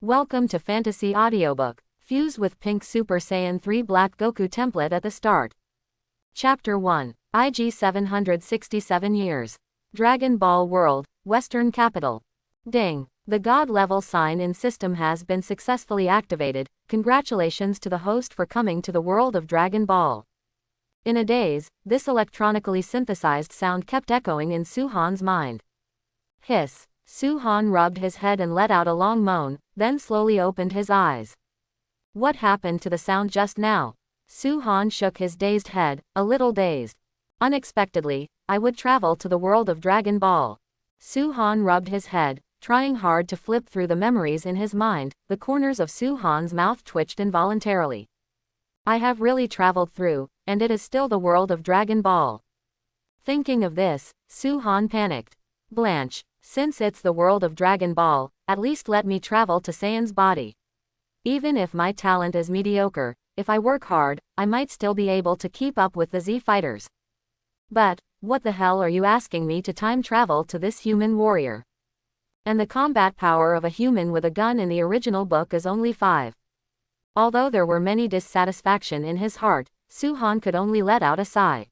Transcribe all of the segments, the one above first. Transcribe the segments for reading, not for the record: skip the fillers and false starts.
Welcome to Fantasy Audiobook. Fuse with Pink Super Saiyan 3 Black Goku template at the start. Chapter 1. IG 767 years. Dragon Ball World, Western Capital. Ding. The God level sign in system has been successfully activated. Congratulations to the host for coming to the world of Dragon Ball. In a daze, this electronically synthesized sound kept echoing in Suhan's mind. Hiss. Suhan rubbed his head and let out a long moan, then slowly opened his eyes. What happened to the sound just now? Suhan shook his dazed head, a little dazed. Unexpectedly, I would travel to the world of Dragon Ball. Suhan rubbed his head, trying hard to flip through the memories in his mind. The corners of Suhan's mouth twitched involuntarily. I have really traveled through, and it is still the world of Dragon Ball. Thinking of this, Suhan panicked. Blanche, since it's the world of Dragon Ball, at least let me travel to Saiyan's body. Even if my talent is mediocre, if I work hard, I might still be able to keep up with the Z fighters. But, what the hell are you asking me to time travel to this human warrior? And the combat power of a human with a gun in the original book is only 5. Although there were many dissatisfaction in his heart, Suhan could only let out a sigh.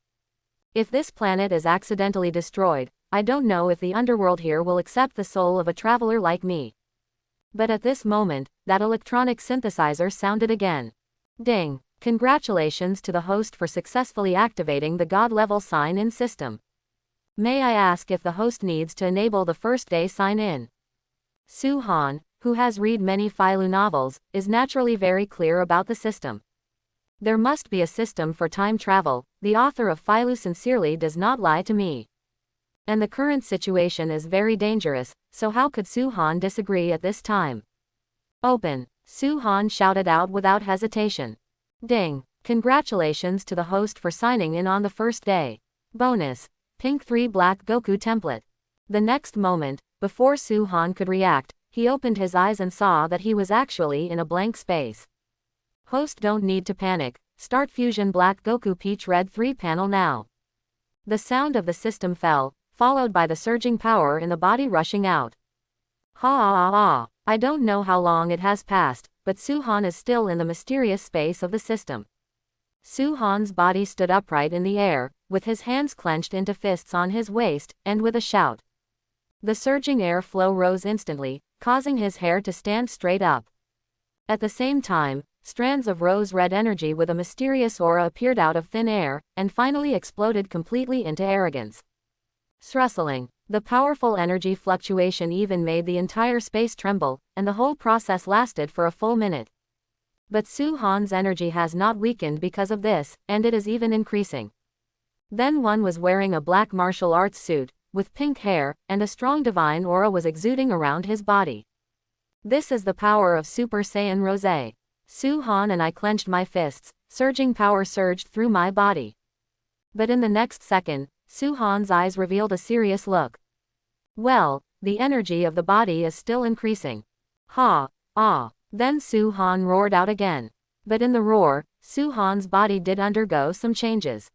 If this planet is accidentally destroyed, I don't know if the underworld here will accept the soul of a traveler like me. But at this moment, that electronic synthesizer sounded again. Ding! Congratulations to the host for successfully activating the God level sign in system. May I ask if the host needs to enable the first day sign in? Suhan, who has read many Phyllu novels, is naturally very clear about the system. There must be a system for time travel. The author of Phyllu sincerely does not lie to me. And the current situation is very dangerous, so how could Suhan disagree at this time? Open! Suhan shouted out without hesitation. Ding! Congratulations to the host for signing in on the first day. Bonus! Pink 3 Black Goku template. The next moment, before Suhan could react, he opened his eyes and saw that he was actually in a blank space. Host, don't need to panic. Start Fusion Black Goku Peach Red 3 panel now. The sound of the system fell, followed by the surging power in the body rushing out. Ha. I don't know how long it has passed, but Suhan is still in the mysterious space of the system. Suhan's body stood upright in the air, with his hands clenched into fists on his waist, and with a shout. The surging air flow rose instantly, causing his hair to stand straight up. At the same time, strands of rose-red energy with a mysterious aura appeared out of thin air, and finally exploded completely into arrogance. Thrussling. The powerful energy fluctuation even made the entire space tremble, and the whole process lasted for a full minute. But Suhan's energy has not weakened because of this, and it is even increasing. Then one was wearing a black martial arts suit, with pink hair, and a strong divine aura was exuding around his body. This is the power of Super Saiyan Rosé. Suhan and I clenched my fists, surging power surged through my body. But in the next second, Suhan's eyes revealed a serious look. Well, the energy of the body is still increasing. Ha, ah. Then Suhan roared out again. But in the roar, Suhan's body did undergo some changes.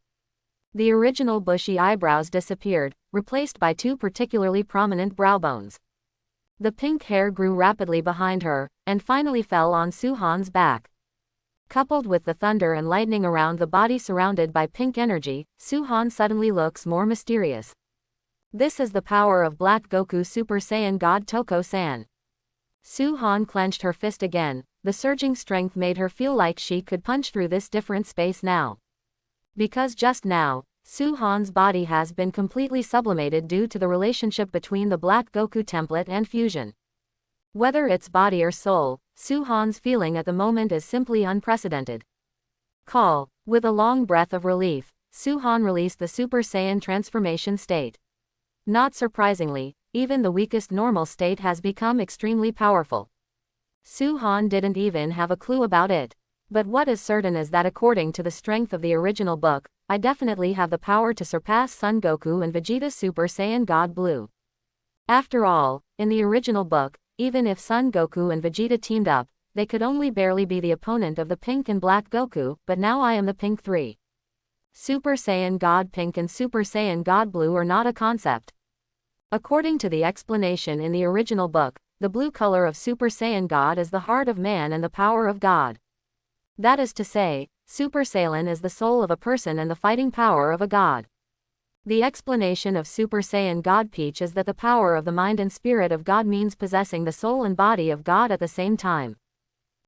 The original bushy eyebrows disappeared, replaced by 2 particularly prominent brow bones. The pink hair grew rapidly behind her, and finally fell on Suhan's back. Coupled with the thunder and lightning around the body surrounded by pink energy, Suhan suddenly looks more mysterious. This is the power of Black Goku Super Saiyan God Toko-san. Suhan clenched her fist again. The surging strength made her feel like she could punch through this different space now. Because just now, Suhan's body has been completely sublimated due to the relationship between the Black Goku template and fusion. Whether it's body or soul, Suhan's feeling at the moment is simply unprecedented. Call. With a long breath of relief, Suhan released the Super Saiyan transformation state. Not surprisingly, even the weakest normal state has become extremely powerful. Suhan didn't even have a clue about it. But what is certain is that according to the strength of the original book, I definitely have the power to surpass Son Goku and Vegeta Super Saiyan God Blue. After all, in the original book, even if Son Goku and Vegeta teamed up, they could only barely be the opponent of the Pink and Black Goku, but now I am the Pink 3. Super Saiyan God Pink and Super Saiyan God Blue are not a concept. According to the explanation in the original book, the blue color of Super Saiyan God is the heart of man and the power of God. That is to say, Super Saiyan is the soul of a person and the fighting power of a god. The explanation of Super Saiyan God Peach is that the power of the mind and spirit of God means possessing the soul and body of God at the same time.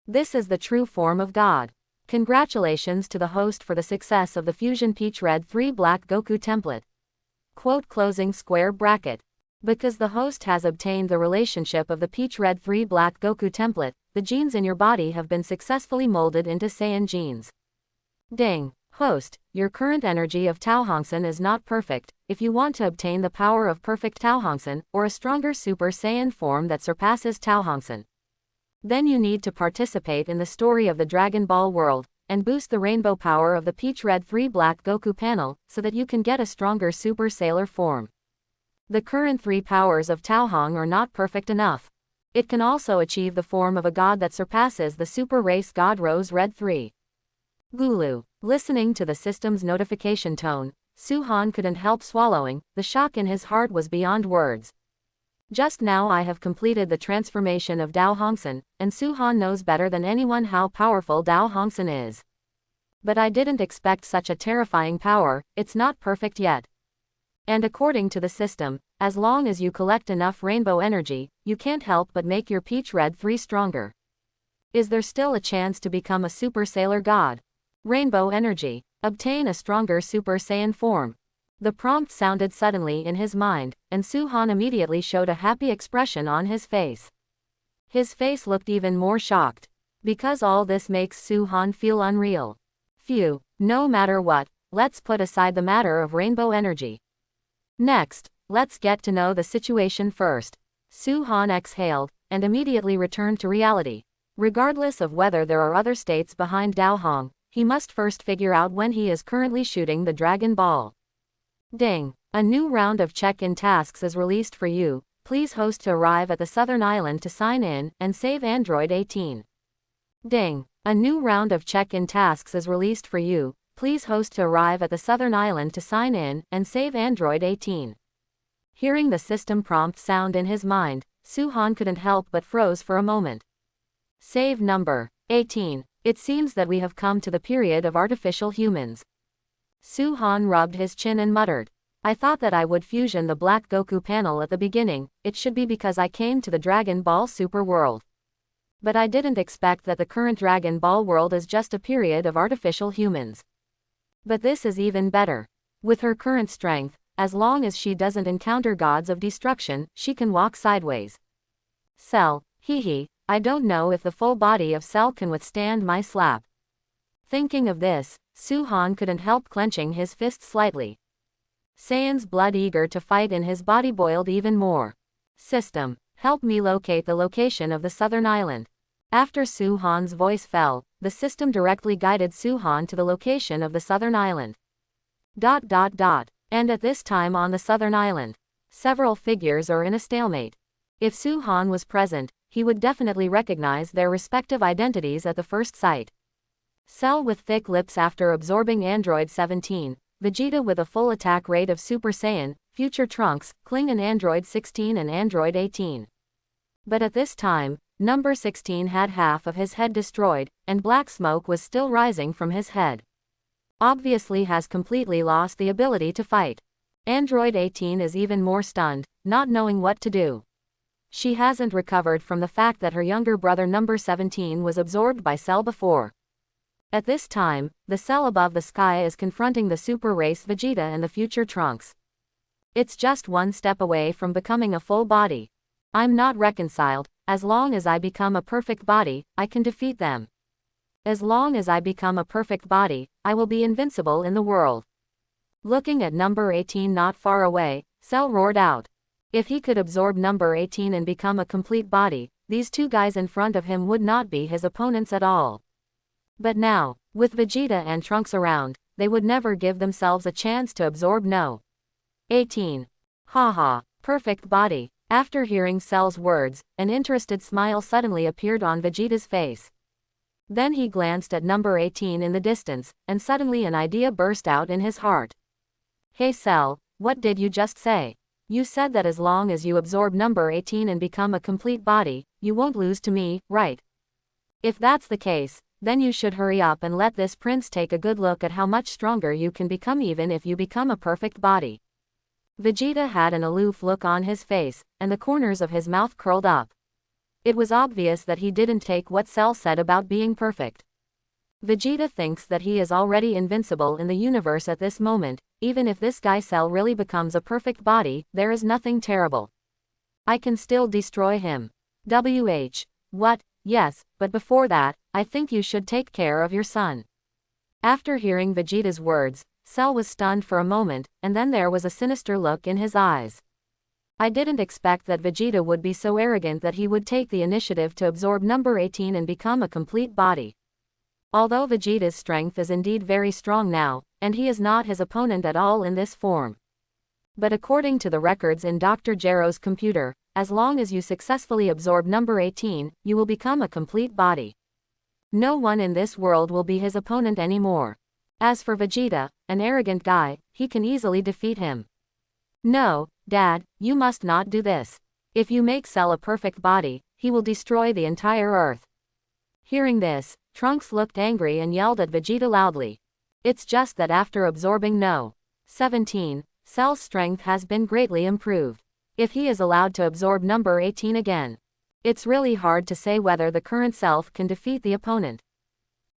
This is the true form of God. Congratulations to the host for the success of the Fusion Peach Red 3 Black Goku template. Quote closing square bracket. Because the host has obtained the relationship of the Peach Red 3 Black Goku template, the genes in your body have been successfully molded into Saiyan genes. Ding. Host, your current energy of Taohongsan is not perfect. If you want to obtain the power of perfect Taohongsan, or a stronger Super Saiyan form that surpasses Taohongsan, then you need to participate in the story of the Dragon Ball world, and boost the rainbow power of the Peach Red 3 Black Goku panel, so that you can get a stronger Super Sailor form. The current 3 powers of Taohong are not perfect enough. It can also achieve the form of a god that surpasses the Super Race God Rose Red 3. Gulu. Listening to the system's notification tone, Su-han couldn't help swallowing. The shock in his heart was beyond words. Just now I have completed the transformation of Dao Hongsan, and Su-han knows better than anyone how powerful Dao Hongsan is. But I didn't expect such a terrifying power. It's not perfect yet. And according to the system, as long as you collect enough rainbow energy, you can't help but make your Peach Red 3 stronger. Is there still a chance to become a Super Sailor God? Rainbow energy. Obtain a stronger Super Saiyan form. The prompt sounded suddenly in his mind, and Su-han immediately showed a happy expression on his face. His face looked even more shocked. Because all this makes Su-han feel unreal. Phew, no matter what, let's put aside the matter of rainbow energy. Next, let's get to know the situation first. Su-han exhaled, and immediately returned to reality. Regardless of whether there are other states behind Dao Hong, he must first figure out when he is currently shooting the Dragon Ball. Ding. A new round of check-in tasks is released for you. Please host to arrive at the Southern Island to sign in, and save Android 18. Ding. A new round of check-in tasks is released for you. Please host to arrive at the Southern Island to sign in, and save Android 18. Hearing the system prompt sound in his mind, Su-han couldn't help but froze for a moment. Save number 18. It seems that we have come to the period of artificial humans. Su-han rubbed his chin and muttered. I thought that I would fusion the Black Goku panel at the beginning. It should be because I came to the Dragon Ball Super world. But I didn't expect that the current Dragon Ball world is just a period of artificial humans. But this is even better. With her current strength, as long as she doesn't encounter gods of destruction, she can walk sideways. Cell, hee, I don't know if the full body of Cell can withstand my slap. Thinking of this, Su-han couldn't help clenching his fist slightly. Saiyan's blood eager to fight in his body boiled even more. System, help me locate the location of the Southern Island. After Su-han's voice fell, the system directly guided Su-han to the location of the Southern Island. And at this time on the Southern Island, several figures are in a stalemate. If Su-han was present, he would definitely recognize their respective identities at the first sight. Cell with thick lips after absorbing Android 17, Vegeta with a full attack rate of Super Saiyan, Future Trunks, Kling and Android 16 and Android 18. But at this time, number 16 had half of his head destroyed, and black smoke was still rising from his head. Obviously has completely lost the ability to fight. Android 18 is even more stunned, not knowing what to do. She hasn't recovered from the fact that her younger brother number 17 was absorbed by Cell before. At this time, the Cell above the sky is confronting the Super Race Vegeta and the Future Trunks. It's just one step away from becoming a full body. I'm not reconciled. As long as I become a perfect body, I can defeat them. As long as I become a perfect body, I will be invincible in the world. Looking at number 18 not far away, Cell roared out. If he could absorb number 18 and become a complete body, these two guys in front of him would not be his opponents at all. But now, with Vegeta and Trunks around, they would never give themselves a chance to absorb no. 18. Haha, perfect body. After hearing Cell's words, an interested smile suddenly appeared on Vegeta's face. Then he glanced at number 18 in the distance, and suddenly an idea burst out in his heart. Hey Cell, what did you just say? You said that as long as you absorb number 18 and become a complete body, you won't lose to me, right? If that's the case, then you should hurry up and let this prince take a good look at how much stronger you can become even if you become a perfect body. Vegeta had an aloof look on his face, and the corners of his mouth curled up. It was obvious that he didn't take what Cell said about being perfect. Vegeta thinks that he is already invincible in the universe at this moment. Even if this guy Cell really becomes a perfect body, there is nothing terrible. I can still destroy him. What? Yes, but before that, I think you should take care of your son. After hearing Vegeta's words, Cell was stunned for a moment, and then there was a sinister look in his eyes. I didn't expect that Vegeta would be so arrogant that he would take the initiative to absorb number 18 and become a complete body. Although Vegeta's strength is indeed very strong now, and he is not his opponent at all in this form. But according to the records in Dr. Gero's computer, as long as you successfully absorb number 18, you will become a complete body. No one in this world will be his opponent anymore. As for Vegeta, an arrogant guy, he can easily defeat him. No, Dad, you must not do this. If you make Cell a perfect body, he will destroy the entire Earth. Hearing this, Trunks looked angry and yelled at Vegeta loudly. It's just that after absorbing No. 17, Cell's strength has been greatly improved. If he is allowed to absorb number 18 again, it's really hard to say whether the current self can defeat the opponent.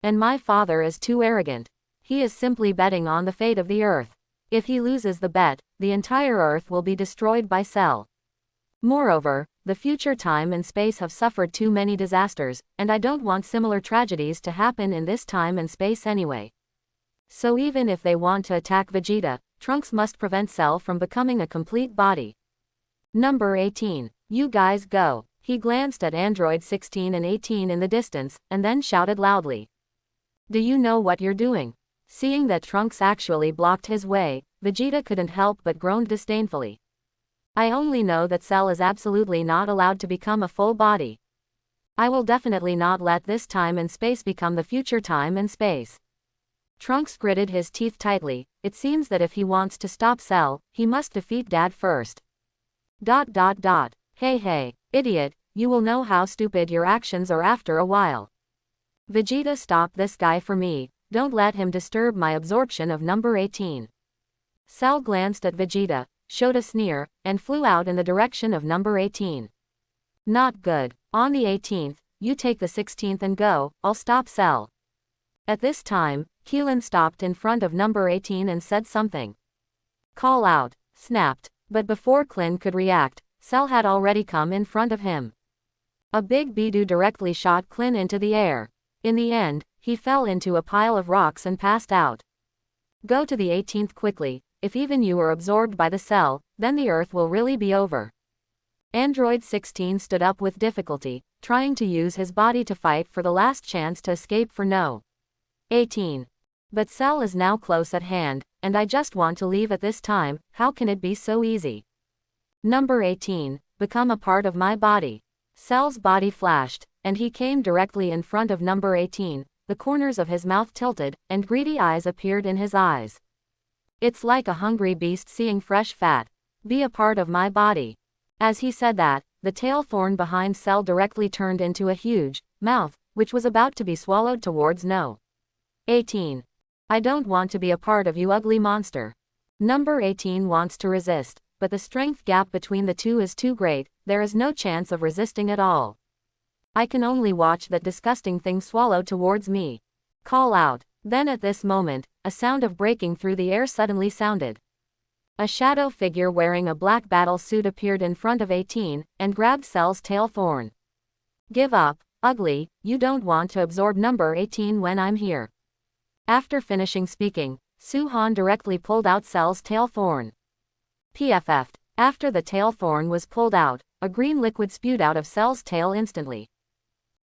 And my father is too arrogant. He is simply betting on the fate of the Earth. If he loses the bet, the entire Earth will be destroyed by Cell. Moreover, the future time and space have suffered too many disasters, and I don't want similar tragedies to happen in this time and space anyway. So even if they want to attack Vegeta, Trunks must prevent Cell from becoming a complete body. Number 18. You guys go. He glanced at Android 16 and 18 in the distance, and then shouted loudly. Do you know what you're doing? Seeing that Trunks actually blocked his way, Vegeta couldn't help but groan disdainfully. I only know that Cell is absolutely not allowed to become a full body. I will definitely not let this time and space become the future time and space. Trunks gritted his teeth tightly. It seems that if he wants to stop Cell, he must defeat Dad first. Hey, idiot, you will know how stupid your actions are after a while. Vegeta, stop this guy for me, don't let him disturb my absorption of number 18. Cell glanced at Vegeta, showed a sneer, and flew out in the direction of number 18. Not good. On the 18th, you take the 16th and go, I'll stop Cell. At this time, Keelan stopped in front of number 18 and said something. Call out, snapped, but before Klin could react, Cell had already come in front of him. A big Bidu directly shot Klin into the air. In the end, he fell into a pile of rocks and passed out. Go to the 18th quickly. If even you are absorbed by the Cell, then the Earth will really be over. Android 16 stood up with difficulty, trying to use his body to fight for the last chance to escape for No. 18. But Cell is now close at hand, and I just want to leave at this time. How can it be so easy? Number 18, become a part of my body. Cell's body flashed, and he came directly in front of number 18, the corners of his mouth tilted, and greedy eyes appeared in his eyes. It's like a hungry beast seeing fresh fat. Be a part of my body. As he said that, the tail thorn behind Cell directly turned into a huge mouth, which was about to be swallowed towards No. 18. I don't want to be a part of you, ugly monster. Number 18 wants to resist, but the strength gap between the two is too great. There is no chance of resisting at all. I can only watch that disgusting thing swallow towards me. Call out. Then at this moment, a sound of breaking through the air suddenly sounded. A shadow figure wearing a black battle suit appeared in front of 18, and grabbed Cell's tail thorn. Give up, ugly, you don't want to absorb number 18 when I'm here. After finishing speaking, Suhan directly pulled out Cell's tail thorn. PFF'd. After the tail thorn was pulled out, a green liquid spewed out of Cell's tail instantly.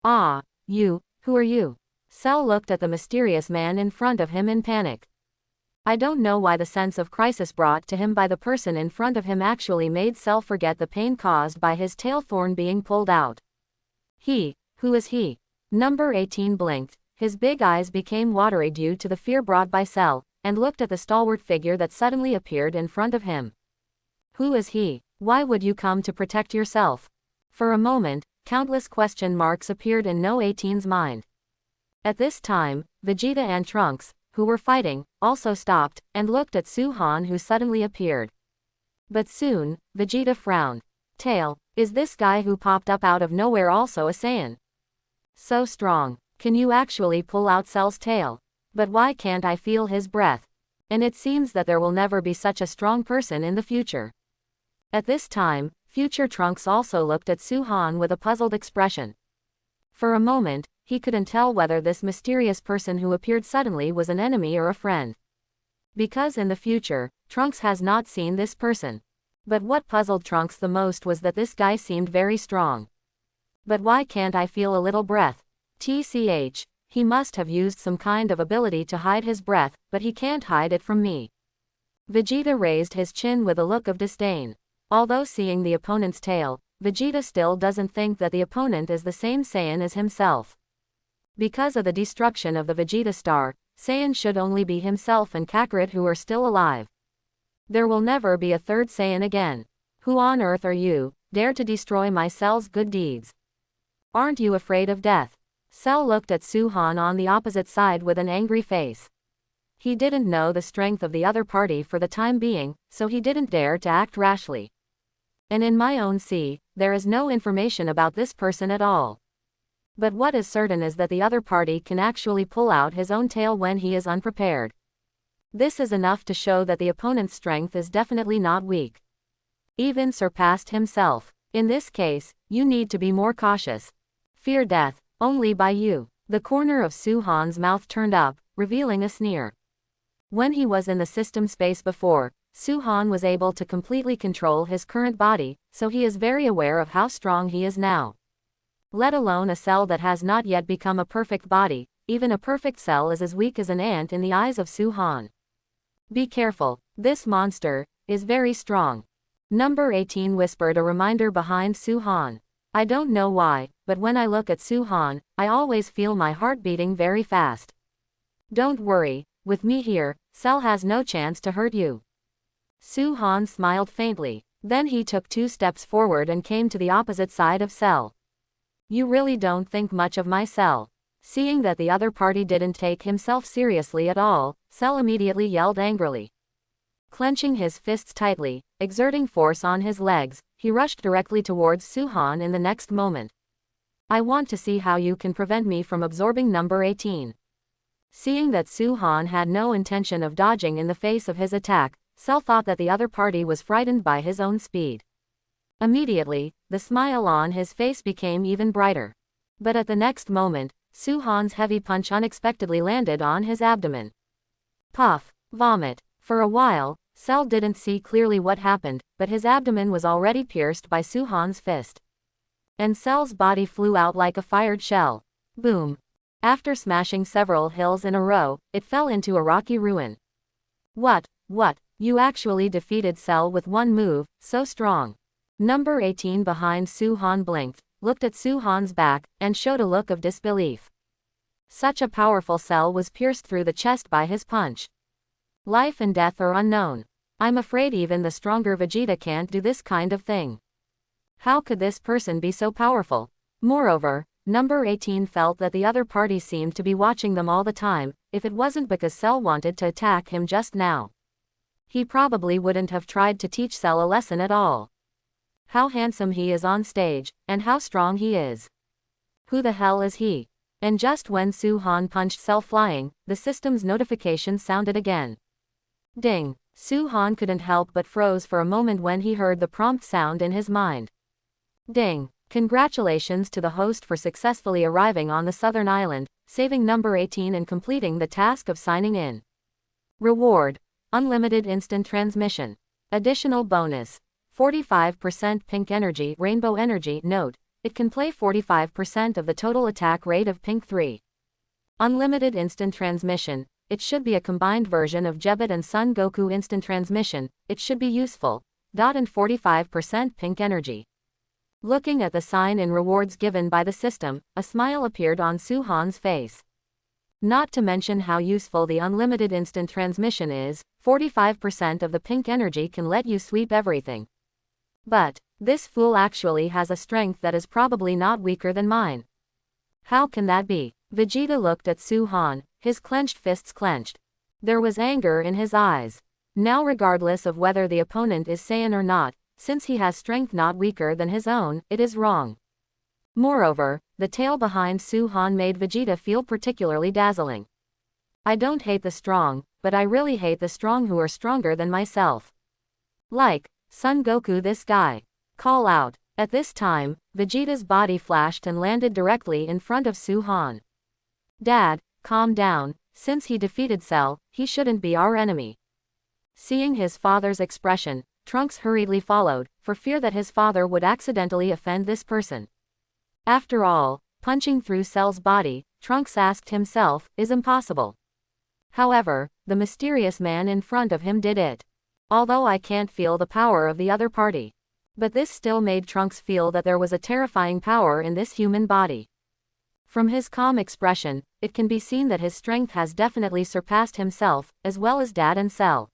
Ah, you, who are you? Cell looked at the mysterious man in front of him in panic. I don't know why the sense of crisis brought to him by the person in front of him actually made Cell forget the pain caused by his tail thorn being pulled out. Who is he? Number 18 blinked, his big eyes became watery due to the fear brought by Cell, and looked at the stalwart figure that suddenly appeared in front of him. Who is he? Why would you come to protect yourself? For a moment, countless question marks appeared in No 18's mind. At this time, Vegeta and Trunks, who were fighting, also stopped, and looked at Suhan, who suddenly appeared. But soon, Vegeta frowned. Tail, is this guy who popped up out of nowhere also a Saiyan? So strong. Can you actually pull out Cell's tail? But why can't I feel his breath? And it seems that there will never be such a strong person in the future. At this time, future Trunks also looked at Suhan with a puzzled expression. For a moment, he couldn't tell whether this mysterious person who appeared suddenly was an enemy or a friend. Because in the future, Trunks has not seen this person. But what puzzled Trunks the most was that this guy seemed very strong. But why can't I feel a little breath? TCH, he must have used some kind of ability to hide his breath, but he can't hide it from me. Vegeta raised his chin with a look of disdain. Although seeing the opponent's tail, Vegeta still doesn't think that the opponent is the same Saiyan as himself. Because of the destruction of the Vegeta star, Saiyan should only be himself and Kakarot who are still alive. There will never be a third Saiyan again. Who on earth are you, dare to destroy my Cell's good deeds? Aren't you afraid of death? Cell looked at Suhan on the opposite side with an angry face. He didn't know the strength of the other party for the time being, so he didn't dare to act rashly. And in my own see, there is no information about this person at all. But what is certain is that the other party can actually pull out his own tail when he is unprepared. This is enough to show that the opponent's strength is definitely not weak. Even surpassed himself. In this case, you need to be more cautious. Fear death, only by you. The corner of Suhan's mouth turned up, revealing a sneer. When he was in the system space before, Suhan was able to completely control his current body, so he is very aware of how strong he is now. Let alone a cell that has not yet become a perfect body, even a perfect cell is as weak as an ant in the eyes of Suhan. Be careful, this monster is very strong. Number 18 whispered a reminder behind Suhan. I don't know why, but when I look at Suhan, I always feel my heart beating very fast. Don't worry, with me here, Cell has no chance to hurt you. Suhan smiled faintly. Then he took 2 steps forward and came to the opposite side of Cell. You really don't think much of my Cell. Seeing that the other party didn't take himself seriously at all, Cell immediately yelled angrily. Clenching his fists tightly, exerting force on his legs, he rushed directly towards Suhan in the next moment. I want to see how you can prevent me from absorbing number 18. Seeing that Suhan had no intention of dodging in the face of his attack, Cell thought that the other party was frightened by his own speed. Immediately, the smile on his face became even brighter. But at the next moment, Suhan's heavy punch unexpectedly landed on his abdomen. Puff, vomit. For a while, Cell didn't see clearly what happened, but his abdomen was already pierced by Suhan's fist. And Cell's body flew out like a fired shell. Boom. After smashing several hills in a row, it fell into a rocky ruin. What? You actually defeated Cell with one move, so strong. Number 18 behind Suhan blinked, looked at Suhan's back, and showed a look of disbelief. Such a powerful Cell was pierced through the chest by his punch. Life and death are unknown. I'm afraid even the stronger Vegeta can't do this kind of thing. How could this person be so powerful? Moreover, number 18 felt that the other party seemed to be watching them all the time, if it wasn't because Cell wanted to attack him just now. He probably wouldn't have tried to teach Cell a lesson at all. How handsome he is on stage, and how strong he is. Who the hell is he? And just when Suhan punched Cell flying, the system's notification sounded again. Ding! Suhan couldn't help but froze for a moment when he heard the prompt sound in his mind. Ding! Congratulations to the host for successfully arriving on the southern island, saving number 18 and completing the task of signing in. Reward: Unlimited instant transmission. Additional bonus: 45% pink energy, rainbow energy. Note: it can play 45% of the total attack rate of pink 3. Unlimited instant transmission. It should be a combined version of Jebet and Son Goku instant transmission. It should be useful. And 45% pink energy. Looking at the sign in rewards given by the system, a smile appeared on Suhan's face. Not to mention how useful the unlimited instant transmission is, 45% of the pink energy can let you sweep everything. But this fool actually has a strength that is probably not weaker than mine. How can that be? Vegeta looked at Su-Han, his clenched fists clenched. There was anger in his eyes. Now regardless of whether the opponent is Saiyan or not, since he has strength not weaker than his own, it is wrong. Moreover, the tale behind Su-Han made Vegeta feel particularly dazzling. I don't hate the strong, but I really hate the strong who are stronger than myself. Like, Son Goku, this guy. Call out. At this time, Vegeta's body flashed and landed directly in front of Su-Han. Dad, calm down, since he defeated Cell, he shouldn't be our enemy. Seeing his father's expression, Trunks hurriedly followed, for fear that his father would accidentally offend this person. After all, punching through Cell's body, Trunks asked himself, is impossible. However, the mysterious man in front of him did it. Although I can't feel the power of the other party. But this still made Trunks feel that there was a terrifying power in this human body. From his calm expression, it can be seen that his strength has definitely surpassed himself, as well as Dad and Cell.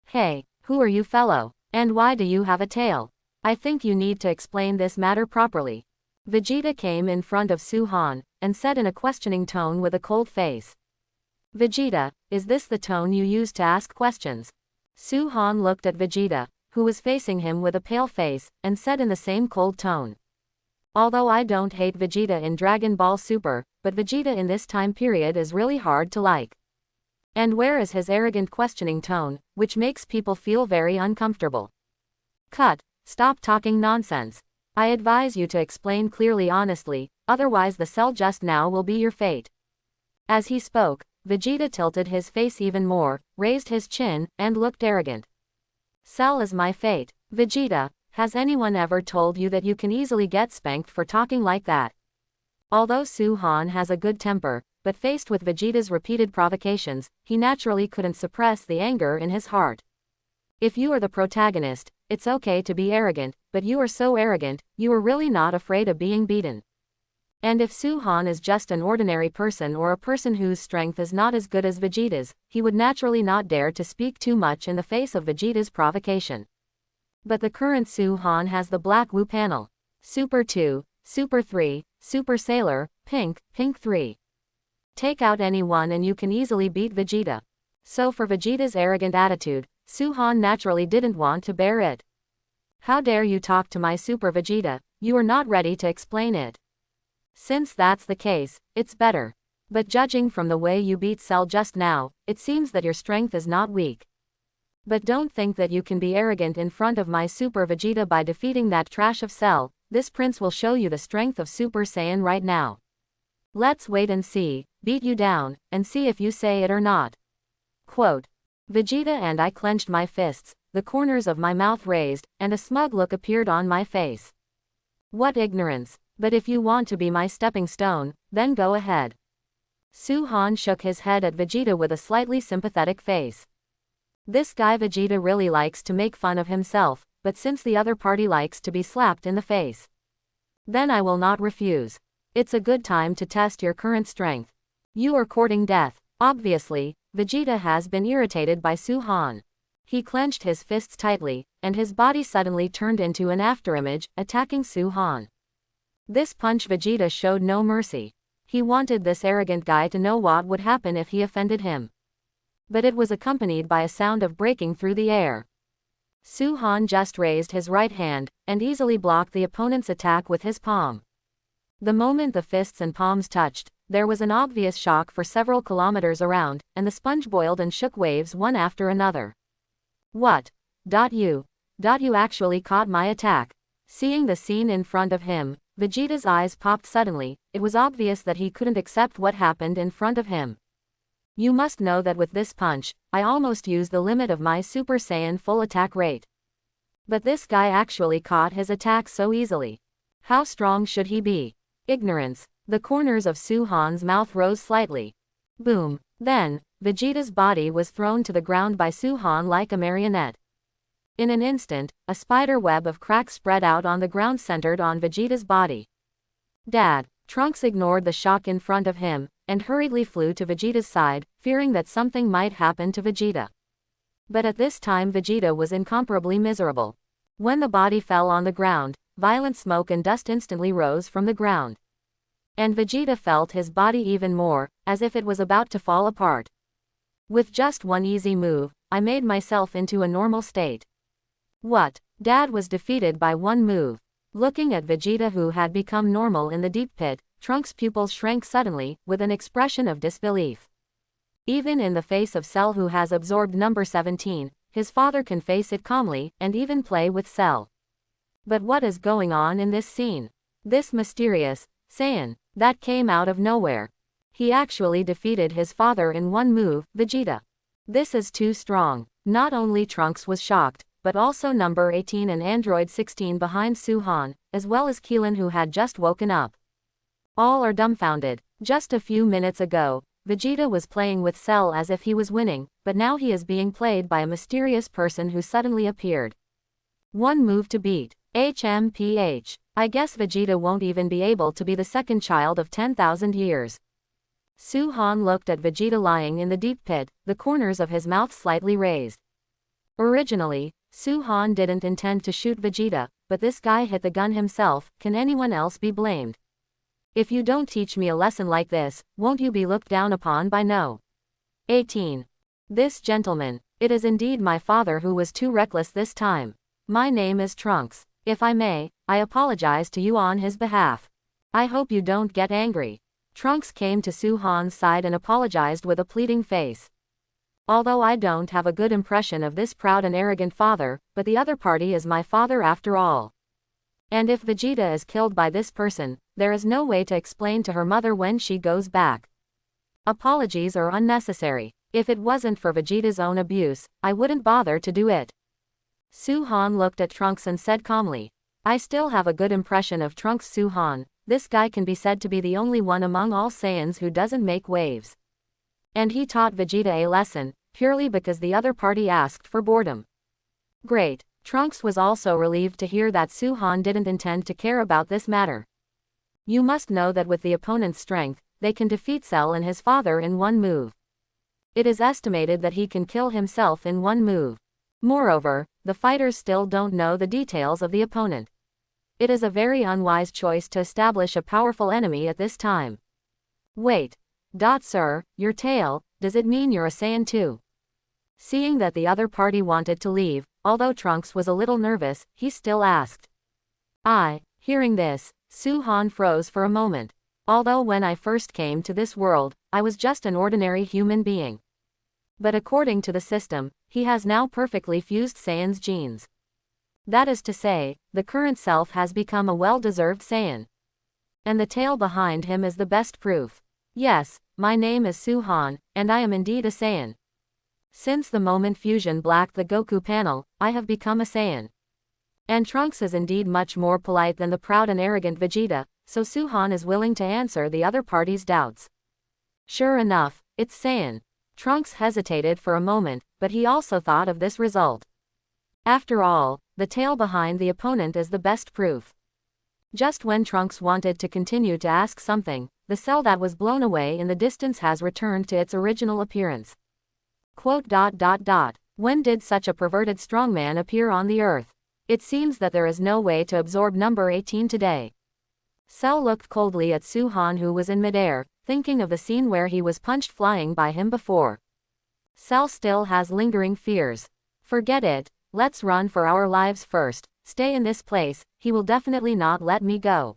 Hey, who are you fellow? And why do you have a tail? I think you need to explain this matter properly. Vegeta came in front of Su-Han, and said in a questioning tone with a cold face. Vegeta, is this the tone you use to ask questions? Su-Han looked at Vegeta, who was facing him with a pale face, and said in the same cold tone. Although I don't hate Vegeta in Dragon Ball Super, but Vegeta in this time period is really hard to like. And where is his arrogant questioning tone, which makes people feel very uncomfortable? Cut, stop talking nonsense. I advise you to explain clearly honestly, otherwise the Cell just now will be your fate. As he spoke, Vegeta tilted his face even more, raised his chin, and looked arrogant. Cell is my fate. Vegeta, has anyone ever told you that you can easily get spanked for talking like that? Although Su-Han has a good temper, but faced with Vegeta's repeated provocations, he naturally couldn't suppress the anger in his heart. If you are the protagonist, it's okay to be arrogant, but you are so arrogant, you are really not afraid of being beaten. And if Su-Han is just an ordinary person or a person whose strength is not as good as Vegeta's, he would naturally not dare to speak too much in the face of Vegeta's provocation. But the current Su-Han has the Black Wu panel. Super 2, Super 3, Super Sailor, Pink, Pink 3. Take out anyone and you can easily beat Vegeta. So for Vegeta's arrogant attitude, Su-Han naturally didn't want to bear it. How dare you talk to my Super Vegeta, you are not ready to explain it. Since that's the case, it's better. But judging from the way you beat Cell just now, it seems that your strength is not weak. But don't think that you can be arrogant in front of my Super Vegeta by defeating that trash of Cell. This prince will show you the strength of Super Saiyan right now. Let's wait and see, beat you down, and see if you say it or not. Quote. Vegeta and I clenched my fists, the corners of my mouth raised, and a smug look appeared on my face. What ignorance! But if you want to be my stepping stone, then go ahead. Su-Han shook his head at Vegeta with a slightly sympathetic face. This guy Vegeta really likes to make fun of himself, but since the other party likes to be slapped in the face, then I will not refuse. It's a good time to test your current strength. You are courting death. Obviously, Vegeta has been irritated by Su-Han. He clenched his fists tightly, and his body suddenly turned into an afterimage, attacking Su-Han. This punch Vegeta showed no mercy. He wanted this arrogant guy to know what would happen if he offended him. But it was accompanied by a sound of breaking through the air. Su-Han just raised his right hand, and easily blocked the opponent's attack with his palm. The moment the fists and palms touched, there was an obvious shock for several kilometers around, and the sponge boiled and shook waves one after another. What? You actually caught my attack. Seeing the scene in front of him, Vegeta's eyes popped suddenly. It was obvious that he couldn't accept what happened in front of him. You must know that with this punch, I almost used the limit of my Super Saiyan full attack rate. But this guy actually caught his attack so easily. How strong should he be? Ignorance. The corners of Su-Han's mouth rose slightly. Boom. Then, Vegeta's body was thrown to the ground by Su-Han like a marionette. In an instant, a spider web of cracks spread out on the ground centered on Vegeta's body. Dad, Trunks ignored the shock in front of him, and hurriedly flew to Vegeta's side, fearing that something might happen to Vegeta. But at this time Vegeta was incomparably miserable. When the body fell on the ground, violent smoke and dust instantly rose from the ground. And Vegeta felt his body even more, as if it was about to fall apart. With just one easy move, I made myself into a normal state. What? Dad was defeated by one move. Looking at Vegeta who had become normal in the deep pit, Trunks' pupils shrank suddenly, with an expression of disbelief. Even in the face of Cell who has absorbed number 17, his father can face it calmly, and even play with Cell. But what is going on in this scene? This mysterious Saiyan that came out of nowhere. He actually defeated his father in one move, Vegeta. This is too strong. Not only Trunks was shocked, but also number 18 and android 16 behind Suhan, as well as Keelan who had just woken up. All are dumbfounded. Just a few minutes ago, Vegeta was playing with Cell as if he was winning, but now he is being played by a mysterious person who suddenly appeared. One move to beat. HMPH. I guess Vegeta won't even be able to be the second child of 10,000 years. Suhan looked at Vegeta lying in the deep pit, the corners of his mouth slightly raised. Originally, Suhan didn't intend to shoot Vegeta, but this guy hit the gun himself. Can anyone else be blamed? If you don't teach me a lesson like this, won't you be looked down upon by no? 18. This gentleman. It is indeed my father who was too reckless this time. My name is Trunks. If I may, I apologize to you on his behalf. I hope you don't get angry. Trunks came to Suhan's side and apologized with a pleading face. Although I don't have a good impression of this proud and arrogant father, but the other party is my father after all. And if Vegeta is killed by this person, there is no way to explain to her mother when she goes back. Apologies are unnecessary. If it wasn't for Vegeta's own abuse, I wouldn't bother to do it. Suhan looked at Trunks and said calmly. I still have a good impression of Trunks. Suhan, this guy can be said to be the only one among all Saiyans who doesn't make waves. And he taught Vegeta a lesson, purely because the other party asked for boredom. Great. Trunks was also relieved to hear that Suhan didn't intend to care about this matter. You must know that with the opponent's strength, they can defeat Cell and his father in one move. It is estimated that he can kill himself in one move. Moreover, the fighters still don't know the details of the opponent. It is a very unwise choice to establish a powerful enemy at this time. Wait. Sir, your tail, does it mean you're a Saiyan too? Seeing that the other party wanted to leave, although Trunks was a little nervous, he still asked. Hearing this, Suhan froze for a moment. Although when I first came to this world, I was just an ordinary human being. But according to the system, he has now perfectly fused Saiyan's genes. That is to say, the current self has become a well-deserved Saiyan. And the tail behind him is the best proof. Yes, my name is Suhan, and I am indeed a Saiyan. Since the moment fusion blacked the Goku panel, I have become a Saiyan. And Trunks is indeed much more polite than the proud and arrogant Vegeta, so Suhan is willing to answer the other party's doubts. Sure enough, it's Saiyan. Trunks hesitated for a moment, but he also thought of this result. After all, the tail behind the opponent is the best proof. Just when Trunks wanted to continue to ask something, the cell that was blown away in the distance has returned to its original appearance. When did such a perverted strongman appear on the earth? It seems that there is no way to absorb number 18 today. Cell looked coldly at Suhan who was in midair, thinking of the scene where he was punched flying by him before. Cell still has lingering fears. Forget it, let's run for our lives first, stay in this place, he will definitely not let me go.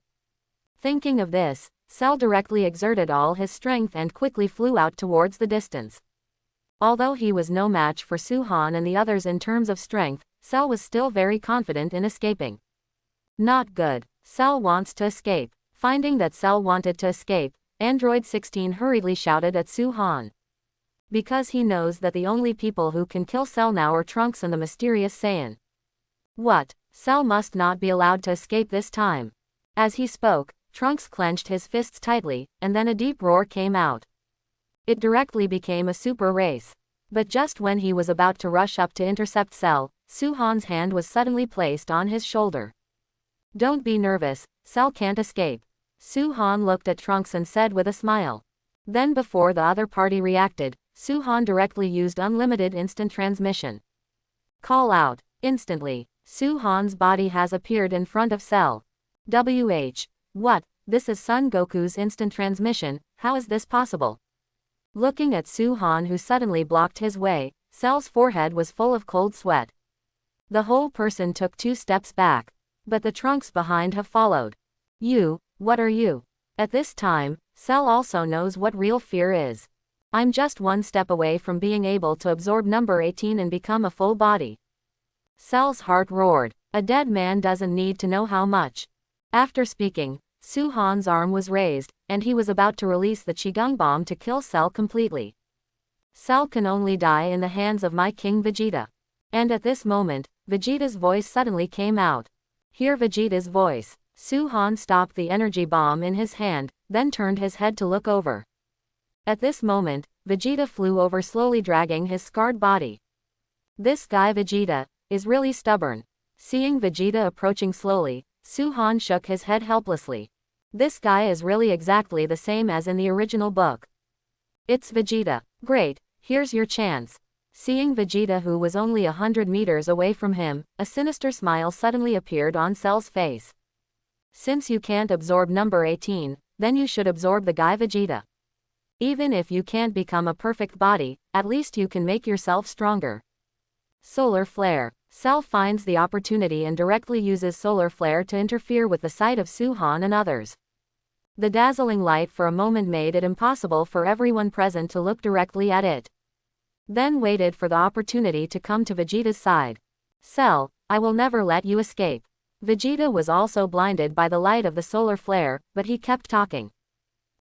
Thinking of this, Cell directly exerted all his strength and quickly flew out towards the distance. Although he was no match for Suhan and the others in terms of strength, Cell was still very confident in escaping. Not good. Cell wants to escape. Finding that Cell wanted to escape, Android 16 hurriedly shouted at Suhan. Because he knows that the only people who can kill Cell now are Trunks and the mysterious Saiyan. What? Cell must not be allowed to escape this time. As he spoke, Trunks clenched his fists tightly, and then a deep roar came out. It directly became a super race. But just when he was about to rush up to intercept Cell, Suhan's hand was suddenly placed on his shoulder. Don't be nervous, Cell can't escape. Su-han looked at Trunks and said with a smile. Then before the other party reacted, Su-han directly used unlimited instant transmission. Call out. Instantly, Su-han's body has appeared in front of Cell. What? This is Son Goku's instant transmission, how is this possible? Looking at Su-han who suddenly blocked his way, Cell's forehead was full of cold sweat. The whole person took 2 steps back. But the Trunks behind have followed. What are you? At this time, Cell also knows what real fear is. I'm just 1 step away from being able to absorb number 18 and become a full body. Cell's heart roared. A dead man doesn't need to know how much. After speaking, Su-han's arm was raised, and he was about to release the Qigong bomb to kill Cell completely. Cell can only die in the hands of my King Vegeta. And at this moment, Vegeta's voice suddenly came out. Hear Vegeta's voice. Su-han stopped the energy bomb in his hand, then turned his head to look over. At this moment, Vegeta flew over slowly dragging his scarred body. This guy Vegeta is really stubborn. Seeing Vegeta approaching slowly, Su-han shook his head helplessly. This guy is really exactly the same as in the original book. It's Vegeta. Great, here's your chance. Seeing Vegeta who was only 100 meters away from him, a sinister smile suddenly appeared on Cell's face. Since you can't absorb number 18, then you should absorb the guy Vegeta. Even if you can't become a perfect body, at least you can make yourself stronger. Solar Flare. Cell finds the opportunity and directly uses Solar Flare to interfere with the sight of Su-han and others. The dazzling light for a moment made it impossible for everyone present to look directly at it. Then waited for the opportunity to come to Vegeta's side. Cell, I will never let you escape. Vegeta was also blinded by the light of the solar flare, but he kept talking.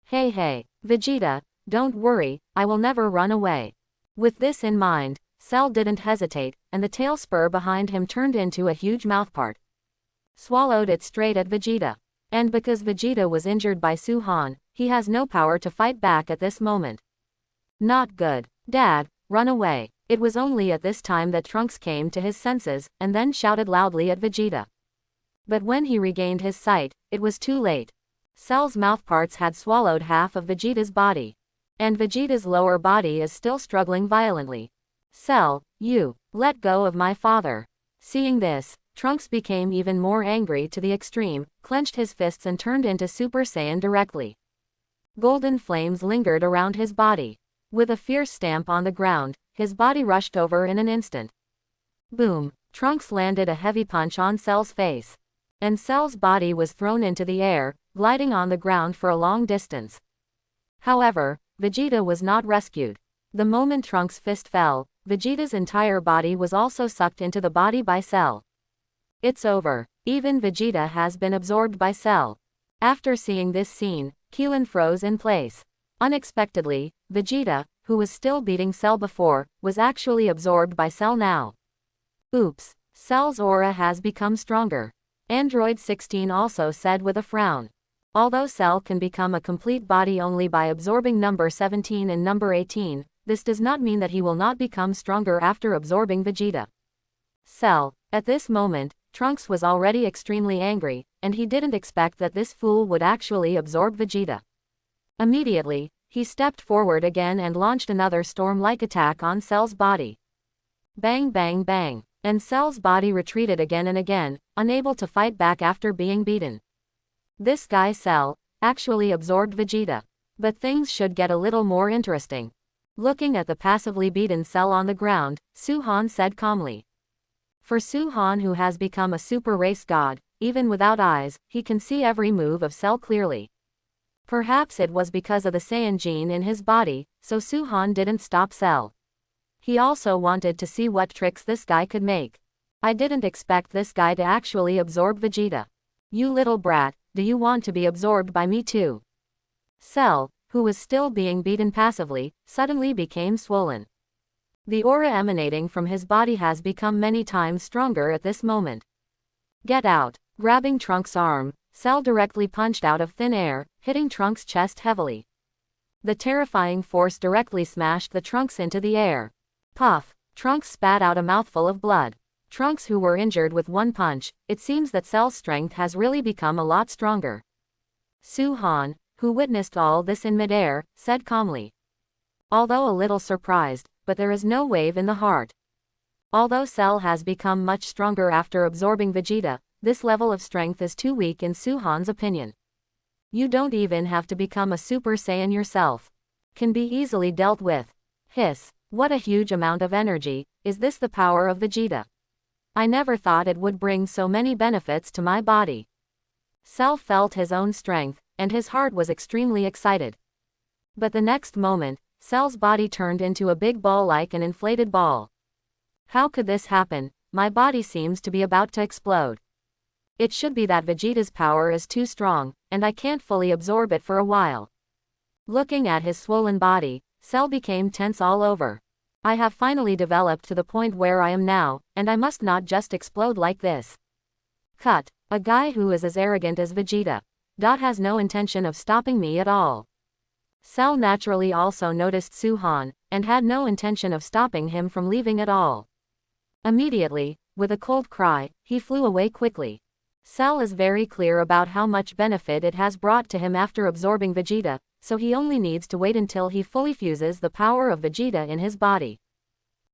Hey, Vegeta, don't worry, I will never run away. With this in mind, Cell didn't hesitate, and the tail spur behind him turned into a huge mouthpart. Swallowed it straight at Vegeta. And because Vegeta was injured by Su-han, he has no power to fight back at this moment. Not good. Dad, run away. It was only at this time that Trunks came to his senses, and then shouted loudly at Vegeta. But when he regained his sight, it was too late. Cell's mouthparts had swallowed half of Vegeta's body. And Vegeta's lower body is still struggling violently. Cell, you, let go of my father. Seeing this, Trunks became even more angry to the extreme, clenched his fists and turned into Super Saiyan directly. Golden flames lingered around his body. With a fierce stamp on the ground, his body rushed over in an instant. Boom! Trunks landed a heavy punch on Cell's face. And Cell's body was thrown into the air, gliding on the ground for a long distance. However, Vegeta was not rescued. The moment Trunks' fist fell, Vegeta's entire body was also sucked into the body by Cell. It's over. Even Vegeta has been absorbed by Cell. After seeing this scene, Keelan froze in place. Unexpectedly, Vegeta, who was still beating Cell before, was actually absorbed by Cell now. Oops, Cell's aura has become stronger. Android 16 also said with a frown. Although Cell can become a complete body only by absorbing number 17 and number 18, this does not mean that he will not become stronger after absorbing Vegeta. Cell, at this moment, Trunks was already extremely angry, and he didn't expect that this fool would actually absorb Vegeta. Immediately, he stepped forward again and launched another storm-like attack on Cell's body. Bang bang bang, and Cell's body retreated again and again, unable to fight back after being beaten. This guy Cell actually absorbed Vegeta. But things should get a little more interesting. Looking at the passively beaten Cell on the ground, Su-han said calmly. For Su-han who has become a super race god, even without eyes, he can see every move of Cell clearly. Perhaps it was because of the Saiyan gene in his body, so Su-han didn't stop Cell. He also wanted to see what tricks this guy could make. I didn't expect this guy to actually absorb Vegeta. You little brat, do you want to be absorbed by me too? Cell, who was still being beaten passively, suddenly became swollen. The aura emanating from his body has become many times stronger at this moment. Get out! Grabbing Trunks' arm, Cell directly punched out of thin air, hitting Trunks' chest heavily. The terrifying force directly smashed the Trunks into the air. Puff! Trunks spat out a mouthful of blood. Trunks who were injured with one punch, it seems that Cell's strength has really become a lot stronger. Suhan, who witnessed all this in midair, said calmly. Although a little surprised, but there is no wave in the heart. Although Cell has become much stronger after absorbing Vegeta, this level of strength is too weak in Suhan's opinion. You don't even have to become a Super Saiyan yourself. Can be easily dealt with. Hiss, what a huge amount of energy, is this the power of Vegeta? I never thought it would bring so many benefits to my body. Cell felt his own strength, and his heart was extremely excited. But the next moment, Cell's body turned into a big ball like an inflated ball. How could this happen? My body seems to be about to explode. It should be that Vegeta's power is too strong, and I can't fully absorb it for a while. Looking at his swollen body, Cell became tense all over. I have finally developed to the point where I am now, and I must not just explode like this. Cut. A guy who is as arrogant as Vegeta. Has no intention of stopping me at all. Cell naturally also noticed Suhan, and had no intention of stopping him from leaving at all. Immediately, with a cold cry, he flew away quickly. Cell is very clear about how much benefit it has brought to him after absorbing Vegeta, so he only needs to wait until he fully fuses the power of Vegeta in his body.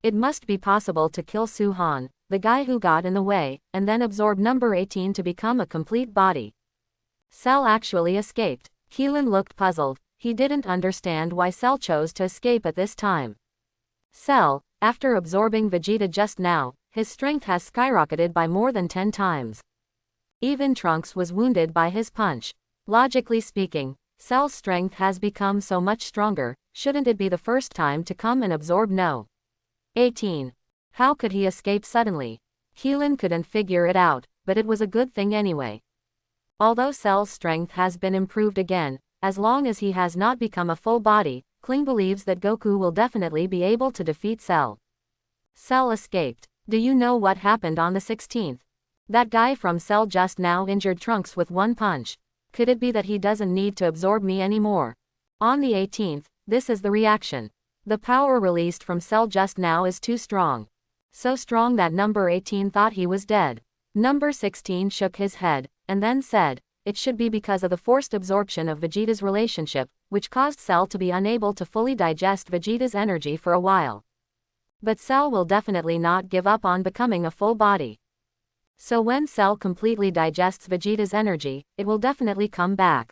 It must be possible to kill Suhan, the guy who got in the way, and then absorb number 18 to become a complete body. Cell actually escaped. Keelan looked puzzled. He didn't understand why Cell chose to escape at this time. Cell, after absorbing Vegeta just now, his strength has skyrocketed by more than 10 times. Even Trunks was wounded by his punch. Logically speaking, Cell's strength has become so much stronger, shouldn't it be the first time to come and absorb No. 18. How could he escape suddenly? Keelan couldn't figure it out, but it was a good thing anyway. Although Cell's strength has been improved again, as long as he has not become a full body, Kling believes that Goku will definitely be able to defeat Cell. Cell escaped. Do you know what happened on the 16th? That guy from Cell just now injured Trunks with one punch. Could it be that he doesn't need to absorb me anymore? On the 18th, this is the reaction. The power released from Cell just now is too strong. So strong that number 18 thought he was dead. Number 16 shook his head, and then said, it should be because of the forced absorption of Vegeta's relationship, which caused Cell to be unable to fully digest Vegeta's energy for a while. But Cell will definitely not give up on becoming a full body. So when Cell completely digests Vegeta's energy, it will definitely come back.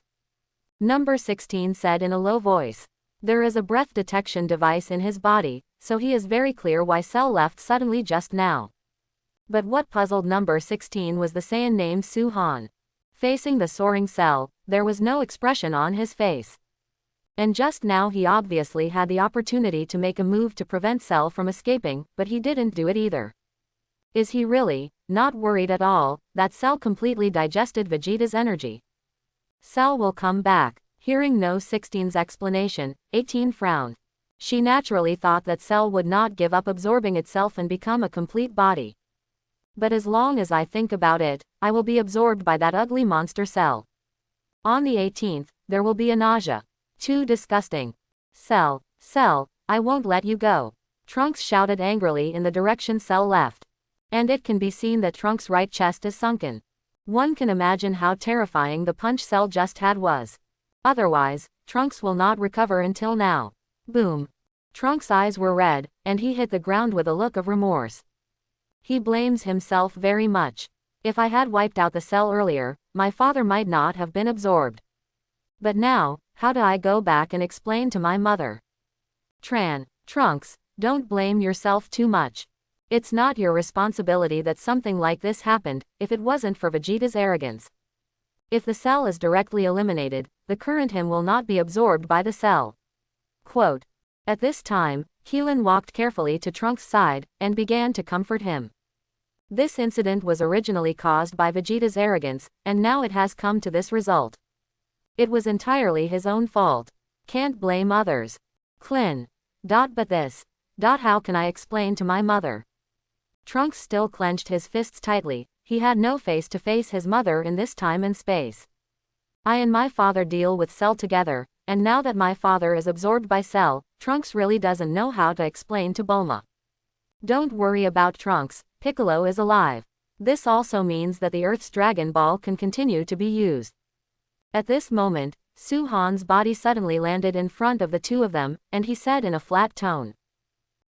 Number 16 said in a low voice. There is a breath detection device in his body, so he is very clear why Cell left suddenly just now. But what puzzled number 16 was the Saiyan named Suhan. Facing the soaring Cell, there was no expression on his face. And just now he obviously had the opportunity to make a move to prevent Cell from escaping, but he didn't do it either. Is he really not worried at all that Cell completely digested Vegeta's energy? Cell will come back. Hearing No 16's explanation, 18 frowned. She naturally thought that Cell would not give up absorbing itself and become a complete body. But as long as I think about it, I will be absorbed by that ugly monster Cell. On the 18th, there will be a nausea. Too disgusting. Cell, I won't let you go. Trunks shouted angrily in the direction Cell left. And it can be seen that Trunks' right chest is sunken. One can imagine how terrifying the punch Cell just had was. Otherwise, Trunks will not recover until now. Boom. Trunks' eyes were red, and he hit the ground with a look of remorse. He blames himself very much. If I had wiped out the Cell earlier, my father might not have been absorbed. But now, how do I go back and explain to my mother? Trunks, don't blame yourself too much. It's not your responsibility that something like this happened, if it wasn't for Vegeta's arrogance. If the Cell is directly eliminated, the current him will not be absorbed by the Cell. Quote. At this time, Keelan walked carefully to Trunks' side, and began to comfort him. This incident was originally caused by Vegeta's arrogance, and now it has come to this result. It was entirely his own fault. Can't blame others. Klin. But this. How can I explain to my mother? Trunks still clenched his fists tightly. He had no face to face his mother in this time and space. I and my father deal with Cell together, and now that my father is absorbed by Cell, Trunks really doesn't know how to explain to Bulma. Don't worry about Trunks, Piccolo is alive. This also means that the Earth's Dragon Ball can continue to be used. At this moment, Su-han's body suddenly landed in front of the two of them, and he said in a flat tone.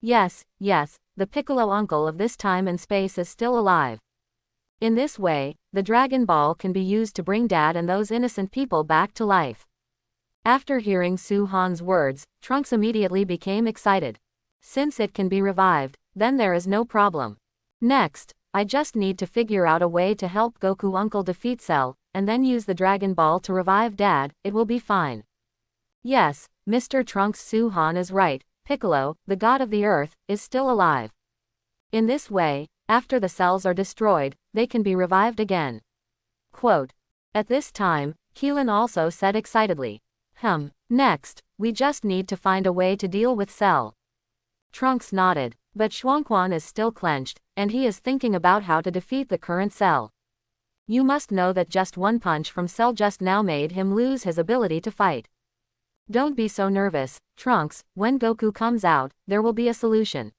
Yes, yes, the Piccolo uncle of this time and space is still alive. In this way, the Dragon Ball can be used to bring Dad and those innocent people back to life. After hearing Su-han's words, Trunks immediately became excited. Since it can be revived, then there is no problem. Next, I just need to figure out a way to help Goku uncle defeat Cell, and then use the Dragon Ball to revive Dad, it will be fine. Yes, Mr. Trunks, Su-han is right, Piccolo, the god of the earth, is still alive. In this way, after the cells are destroyed, they can be revived again. Quote. At this time, Keelan also said excitedly. Next, we just need to find a way to deal with Cell. Trunks nodded, but Xuanquan is still clenched, and he is thinking about how to defeat the current Cell. You must know that just one punch from Cell just now made him lose his ability to fight. Don't be so nervous, Trunks, when Goku comes out, there will be a solution.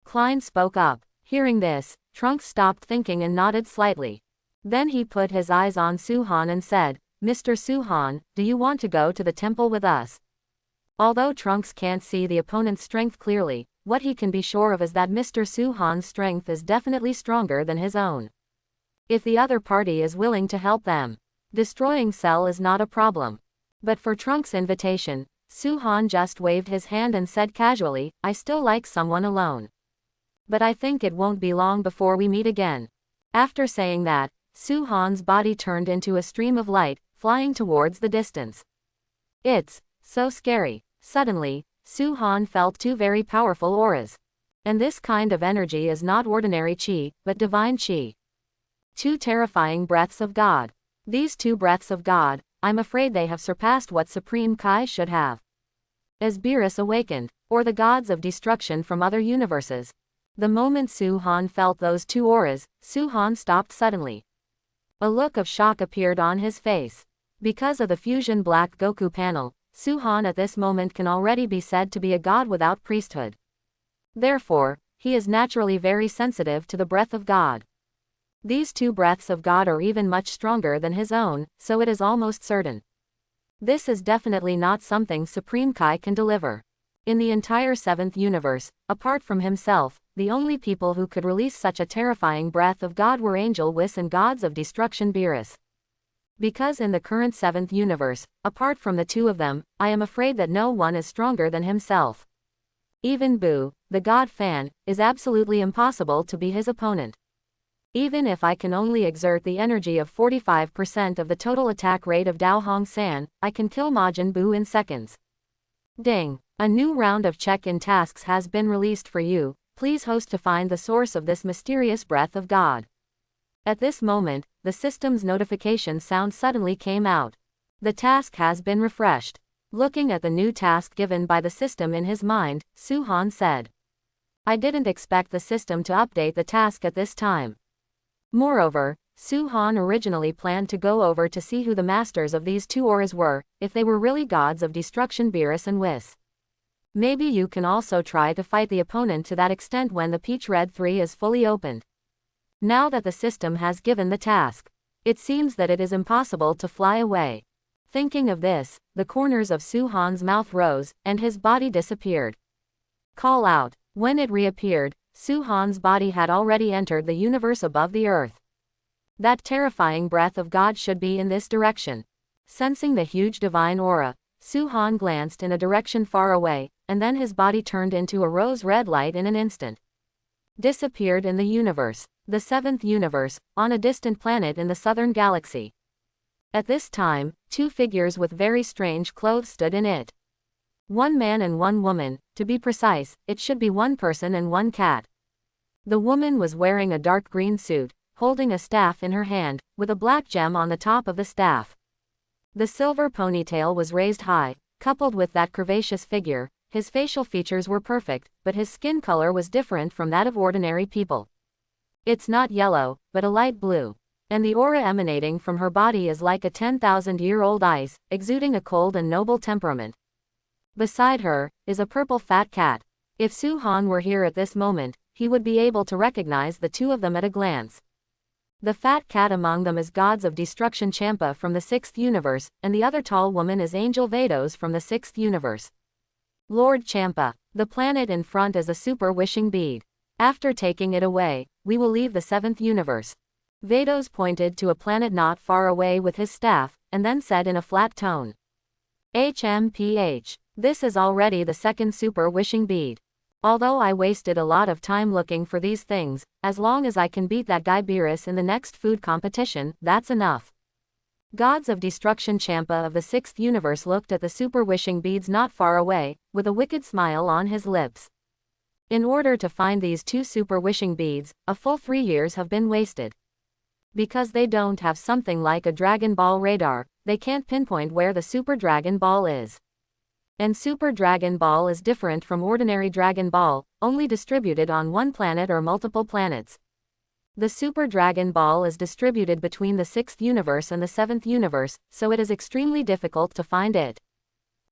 Klein spoke up. Hearing this, Trunks stopped thinking and nodded slightly. Then he put his eyes on Su-han and said, Mr. Su-han, do you want to go to the temple with us? Although Trunks can't see the opponent's strength clearly, what he can be sure of is that Mr. Su-han's strength is definitely stronger than his own. If the other party is willing to help them, destroying Cell is not a problem. But for Trunks' invitation, Su-han just waved his hand and said casually, I still like someone alone. But I think it won't be long before we meet again. After saying that, Su-han's body turned into a stream of light, flying towards the distance. It's so scary. Suddenly, Su-han felt two very powerful auras. And this kind of energy is not ordinary chi, but divine chi. Two terrifying breaths of God. These two breaths of God, I'm afraid they have surpassed what Supreme Kai should have. As Beerus awakened, or the gods of destruction from other universes. The moment Su-han felt those two auras, Su-han stopped suddenly. A look of shock appeared on his face. Because of the Fusion Black Goku panel, Su-han at this moment can already be said to be a god without priesthood. Therefore, he is naturally very sensitive to the breath of God. These two breaths of God are even much stronger than his own, so it is almost certain. This is definitely not something Supreme Kai can deliver. In the entire 7th universe, apart from himself, the only people who could release such a terrifying breath of God were Angel Whis and gods of destruction Beerus. Because in the current 7th universe, apart from the two of them, I am afraid that no one is stronger than himself. Even Boo, the god Fan, is absolutely impossible to be his opponent. Even if I can only exert the energy of 45% of the total attack rate of Dao Hong San, I can kill Majin Buu in seconds. Ding! A new round of check-in tasks has been released for you. Please host to find the source of this mysterious breath of God. At this moment, the system's notification sound suddenly came out. The task has been refreshed. Looking at the new task given by the system in his mind, Su-han said. I didn't expect the system to update the task at this time. Moreover, Su-han originally planned to go over to see who the masters of these two auras were, if they were really gods of destruction Beerus and Whis. Maybe you can also try to fight the opponent to that extent when the Peach Red 3 is fully opened. Now that the system has given the task, it seems that it is impossible to fly away. Thinking of this, the corners of Su-han's mouth rose, and his body disappeared. Call out. When it reappeared, Su-han's body had already entered the universe above the earth. That terrifying breath of God should be in this direction. Sensing the huge divine aura, Su-han glanced in a direction far away, and then his body turned into a rose-red light in an instant. Disappeared in the universe, the 7th universe, on a distant planet in the southern galaxy. At this time, two figures with very strange clothes stood in it. One man and one woman, to be precise, it should be one person and one cat. The woman was wearing a dark green suit, holding a staff in her hand, with a black gem on the top of the staff. The silver ponytail was raised high, coupled with that curvaceous figure. His facial features were perfect, but his skin color was different from that of ordinary people. It's not yellow, but a light blue. And the aura emanating from her body is like a 10,000-year-old ice, exuding a cold and noble temperament. Beside her is a purple fat cat. If Su-han were here at this moment, he would be able to recognize the two of them at a glance. The fat cat among them is Gods of Destruction Champa from the 6th universe, and the other tall woman is Angel Vados from the 6th universe. Lord Champa. The planet in front is a super wishing bead. After taking it away, we will leave the 7th universe. Vados pointed to a planet not far away with his staff, and then said in a flat tone. HMPH. This is already the 2nd super wishing bead. Although I wasted a lot of time looking for these things, as long as I can beat that guy Beerus in the next food competition, that's enough. Gods of Destruction Champa of the 6th universe looked at the super wishing beads not far away, with a wicked smile on his lips. In order to find these 2 super wishing beads, a full 3 years have been wasted. Because they don't have something like a Dragon Ball radar, they can't pinpoint where the Super Dragon Ball is. And Super Dragon Ball is different from ordinary Dragon Ball, only distributed on one planet or multiple planets. The Super Dragon Ball is distributed between the 6th universe and the 7th universe, so it is extremely difficult to find it.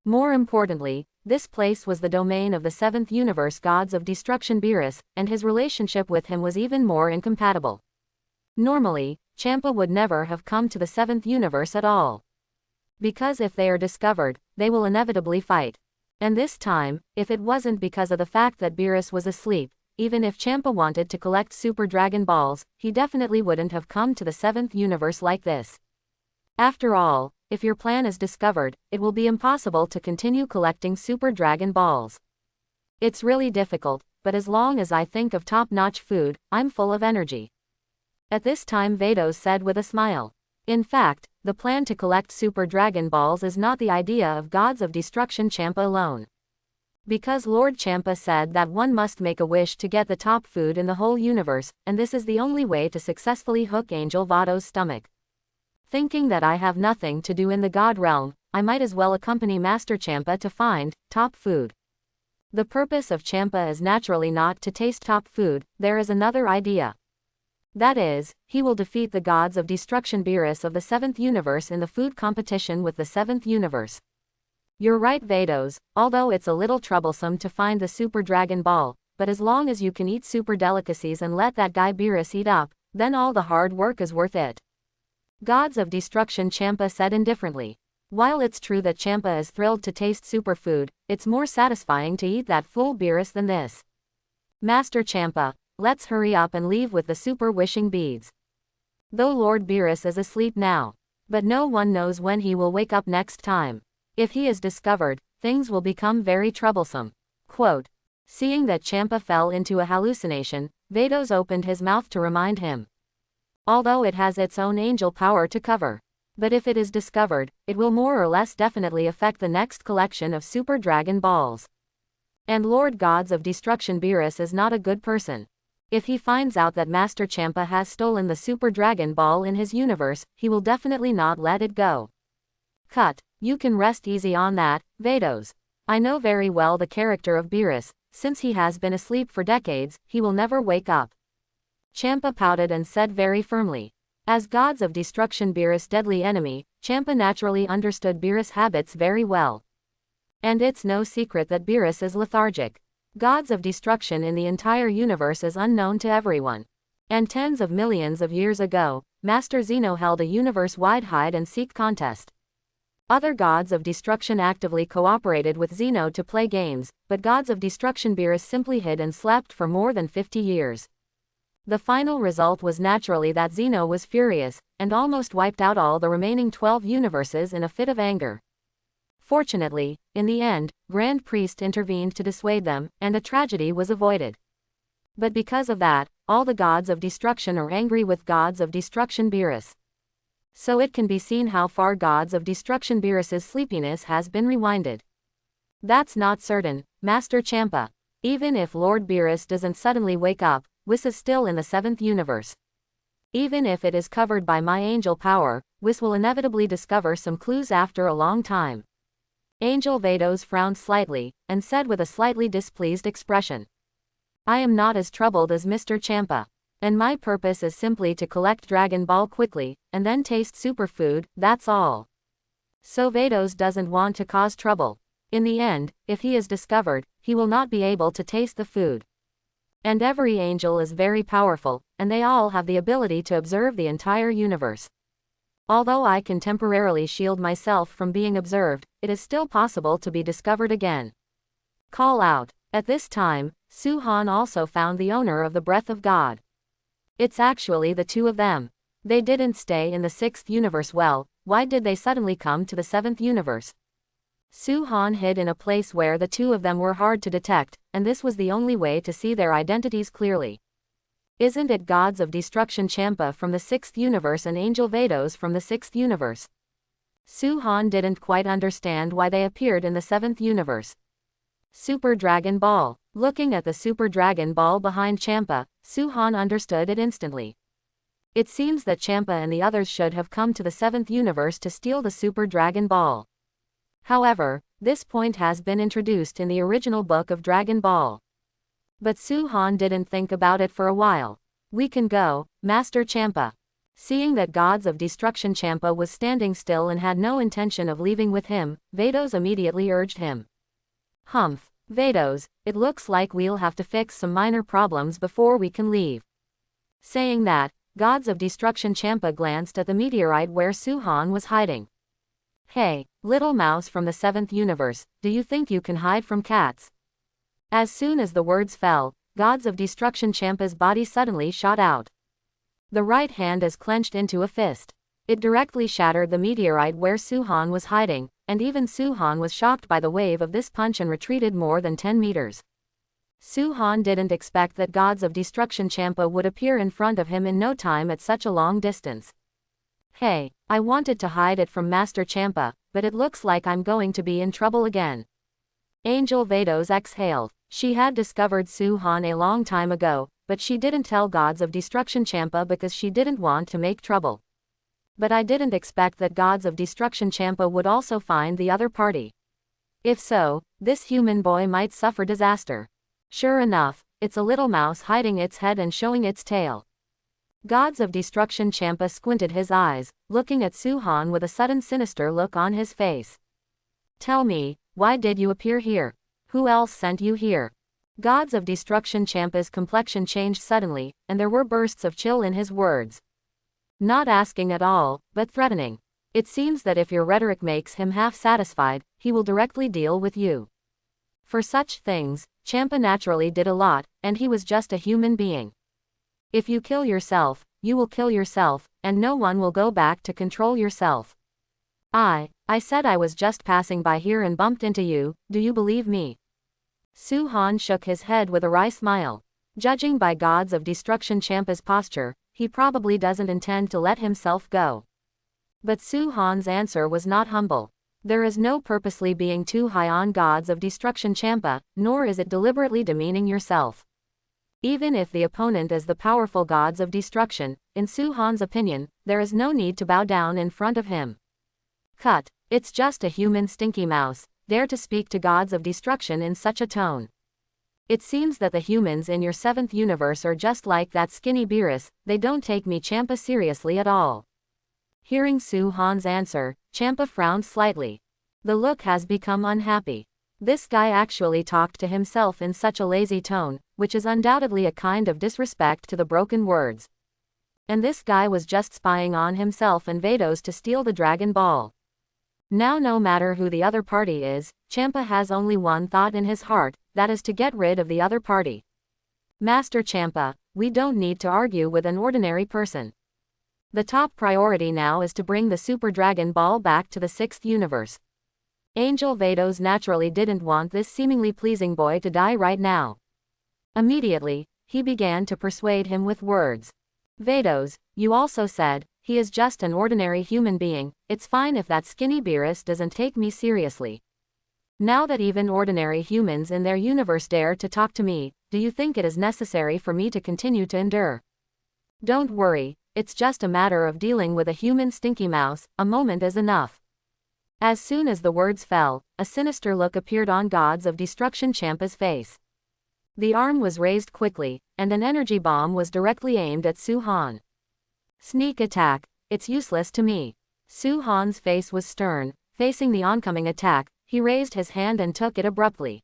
More importantly, this place was the domain of the 7th universe Gods of Destruction Beerus, and his relationship with him was even more incompatible. Normally, Champa would never have come to the 7th universe at all. Because if they are discovered, they will inevitably fight. And this time, if it wasn't because of the fact that Beerus was asleep, even if Champa wanted to collect Super Dragon Balls, he definitely wouldn't have come to the 7th universe like this. After all, if your plan is discovered, it will be impossible to continue collecting Super Dragon Balls. It's really difficult, but as long as I think of top-notch food, I'm full of energy. At this time Vados said with a smile. In fact, the plan to collect Super Dragon Balls is not the idea of Gods of Destruction Champa alone. Because Lord Champa said that one must make a wish to get the top food in the whole universe, and this is the only way to successfully hook Angel Vados' stomach. Thinking that I have nothing to do in the God realm, I might as well accompany Master Champa to find top food. The purpose of Champa is naturally not to taste top food, there is another idea. That is, he will defeat the Gods of Destruction Beerus of the 7th universe in the food competition with the 7th universe. You're right Vados, although it's a little troublesome to find the Super Dragon Ball, but as long as you can eat super delicacies and let that guy Beerus eat up, then all the hard work is worth it. Gods of Destruction Champa said indifferently. While it's true that Champa is thrilled to taste superfood, it's more satisfying to eat that fool Beerus than this. Master Champa, let's hurry up and leave with the super wishing beads. Though Lord Beerus is asleep now. But no one knows when he will wake up next time. If he is discovered, things will become very troublesome. Quote. Seeing that Champa fell into a hallucination, Vados opened his mouth to remind him. Although it has its own angel power to cover. But if it is discovered, it will more or less definitely affect the next collection of Super Dragon Balls. And Lord Gods of Destruction Beerus is not a good person. If he finds out that Master Champa has stolen the Super Dragon Ball in his universe, he will definitely not let it go. Cut. You can rest easy on that, Vados. I know very well the character of Beerus, since he has been asleep for decades, he will never wake up. Champa pouted and said very firmly. As Gods of Destruction Beerus' deadly enemy, Champa naturally understood Beerus' habits very well. And it's no secret that Beerus is lethargic. Gods of Destruction in the entire universe is unknown to everyone. And tens of millions of years ago, Master Zeno held a universe-wide hide-and-seek contest. Other Gods of Destruction actively cooperated with Zeno to play games, but Gods of Destruction Beerus simply hid and slept for more than 50 years. The final result was naturally that Zeno was furious, and almost wiped out all the remaining 12 universes in a fit of anger. Fortunately, in the end, Grand Priest intervened to dissuade them, and a tragedy was avoided. But because of that, all the Gods of Destruction are angry with Gods of Destruction Beerus. So it can be seen how far Gods of Destruction Beerus' sleepiness has been rewinded. That's not certain, Master Champa. Even if Lord Beerus doesn't suddenly wake up, Whis is still in the 7th universe. Even if it is covered by my angel power, Whis will inevitably discover some clues after a long time. Angel Vados frowned slightly, and said with a slightly displeased expression. I am not as troubled as Mr. Champa. And my purpose is simply to collect Dragon Ball quickly, and then taste superfood, that's all. So Vados doesn't want to cause trouble. In the end, if he is discovered, he will not be able to taste the food. And every angel is very powerful, and they all have the ability to observe the entire universe. Although I can temporarily shield myself from being observed, it is still possible to be discovered again. Call out. At this time, Su-Han also found the owner of the Breath of God. It's actually the two of them. They didn't stay in the 6th universe. Well, why did they suddenly come to the 7th universe? Su-Han hid in a place where the two of them were hard to detect, and this was the only way to see their identities clearly. Isn't it Gods of Destruction Champa from the 6th universe and Angel Vados from the 6th universe? Su-Han didn't quite understand why they appeared in the 7th universe. Super Dragon Ball. Looking at the Super Dragon Ball behind Champa, Su-Han understood it instantly. It seems that Champa and the others should have come to the 7th universe to steal the Super Dragon Ball. However, this point has been introduced in the original book of Dragon Ball. But Su-Han didn't think about it for a while. We can go, Master Champa. Seeing that Gods of Destruction Champa was standing still and had no intention of leaving with him, Vados immediately urged him. Humph, Vados, it looks like we'll have to fix some minor problems before we can leave. Saying that, Gods of Destruction Champa glanced at the meteorite where Su-Han was hiding. Hey, little mouse from the 7th universe, do you think you can hide from cats? As soon as the words fell, Gods of Destruction Champa's body suddenly shot out. The right hand is clenched into a fist. It directly shattered the meteorite where Su-Han was hiding, and even Su-Han was shocked by the wave of this punch and retreated more than 10 meters. Su-Han didn't expect that Gods of Destruction Champa would appear in front of him in no time at such a long distance. Hey, I wanted to hide it from Master Champa, but it looks like I'm going to be in trouble again. Angel Vados exhaled. She had discovered Su-Han a long time ago, but she didn't tell Gods of Destruction Champa because she didn't want to make trouble. But I didn't expect that Gods of Destruction Champa would also find the other party. If so, this human boy might suffer disaster. Sure enough, it's a little mouse hiding its head and showing its tail. Gods of Destruction Champa squinted his eyes, looking at Su-Han with a sudden sinister look on his face. Tell me, why did you appear here? Who else sent you here? Gods of Destruction Champa's complexion changed suddenly, and there were bursts of chill in his words. Not asking at all, but threatening. It seems that if your rhetoric makes him half satisfied, he will directly deal with you. For such things, Champa naturally did a lot, and he was just a human being. If you kill yourself, you will kill yourself, and no one will go back to control yourself. I said I was just passing by here and bumped into you, do you believe me? Su-Han shook his head with a wry smile. Judging by Gods of Destruction Champa's posture, he probably doesn't intend to let himself go. But Su-Han's answer was not humble. There is no purposely being too high on Gods of Destruction Champa, nor is it deliberately demeaning yourself. Even if the opponent is the powerful Gods of Destruction, in Su-Han's opinion, there is no need to bow down in front of him. Cut. It's just a human stinky mouse, dare to speak to Gods of Destruction in such a tone. It seems that the humans in your 7th universe are just like that skinny Beerus, they don't take me Champa seriously at all. Hearing Su-Han's answer, Champa frowned slightly. The look has become unhappy. This guy actually talked to himself in such a lazy tone, which is undoubtedly a kind of disrespect to the broken words. And this guy was just spying on himself and Vados to steal the Dragon Ball. Now no matter who the other party is, Champa has only one thought in his heart, that is to get rid of the other party. Master Champa, we don't need to argue with an ordinary person. The top priority now is to bring the Super Dragon Ball back to the 6th universe. Angel Vados naturally didn't want this seemingly pleasing boy to die right now. Immediately, he began to persuade him with words. Vados, you also said, he is just an ordinary human being, it's fine if that skinny Beerus doesn't take me seriously. Now that even ordinary humans in their universe dare to talk to me, do you think it is necessary for me to continue to endure? Don't worry, it's just a matter of dealing with a human stinky mouse, a moment is enough. As soon as the words fell, a sinister look appeared on Gods of Destruction Champa's face. The arm was raised quickly, and an energy bomb was directly aimed at Su-Han. Sneak attack, it's useless to me. Su-Han's face was stern, facing the oncoming attack, he raised his hand and took it abruptly.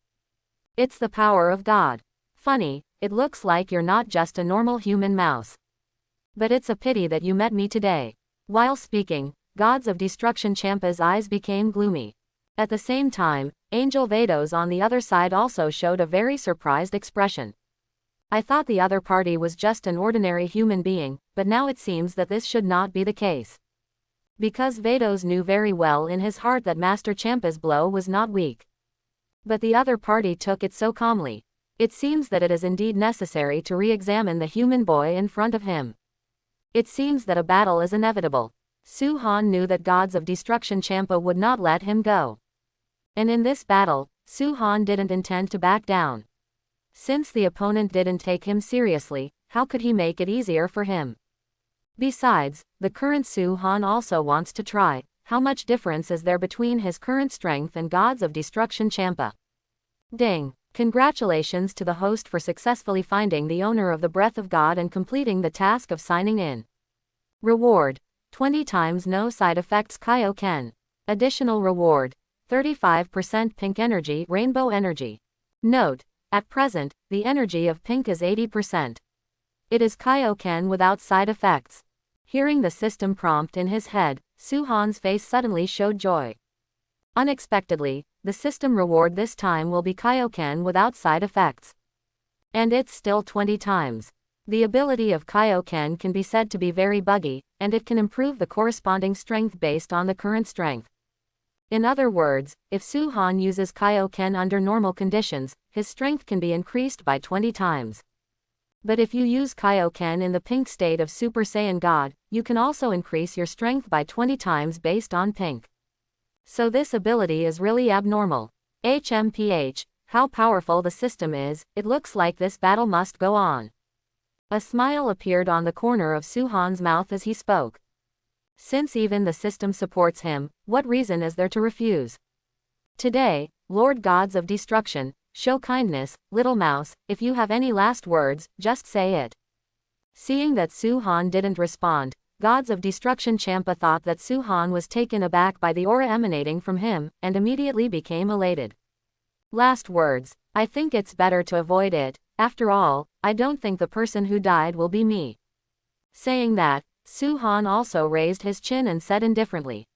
It's the power of God. Funny, it looks like you're not just a normal human mouse. But it's a pity that you met me today. While speaking, Gods of Destruction Champa's eyes became gloomy. At the same time, Angel Vados on the other side also showed a very surprised expression. I thought the other party was just an ordinary human being, but now it seems that this should not be the case. Because Vados knew very well in his heart that Master Champa's blow was not weak. But the other party took it so calmly. It seems that it is indeed necessary to re-examine the human boy in front of him. It seems that a battle is inevitable. Su-han knew that Gods of Destruction Champa would not let him go. And in this battle, Su-han didn't intend to back down. Since the opponent didn't take him seriously, how could he make it easier for him? Besides, the current Su-han also wants to try, how much difference is there between his current strength and Gods of Destruction Champa. Ding! Congratulations to the host for successfully finding the owner of the Breath of God and completing the task of signing in. Reward: 20 times no side effects Kaioken. Additional reward: 35% pink energy rainbow energy. Note: at present, the energy of pink is 80%. It is Kaioken without side effects. Hearing the system prompt in his head, Su-han's face suddenly showed joy. Unexpectedly, the system reward this time will be Kaioken without side effects. And it's still 20 times. The ability of Kaioken can be said to be very buggy, and it can improve the corresponding strength based on the current strength. In other words, if Su-han uses Kaioken under normal conditions, his strength can be increased by 20 times. But if you use Kaioken in the pink state of Super Saiyan God, you can also increase your strength by 20 times based on pink. So this ability is really abnormal. HMPH, how powerful the system is, it looks like this battle must go on. A smile appeared on the corner of Su-han's mouth as he spoke. Since even the system supports him, what reason is there to refuse? Today, Lord Gods of Destruction, show kindness, little mouse, if you have any last words, just say it. Seeing that Su-han didn't respond, Gods of Destruction Champa thought that Su-han was taken aback by the aura emanating from him, and immediately became elated. Last words: I think it's better to avoid it, after all, I don't think the person who died will be me. Saying that, Su-han also raised his chin and said indifferently.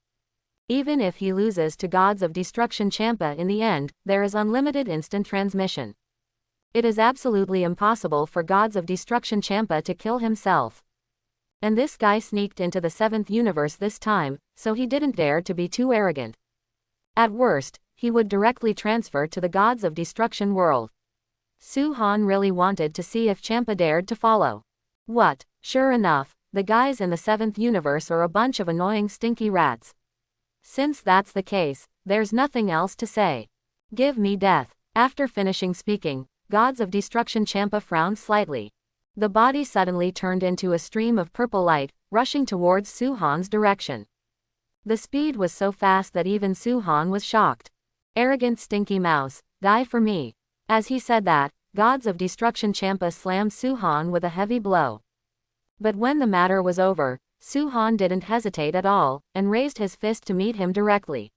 Even if he loses to Gods of Destruction Champa in the end, there is unlimited instant transmission. It is absolutely impossible for Gods of Destruction Champa to kill himself. And this guy sneaked into the 7th universe this time, so he didn't dare to be too arrogant. At worst, he would directly transfer to the Gods of Destruction world. Su-han really wanted to see if Champa dared to follow. What? Sure enough, the guys in the 7th universe are a bunch of annoying stinky rats. Since that's the case, there's nothing else to say. Give me death. After finishing speaking, Gods of Destruction Champa frowned slightly. The body suddenly turned into a stream of purple light, rushing towards Su-han's direction. The speed was so fast that even Su-han was shocked. Arrogant stinky mouse, die for me. As he said that, Gods of Destruction Champa slammed Su-han with a heavy blow. But when the matter was over, Su-han didn't hesitate at all, and raised his fist to meet him directly.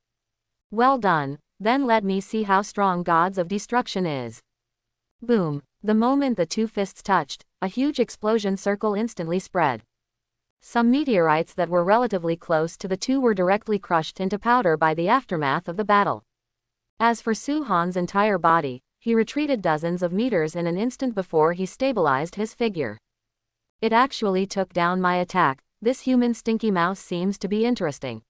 Well done, then let me see how strong Gods of Destruction is. Boom! The moment the two fists touched, a huge explosion circle instantly spread. Some meteorites that were relatively close to the two were directly crushed into powder by the aftermath of the battle. As for Su-han's entire body, he retreated dozens of meters in an instant before he stabilized his figure. It actually took down my attack. This human stinky mouse seems to be interesting.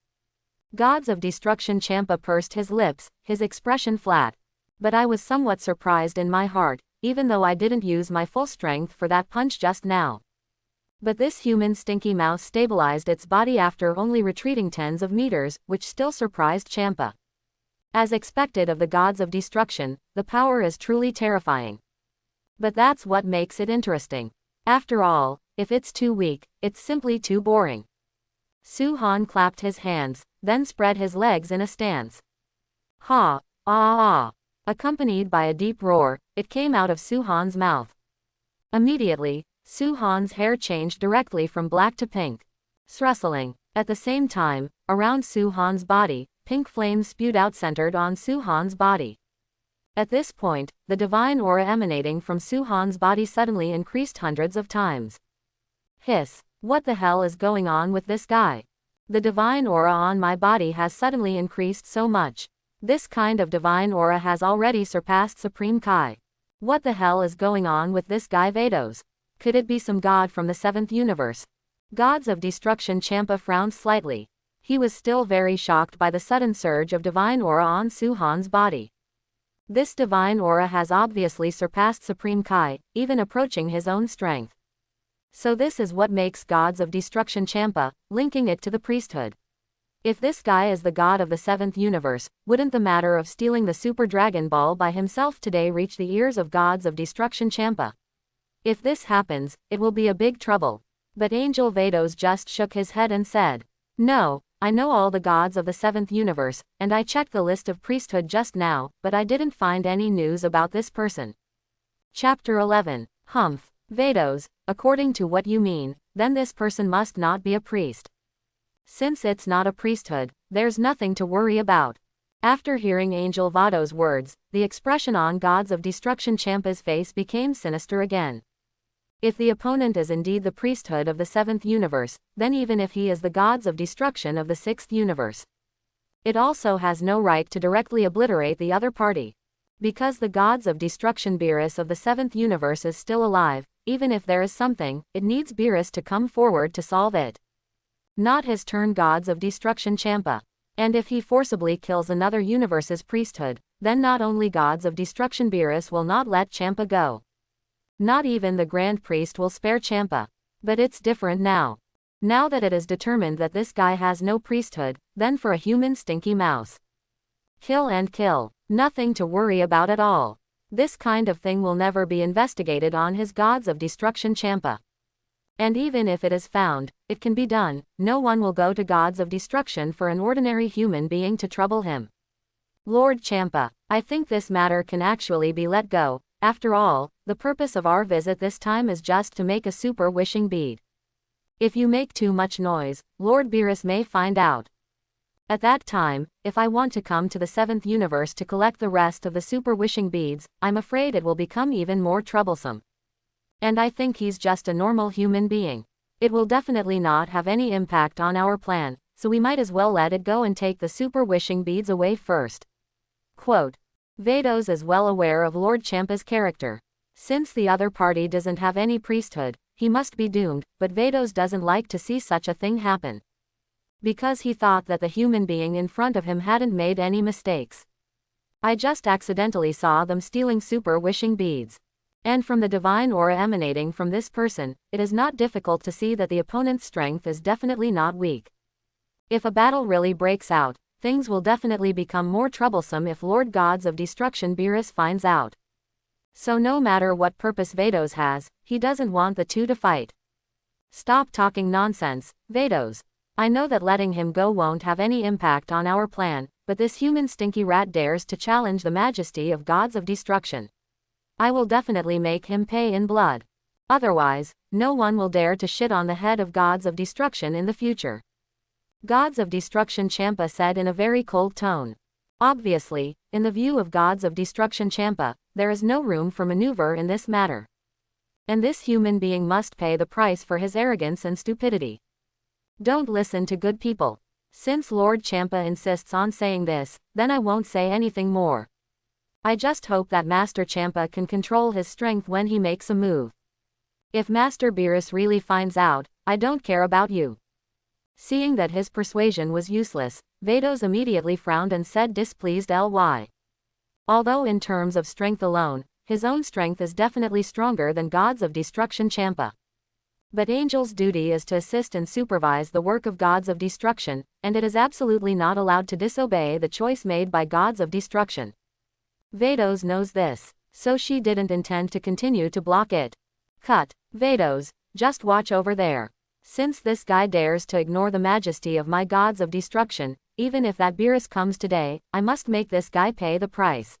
Gods of Destruction Champa pursed his lips, his expression flat. But I was somewhat surprised in my heart, even though I didn't use my full strength for that punch just now. But this human stinky mouse stabilized its body after only retreating tens of meters, which still surprised Champa. As expected of the Gods of Destruction, the power is truly terrifying. But that's what makes it interesting. After all, if it's too weak, it's simply too boring. Su-han clapped his hands, then spread his legs in a stance. Ha! Ah ah! Accompanied by a deep roar, it came out of Su-han's mouth. Immediately, Su-han's hair changed directly from black to pink. Rustling. At the same time, around Su-han's body, pink flames spewed out centered on Su-han's body. At this point, the divine aura emanating from Su-han's body suddenly increased hundreds of times. Hiss. What the hell is going on with this guy? The divine aura on my body has suddenly increased so much. This kind of divine aura has already surpassed Supreme Kai. What the hell is going on with this guy Vados? Could it be some god from the 7th universe? Gods of Destruction Champa frowned slightly. He was still very shocked by the sudden surge of divine aura on Su-han's body. This divine aura has obviously surpassed Supreme Kai, even approaching his own strength. So this is what makes Gods of Destruction Champa, linking it to the priesthood. If this guy is the god of the 7th universe, wouldn't the matter of stealing the Super Dragon Ball by himself today reach the ears of Gods of Destruction Champa? If this happens, it will be a big trouble. But Angel Vados just shook his head and said, "No, I know all the gods of the 7th universe, and I checked the list of priesthood just now, but I didn't find any news about this person." Chapter 11. Humph. Vados, according to what you mean, then this person must not be a priest. Since it's not a priesthood, there's nothing to worry about. After hearing Angel Vados' words, the expression on Gods of Destruction Champa's face became sinister again. If the opponent is indeed the priesthood of the 7th universe, then even if he is the gods of destruction of the 6th universe, it also has no right to directly obliterate the other party. Because the gods of destruction Beerus of the 7th universe is still alive, even if there is something, it needs Beerus to come forward to solve it. Not his turn Gods of Destruction Champa. And if he forcibly kills another universe's priesthood, then not only Gods of Destruction Beerus will not let Champa go. Not even the Grand Priest will spare Champa. But it's different now. Now that it is determined that this guy has no priesthood, then for a human stinky mouse. Kill and kill. Nothing to worry about at all. This kind of thing will never be investigated on his Gods of Destruction Champa. And even if it is found, it can be done. No one will go to Gods of Destruction for an ordinary human being to trouble him. Lord Champa, I think this matter can actually be let go. After all, the purpose of our visit this time is just to make a super wishing bead. If you make too much noise, Lord Beerus may find out. At that time, if I want to come to the 7th universe to collect the rest of the super wishing beads, I'm afraid it will become even more troublesome. And I think he's just a normal human being. It will definitely not have any impact on our plan, so we might as well let it go and take the super wishing beads away first. Quote. Vados is well aware of Lord Champa's character. Since the other party doesn't have any priesthood, he must be doomed, but Vados doesn't like to see such a thing happen. Because he thought that the human being in front of him hadn't made any mistakes. I just accidentally saw them stealing super wishing beads. And from the divine aura emanating from this person, it is not difficult to see that the opponent's strength is definitely not weak. If a battle really breaks out, things will definitely become more troublesome if Lord Gods of Destruction Beerus finds out. So no matter what purpose Vados has, he doesn't want the two to fight. Stop talking nonsense, Vados. I know that letting him go won't have any impact on our plan, but this human stinky rat dares to challenge the majesty of Gods of Destruction. I will definitely make him pay in blood. Otherwise, no one will dare to shit on the head of Gods of Destruction in the future. Gods of Destruction Champa said in a very cold tone. Obviously, in the view of Gods of Destruction Champa, there is no room for maneuver in this matter. And this human being must pay the price for his arrogance and stupidity. Don't listen to good people. Since Lord Champa insists on saying this, then I won't say anything more. I just hope that Master Champa can control his strength when he makes a move. If Master Beerus really finds out, I don't care about you. Seeing that his persuasion was useless, Vados immediately frowned and said displeased ly. Although in terms of strength alone, his own strength is definitely stronger than Gods of Destruction Champa. But Angel's duty is to assist and supervise the work of Gods of Destruction, and it is absolutely not allowed to disobey the choice made by Gods of Destruction. Vados knows this, so she didn't intend to continue to block it. Cut. Vados, just watch over there. Since this guy dares to ignore the majesty of my Gods of Destruction, even if that Beerus comes today, I must make this guy pay the price.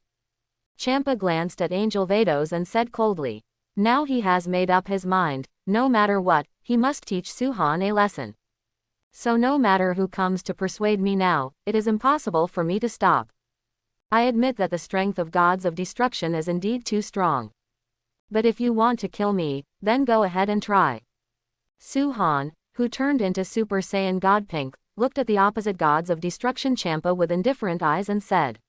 Champa glanced at Angel Vados and said coldly. Now he has made up his mind, no matter what, he must teach Su-han a lesson. So no matter who comes to persuade me now, it is impossible for me to stop. I admit that the strength of Gods of Destruction is indeed too strong. But if you want to kill me, then go ahead and try. Su-Han, who turned into Super Saiyan God Pink, looked at the opposite gods of destruction Champa with indifferent eyes and said.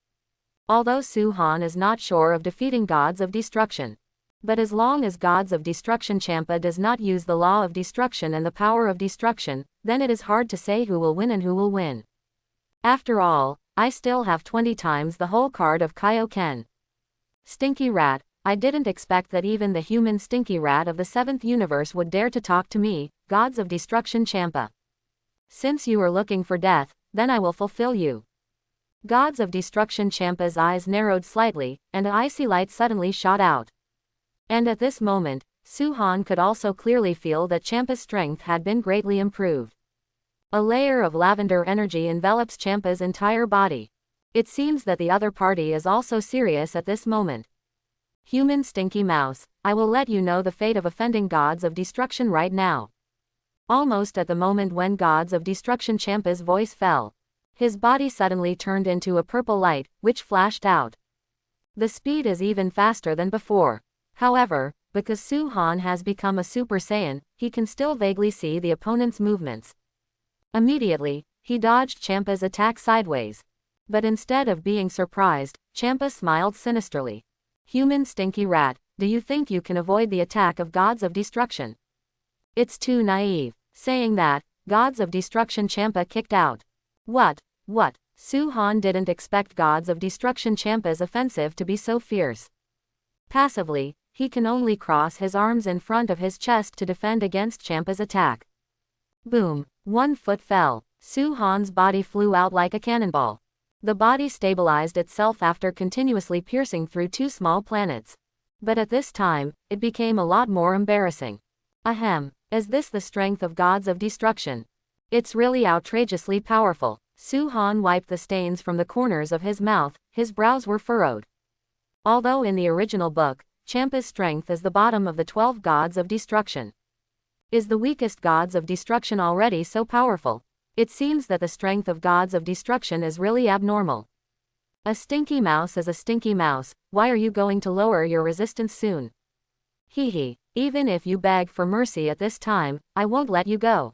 Although Su-Han is not sure of defeating gods of destruction. But as long as gods of destruction Champa does not use the law of destruction and the power of destruction, then it is hard to say who will win and who will win. After all, I still have 20 times the whole card of Kaioken. Stinky rat, I didn't expect that even the human stinky rat of the 7th universe would dare to talk to me, gods of destruction Champa. Since you are looking for death, then I will fulfill you. Gods of destruction Champa's eyes narrowed slightly, and an icy light suddenly shot out. And at this moment, Su-Han could also clearly feel that Champa's strength had been greatly improved. A layer of lavender energy envelops Champa's entire body. It seems that the other party is also serious at this moment. Human stinky mouse, I will let you know the fate of offending gods of destruction right now. Almost at the moment when gods of destruction Champa's voice fell, his body suddenly turned into a purple light, which flashed out. The speed is even faster than before. However, because Su-Han has become a Super Saiyan, he can still vaguely see the opponent's movements. Immediately, he dodged Champa's attack sideways. But instead of being surprised, Champa smiled sinisterly. Human stinky rat, do you think you can avoid the attack of gods of destruction? It's too naive. Saying that, gods of destruction Champa kicked out. What? Su-Han didn't expect gods of destruction Champa's offensive to be so fierce. Passively, he can only cross his arms in front of his chest to defend against Champa's attack. Boom! One foot fell. Su-Han's body flew out like a cannonball. The body stabilized itself after continuously piercing through 2 small planets. But at this time, it became a lot more embarrassing. Ahem, is this the strength of gods of destruction? It's really outrageously powerful. Su-Han wiped the stains from the corners of his mouth, his brows were furrowed. Although in the original book, Champa's strength is the bottom of the 12 gods of destruction. Is the weakest gods of destruction already so powerful? It seems that the strength of gods of destruction is really abnormal. A stinky mouse is a stinky mouse, why are you going to lower your resistance soon? Hee, even if you beg for mercy at this time, I won't let you go.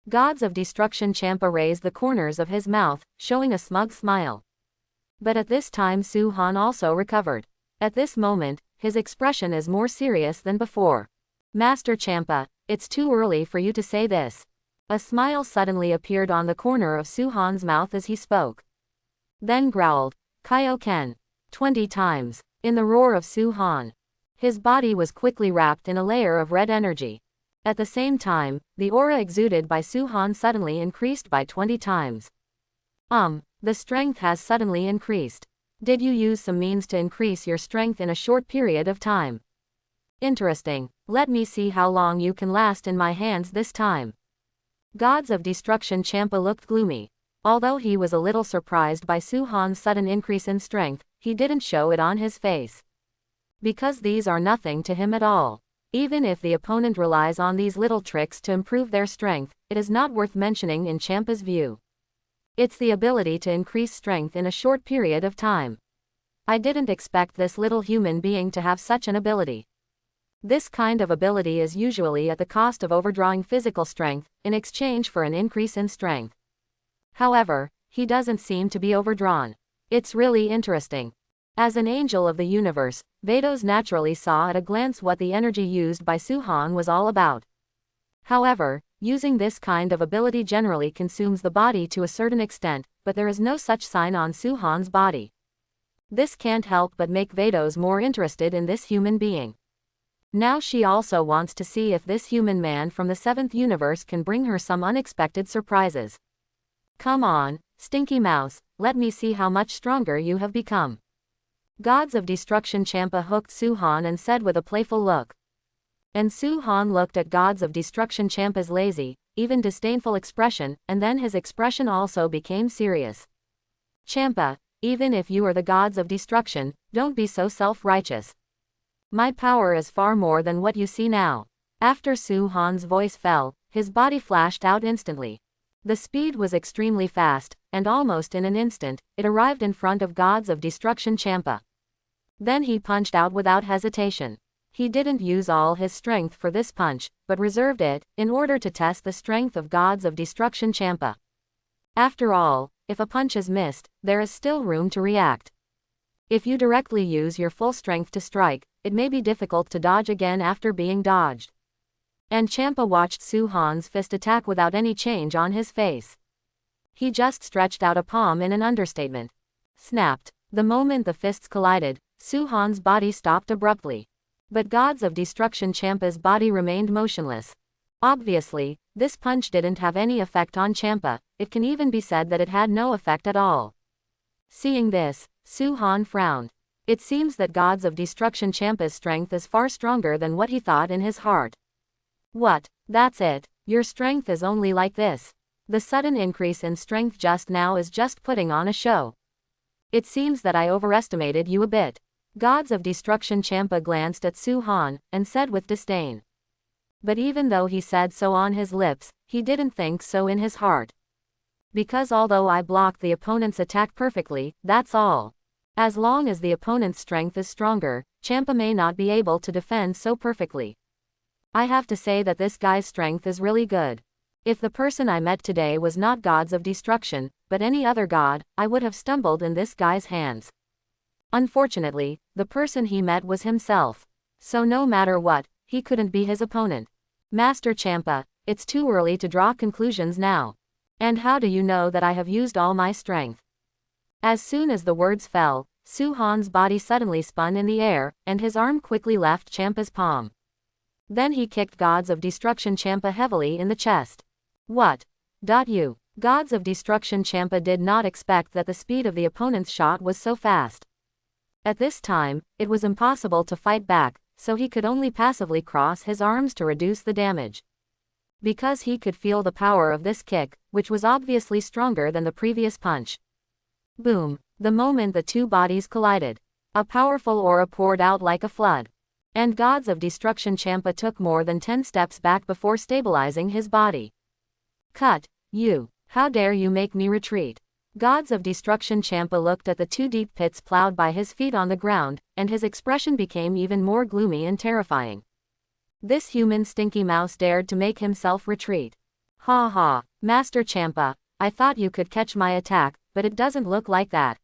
Gods of destruction Champa raised the corners of his mouth, showing a smug smile. But at this time Su-Han also recovered. At this moment, his expression is more serious than before. Master Champa, it's too early for you to say this. A smile suddenly appeared on the corner of Su-Han's mouth as he spoke. Then growled, Kaioken. 20 times. In the roar of Su-Han. His body was quickly wrapped in a layer of red energy. At the same time, the aura exuded by Su-Han suddenly increased by 20 times. The strength has suddenly increased. Did you use some means to increase your strength in a short period of time? Interesting. Let me see how long you can last in my hands this time. Gods of destruction Champa looked gloomy. Although he was a little surprised by Su-Han's sudden increase in strength, he didn't show it on his face. Because these are nothing to him at all. Even if the opponent relies on these little tricks to improve their strength, it is not worth mentioning in Champa's view. It's the ability to increase strength in a short period of time. I didn't expect this little human being to have such an ability. This kind of ability is usually at the cost of overdrawing physical strength, in exchange for an increase in strength. However, he doesn't seem to be overdrawn. It's really interesting. As an angel of the universe, Vados naturally saw at a glance what the energy used by Su-Han was all about. However, using this kind of ability generally consumes the body to a certain extent, but there is no such sign on Su-Han's body. This can't help but make Vados more interested in this human being. Now she also wants to see if this human man from the 7th universe can bring her some unexpected surprises. Come on, stinky mouse, let me see how much stronger you have become. Gods of destruction Champa hooked Su-Han and said with a playful look. And Su-Han looked at Gods of destruction Champa's lazy, even disdainful expression, and then his expression also became serious. Champa, even if you are the gods of destruction, don't be so self-righteous. My power is far more than what you see now. After Su-Han's voice fell, his body flashed out instantly. The speed was extremely fast, and almost in an instant, it arrived in front of Gods of destruction Champa. Then he punched out without hesitation. He didn't use all his strength for this punch, but reserved it, in order to test the strength of Gods of Destruction Champa. After all, if a punch is missed, there is still room to react. If you directly use your full strength to strike, it may be difficult to dodge again after being dodged. And Champa watched Su-Han's fist attack without any change on his face. He just stretched out a palm in an understatement. Snapped. The moment the fists collided, Su-Han's body stopped abruptly. But Gods of Destruction Champa's body remained motionless. Obviously, this punch didn't have any effect on Champa. It can even be said that it had no effect at all. Seeing this, Su-Han frowned. It seems that Gods of Destruction Champa's strength is far stronger than what he thought in his heart. What? That's it? Your strength is only like this? The sudden increase in strength just now is just putting on a show. It seems that I overestimated you a bit. Gods of Destruction Champa glanced at Su-Han, and said with disdain. But even though he said so on his lips, he didn't think so in his heart. Because although I blocked the opponent's attack perfectly, that's all. As long as the opponent's strength is stronger, Champa may not be able to defend so perfectly. I have to say that this guy's strength is really good. If the person I met today was not Gods of Destruction, but any other god, I would have stumbled in this guy's hands. Unfortunately, the person he met was himself. So no matter what, he couldn't be his opponent. Master Champa, it's too early to draw conclusions now. And how do you know that I have used all my strength? As soon as the words fell, Su-Han's body suddenly spun in the air, and his arm quickly left Champa's palm. Then he kicked Gods of Destruction Champa heavily in the chest. What? You? Gods of Destruction Champa did not expect that the speed of the opponent's shot was so fast. At this time, it was impossible to fight back, so he could only passively cross his arms to reduce the damage. Because he could feel the power of this kick, which was obviously stronger than the previous punch. Boom! The moment the two bodies collided, a powerful aura poured out like a flood. And Gods of Destruction Champa took more than 10 steps back before stabilizing his body. Cut! You! How dare you make me retreat? Gods of Destruction Champa looked at the two deep pits plowed by his feet on the ground, and his expression became even more gloomy and terrifying. This human stinky mouse dared to make himself retreat. Ha ha, Master Champa, I thought you could catch my attack, but it doesn't look like that.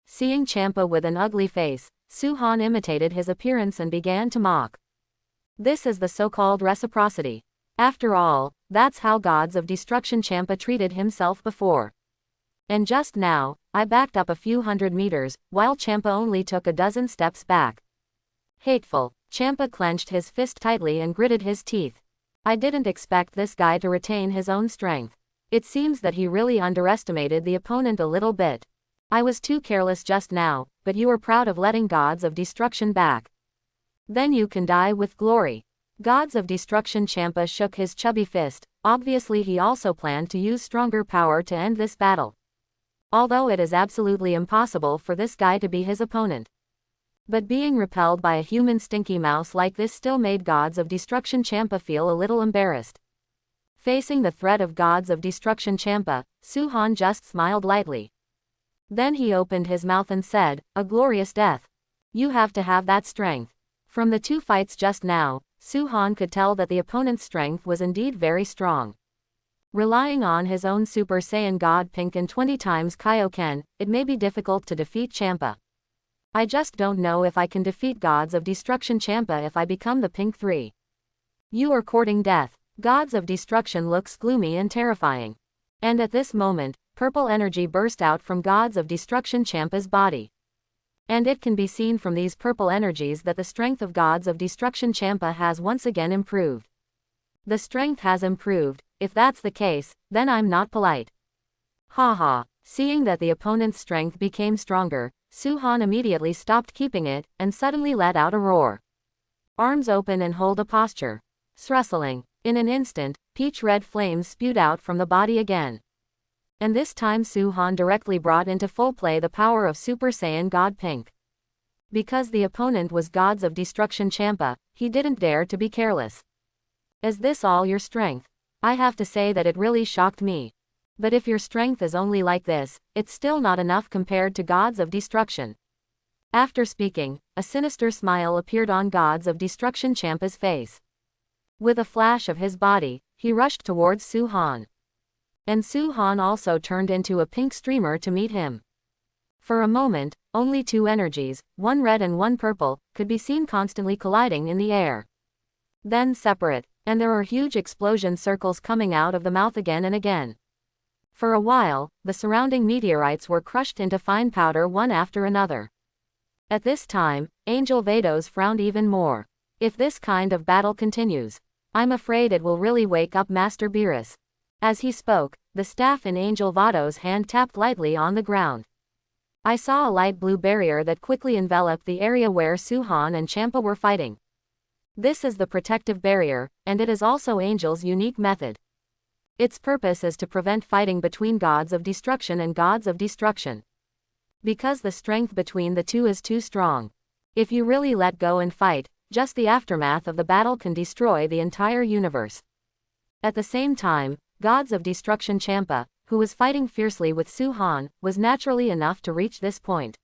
Seeing Champa with an ugly face, Su-Han imitated his appearance and began to mock. This is the so-called reciprocity. After all, that's how Gods of Destruction Champa treated himself before. And just now, I backed up a few hundred meters, while Champa only took a dozen steps back. Hateful. Champa clenched his fist tightly and gritted his teeth. I didn't expect this guy to retain his own strength. It seems that he really underestimated the opponent a little bit. I was too careless just now, but you were proud of letting Gods of Destruction back. Then you can die with glory. Gods of Destruction Champa shook his chubby fist. Obviously he also planned to use stronger power to end this battle. Although it is absolutely impossible for this guy to be his opponent. But being repelled by a human stinky mouse like this still made Gods of Destruction Champa feel a little embarrassed. Facing the threat of Gods of Destruction Champa, Su-Han just smiled lightly. Then he opened his mouth and said, "A glorious death. You have to have that strength." From the two fights just now, Su-Han could tell that the opponent's strength was indeed very strong. Relying on his own Super Saiyan God Pink and 20 times Kaioken, it may be difficult to defeat Champa. I just don't know if I can defeat Gods of Destruction Champa if I become the Pink 3. You are courting death. Gods of Destruction looks gloomy and terrifying. And at this moment, purple energy burst out from Gods of Destruction Champa's body. And it can be seen from these purple energies that the strength of Gods of Destruction Champa has once again improved. The strength has improved. If that's the case, then I'm not polite. Ha ha. Seeing that the opponent's strength became stronger, Su-Han immediately stopped keeping it, and suddenly let out a roar. Arms open and hold a posture. Rustling. In an instant, peach red flames spewed out from the body again. And this time Su-Han directly brought into full play the power of Super Saiyan God Pink. Because the opponent was Gods of Destruction Champa, he didn't dare to be careless. Is this all your strength? I have to say that it really shocked me. But if your strength is only like this, it's still not enough compared to Gods of Destruction. After speaking, a sinister smile appeared on Gods of Destruction Champa's face. With a flash of his body, he rushed towards Su-Han. And Su-Han also turned into a pink streamer to meet him. For a moment, only two energies, one red and one purple, could be seen constantly colliding in the air. Then separate, and there are huge explosion circles coming out of the mouth again and again. For a while, the surrounding meteorites were crushed into fine powder one after another. At this time, Angel Vados frowned even more. If this kind of battle continues, I'm afraid it will really wake up Master Beerus. As he spoke, the staff in Angel Vados' hand tapped lightly on the ground. I saw a light blue barrier that quickly enveloped the area where Su-Han and Champa were fighting. This is the protective barrier, and it is also Angel's unique method. Its purpose is to prevent fighting between Gods of Destruction and Gods of Destruction. Because the strength between the two is too strong. If you really let go and fight, just the aftermath of the battle can destroy the entire universe. At the same time, Gods of Destruction Champa, who was fighting fiercely with Su-Han, was naturally enough to reach this point.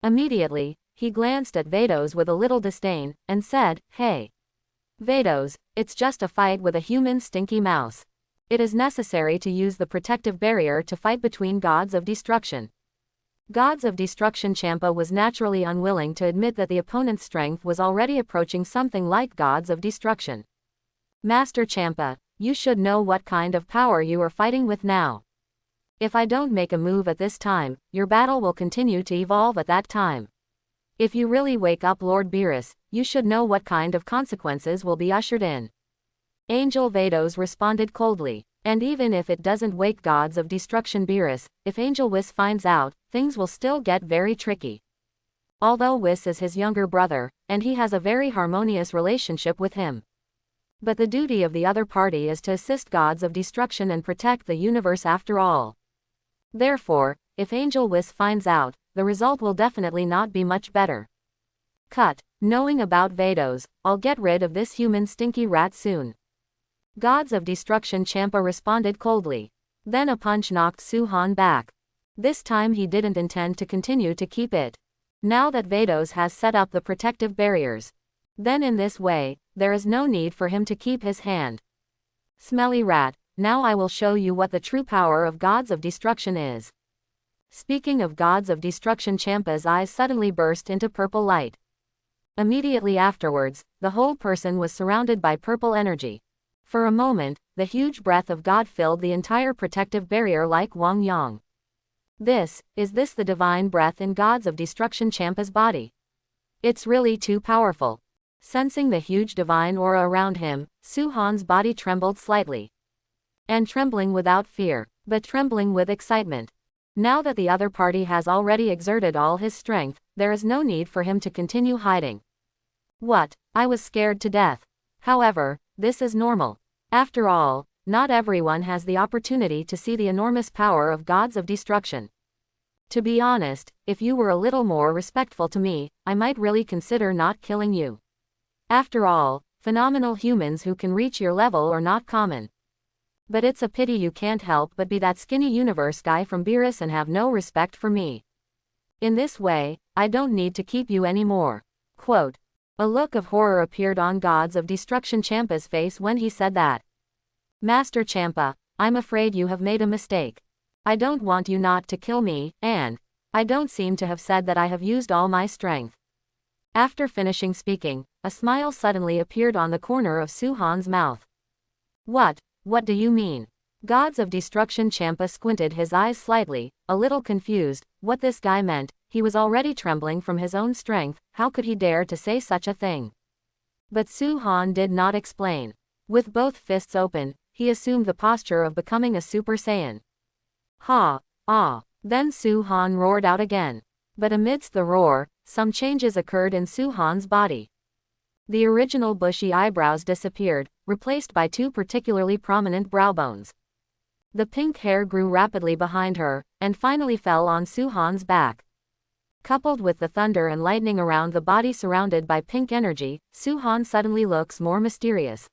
Immediately, he glanced at Vados with a little disdain, and said, "Hey. Vados, it's just a fight with a human stinky mouse. It is necessary to use the protective barrier to fight between Gods of Destruction." Gods of Destruction Champa was naturally unwilling to admit that the opponent's strength was already approaching something like Gods of Destruction. "Master Champa, you should know what kind of power you are fighting with now. If I don't make a move at this time, your battle will continue to evolve at that time. If you really wake up Lord Beerus, you should know what kind of consequences will be ushered in." Angel Vados responded coldly. "And even if it doesn't wake Gods of Destruction Beerus, if Angel Whis finds out, things will still get very tricky. Although Whis is his younger brother, and he has a very harmonious relationship with him. But the duty of the other party is to assist Gods of Destruction and protect the universe after all. Therefore, if Angel Whis finds out, the result will definitely not be much better. Cut. Knowing about Vados, I'll get rid of this human stinky rat soon." Gods of Destruction Champa responded coldly. Then a punch knocked Su-Han back. This time he didn't intend to continue to keep it. Now that Vados has set up the protective barriers. Then in this way, there is no need for him to keep his hand. "Smelly rat, now I will show you what the true power of Gods of Destruction is." Speaking of Gods of Destruction, Champa's eyes suddenly burst into purple light. Immediately afterwards, the whole person was surrounded by purple energy. For a moment, the huge breath of God filled the entire protective barrier like Wang Yang. Is this the divine breath in Gods of Destruction Champa's body? It's really too powerful. Sensing the huge divine aura around him, Su-Han's body trembled slightly. And trembling without fear, but trembling with excitement. Now that the other party has already exerted all his strength, there is no need for him to continue hiding. "What? I was scared to death. However, this is normal. After all, not everyone has the opportunity to see the enormous power of Gods of Destruction. To be honest, if you were a little more respectful to me, I might really consider not killing you. After all, phenomenal humans who can reach your level are not common. But it's a pity you can't help but be that skinny universe guy from Beerus and have no respect for me. In this way, I don't need to keep you anymore." Quote. A look of horror appeared on Gods of Destruction Champa's face when he said that. "Master Champa, I'm afraid you have made a mistake. I don't want you not to kill me, and I don't seem to have said that I have used all my strength." After finishing speaking, a smile suddenly appeared on the corner of Su-Han's mouth. What do you mean?" Gods of Destruction Champa squinted his eyes slightly, a little confused. What this guy meant. He was already trembling from his own strength. How could he dare to say such a thing? But Su-Han did not explain. With both fists open, he assumed the posture of becoming a Super Saiyan. "Ha! Ah!" Then Su-Han roared out again. But amidst the roar, some changes occurred in Su-Han's body. The original bushy eyebrows disappeared, replaced by two particularly prominent brow bones. The pink hair grew rapidly behind her, and finally fell on Su-Han's back. Coupled with the thunder and lightning around the body surrounded by pink energy, Su-Han suddenly looks more mysterious.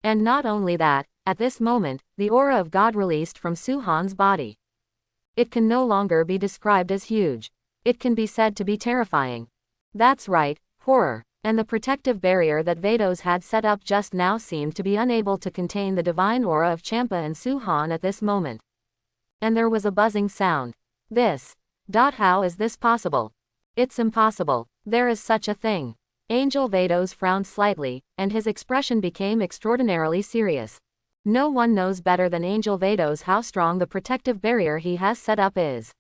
And not only that, at this moment, the aura of God released from Su-Han's body. It can no longer be described as huge. It can be said to be terrifying. That's right, horror. And the protective barrier that Vados had set up just now seemed to be unable to contain the divine aura of Champa and Suhan at this moment. And there was a buzzing sound. How is this possible? It's impossible. There is such a thing. Angel Vados frowned slightly, and his expression became extraordinarily serious. No one knows better than Angel Vados how strong the protective barrier he has set up is.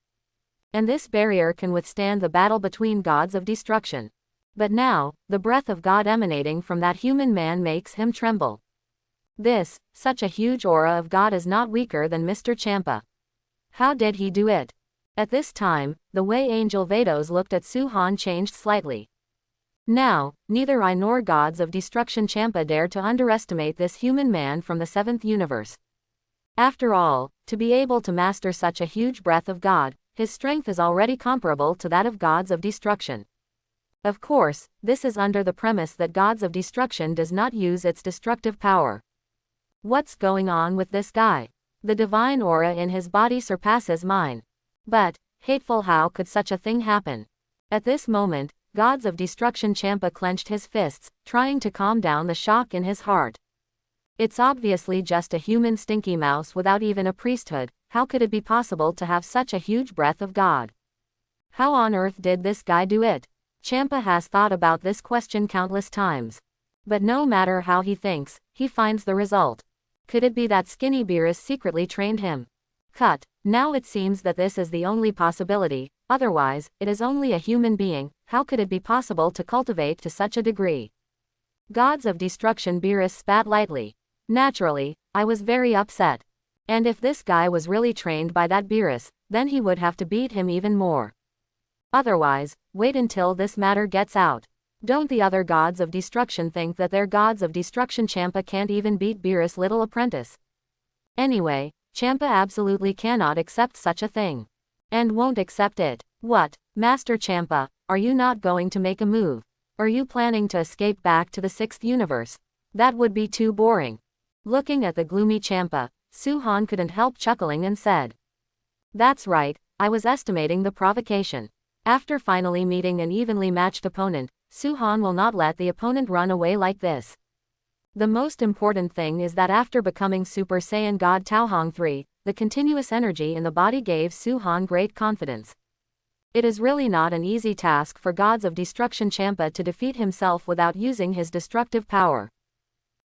And this barrier can withstand the battle between gods of destruction. But now, the breath of God emanating from that human man makes him tremble. Such a huge aura of God is not weaker than Mr. Champa. How did he do it? At this time, the way Angel Vados looked at Suhan changed slightly. Now, neither I nor gods of destruction Champa dare to underestimate this human man from the 7th universe. After all, to be able to master such a huge breath of God, his strength is already comparable to that of gods of destruction. Of course, this is under the premise that gods of destruction does not use its destructive power. What's going on with this guy? The divine aura in his body surpasses mine. But, hateful, how could such a thing happen? At this moment, gods of destruction Champa clenched his fists, trying to calm down the shock in his heart. It's obviously just a human stinky mouse without even a priesthood. How could it be possible to have such a huge breath of God? How on earth did this guy do it? Champa has thought about this question countless times. But no matter how he thinks, he finds the result. Could it be that Skinny Beerus secretly trained him? Now it seems that this is the only possibility, otherwise, it is only a human being. How could it be possible to cultivate to such a degree? Gods of destruction Beerus spat lightly. Naturally, I was very upset. And if this guy was really trained by that Beerus, then he would have to beat him even more. Otherwise, wait until this matter gets out. Don't the other gods of destruction think that their gods of destruction Champa can't even beat Beerus' little apprentice? Anyway, Champa absolutely cannot accept such a thing. And won't accept it. What, Master Champa, are you not going to make a move? Are you planning to escape back to the 6th universe? That would be too boring. Looking at the gloomy Champa, Suhan couldn't help chuckling and said, "That's right, I was estimating the provocation." After finally meeting an evenly matched opponent, Suhan will not let the opponent run away like this. The most important thing is that after becoming Super Saiyan God Taohong 3, the continuous energy in the body gave Suhan great confidence. It is really not an easy task for gods of destruction Champa to defeat himself without using his destructive power.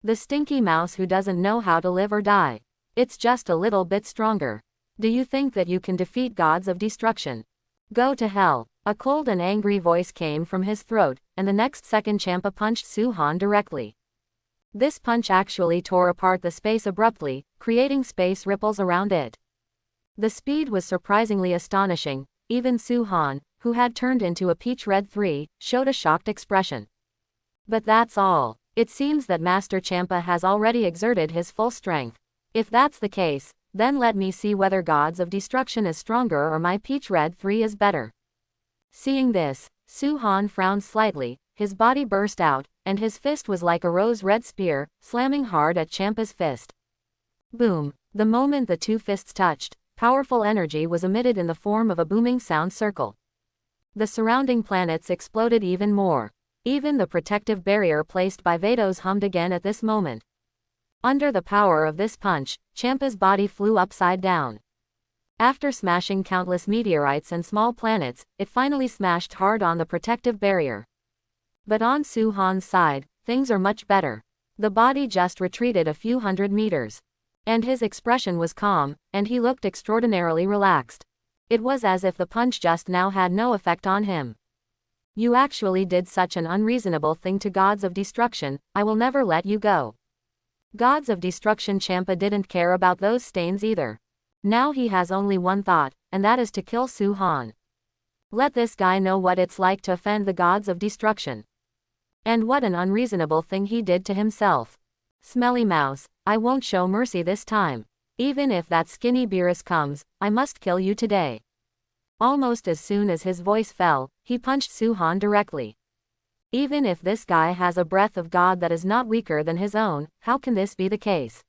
The stinky mouse who doesn't know how to live or die. It's just a little bit stronger. Do you think that you can defeat gods of destruction? Go to hell. A cold and angry voice came from his throat, and the next second Champa punched Suhan directly. This punch actually tore apart the space abruptly, creating space ripples around it. The speed was surprisingly astonishing. Even Suhan, who had turned into a peach red 3, showed a shocked expression. But that's all. It seems that Master Champa has already exerted his full strength. If that's the case, then let me see whether gods of destruction is stronger or my peach red 3 is better. Seeing this, Suhan frowned slightly, his body burst out, and his fist was like a rose-red spear, slamming hard at Champa's fist. Boom! The moment the two fists touched, powerful energy was emitted in the form of a booming sound circle. The surrounding planets exploded even more. Even the protective barrier placed by Vados hummed again at this moment. Under the power of this punch, Champa's body flew upside down. After smashing countless meteorites and small planets, it finally smashed hard on the protective barrier. But on Suhan's side, things are much better. The body just retreated a few hundred meters. And his expression was calm, and he looked extraordinarily relaxed. It was as if the punch just now had no effect on him. You actually did such an unreasonable thing to gods of destruction. I will never let you go. Gods of destruction Champa didn't care about those stains either. Now he has only one thought, and that is to kill Suhan. Let this guy know what it's like to offend the gods of destruction. And what an unreasonable thing he did to himself. Smelly mouse, I won't show mercy this time. Even if that Skinny Beerus comes, I must kill you today. Almost as soon as his voice fell, he punched Suhan directly. Even if this guy has a breath of God that is not weaker than his own, how can this be the case?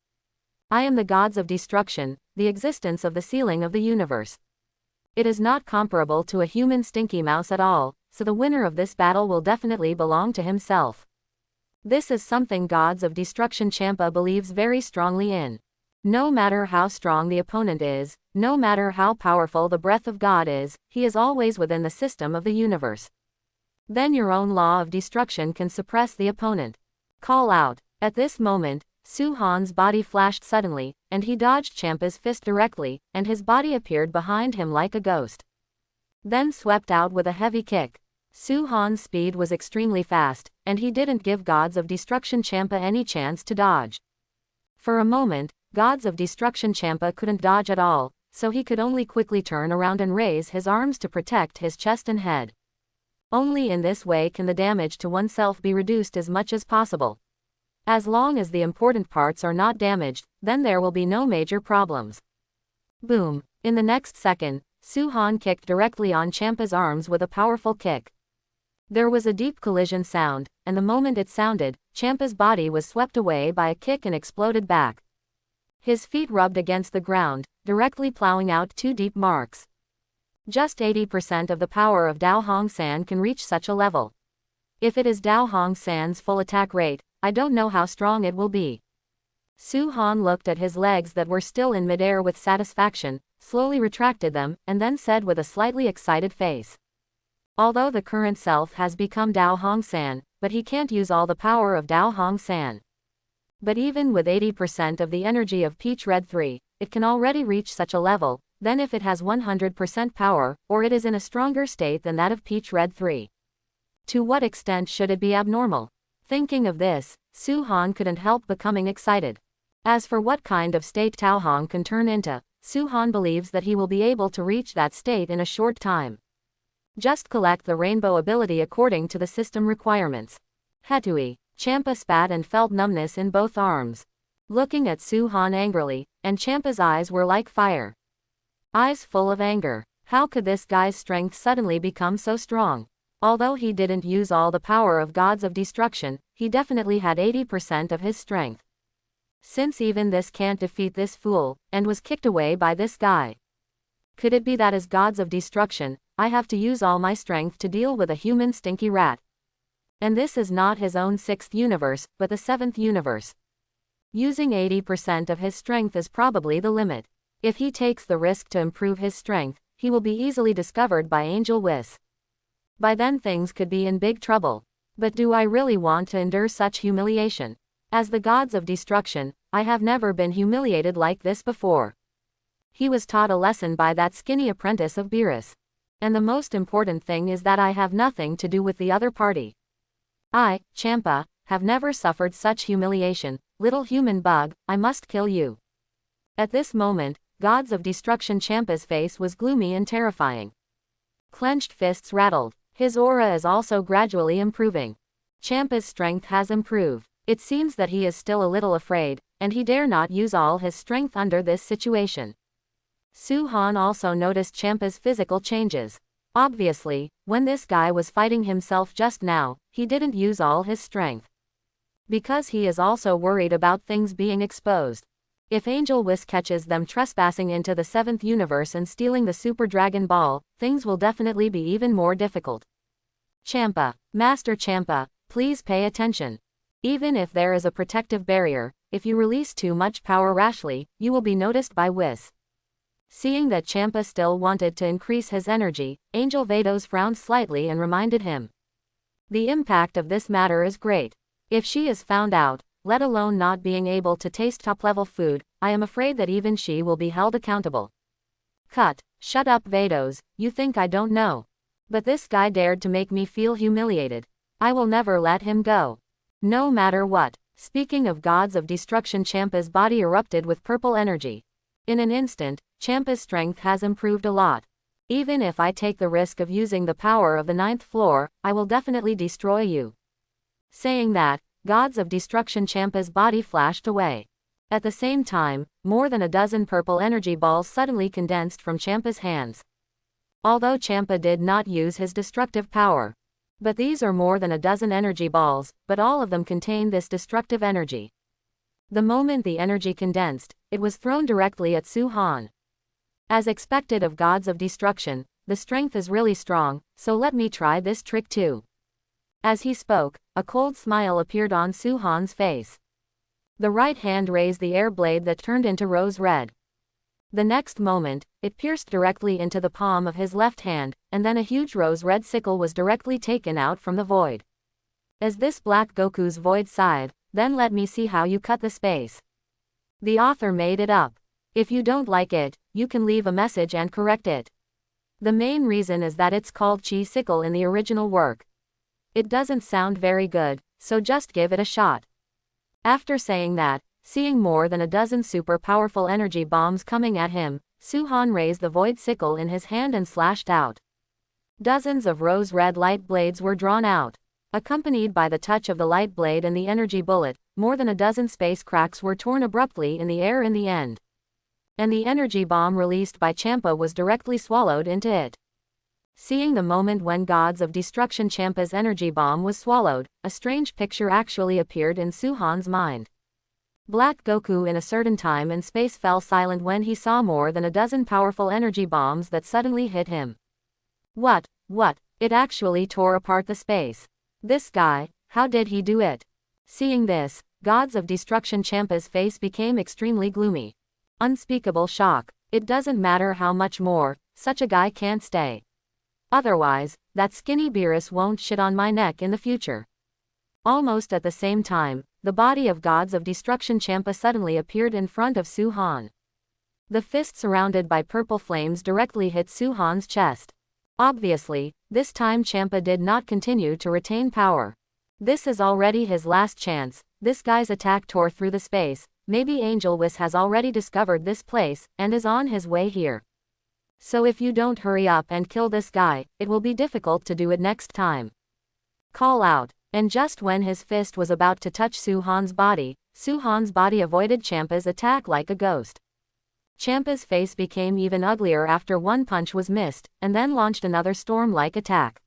I am the gods of destruction, the existence of the ceiling of the universe. It is not comparable to a human stinky mouse at all, so the winner of this battle will definitely belong to himself. This is something Gods of Destruction Champa believes very strongly in. No matter how strong the opponent is, no matter how powerful the breath of God is, he is always within the system of the universe. Then your own law of destruction can suppress the opponent. Call out. At this moment, Su-han's body flashed suddenly, and he dodged Champa's fist directly, and his body appeared behind him like a ghost. Then swept out with a heavy kick. Su-han's speed was extremely fast, and he didn't give Gods of Destruction Champa any chance to dodge. For a moment, Gods of Destruction Champa couldn't dodge at all, so he could only quickly turn around and raise his arms to protect his chest and head. Only in this way can the damage to oneself be reduced as much as possible. As long as the important parts are not damaged, then there will be no major problems. Boom! In the next second, Su-han kicked directly on Champa's arms with a powerful kick. There was a deep collision sound, and the moment it sounded, Champa's body was swept away by a kick and exploded back. His feet rubbed against the ground, directly plowing out 2 deep marks. Just 80% of the power of Dao Hong San can reach such a level. If it is Dao Hong San's full attack rate, I don't know how strong it will be. Su-han looked at his legs that were still in midair with satisfaction, slowly retracted them, and then said with a slightly excited face. Although the current self has become Dao Hong San, but he can't use all the power of Dao Hong San. But even with 80% of the energy of Peach Red 3, it can already reach such a level. Then if it has 100% power, or it is in a stronger state than that of Peach Red 3. To what extent should it be abnormal? Thinking of this, Su-han couldn't help becoming excited. As for what kind of state Dao Hong can turn into, Su-han believes that he will be able to reach that state in a short time. Just collect the rainbow ability according to the system requirements. Hetui. Champa spat and felt numbness in both arms. Looking at Su-han angrily, and Champa's eyes were like fire. Eyes full of anger. How could this guy's strength suddenly become so strong? Although he didn't use all the power of Gods of Destruction, he definitely had 80% of his strength. Since even this can't defeat this fool, and was kicked away by this guy. Could it be that as Gods of Destruction, I have to use all my strength to deal with a human stinky rat? And this is not his own 6th universe, but the 7th universe. Using 80% of his strength is probably the limit. If he takes the risk to improve his strength, he will be easily discovered by Angel Whis. By then things could be in big trouble. But do I really want to endure such humiliation? As the Gods of Destruction, I have never been humiliated like this before. He was taught a lesson by that skinny apprentice of Beerus. And the most important thing is that I have nothing to do with the other party. I, Champa, have never suffered such humiliation. Little human bug, I must kill you. At this moment, Gods of Destruction Champa's face was gloomy and terrifying. Clenched fists rattled. His aura is also gradually improving. Champa's strength has improved. It seems that he is still a little afraid, and he dare not use all his strength under this situation. Su-han also noticed Champa's physical changes. Obviously, when this guy was fighting himself just now, he didn't use all his strength. Because he is also worried about things being exposed. If Angel Whis catches them trespassing into the 7th universe and stealing the Super Dragon Ball, things will definitely be even more difficult. Champa, Master Champa, please pay attention. Even if there is a protective barrier, if you release too much power rashly, you will be noticed by Whis. Seeing that Champa still wanted to increase his energy, Angel Vados frowned slightly and reminded him. The impact of this matter is great. If she is found out, let alone not being able to taste top-level food, I am afraid that even she will be held accountable. Cut. Shut up Vados, you think I don't know. But this guy dared to make me feel humiliated. I will never let him go. No matter what. Speaking of Gods of Destruction, Champa's body erupted with purple energy. In an instant, Champa's strength has improved a lot. Even if I take the risk of using the power of the 9th floor, I will definitely destroy you. Saying that, Gods of Destruction Champa's body flashed away. At the same time, more than a dozen purple energy balls suddenly condensed from Champa's hands. Although Champa did not use his destructive power. But these are more than a dozen energy balls, but all of them contain this destructive energy. The moment the energy condensed, it was thrown directly at Su-han. As expected of gods of destruction, the strength is really strong, so let me try this trick too. As he spoke, a cold smile appeared on Su-han's face. The right hand raised the air blade that turned into rose red. The next moment, it pierced directly into the palm of his left hand, and then a huge rose-red sickle was directly taken out from the void. Is this Black Goku's void scythe? Then let me see how you cut the space. The author made it up. If you don't like it, you can leave a message and correct it. The main reason is that it's called Chi sickle in the original work. It doesn't sound very good, so just give it a shot. After saying that, seeing more than a dozen super powerful energy bombs coming at him, Su-han raised the void sickle in his hand and slashed out. Dozens of rose-red light blades were drawn out. Accompanied by the touch of the light blade and the energy bullet, more than a dozen space cracks were torn abruptly in the air in the end. And the energy bomb released by Champa was directly swallowed into it. Seeing the moment when Gods of Destruction Champa's energy bomb was swallowed, a strange picture actually appeared in Su-han's mind. Black Goku in a certain time and space fell silent when he saw more than a dozen powerful energy bombs that suddenly hit him. What? It actually tore apart the space. This guy, how did he do it? Seeing this, Gods of Destruction Champa's face became extremely gloomy. Unspeakable shock. It doesn't matter how much more, such a guy can't stay. Otherwise, that skinny Beerus won't shit on my neck in the future. Almost at the same time, the body of Gods of Destruction Champa suddenly appeared in front of Su-han. The fist surrounded by purple flames directly hit Su-han's chest. Obviously, this time Champa did not continue to retain power. This is already his last chance. This guy's attack tore through the space. Maybe Angel Whis has already discovered this place, and is on his way here. So if you don't hurry up and kill this guy, it will be difficult to do it next time. Call out. And just when his fist was about to touch Su-han's body avoided Champa's attack like a ghost. Champa's face became even uglier after one punch was missed, and then launched another storm-like attack.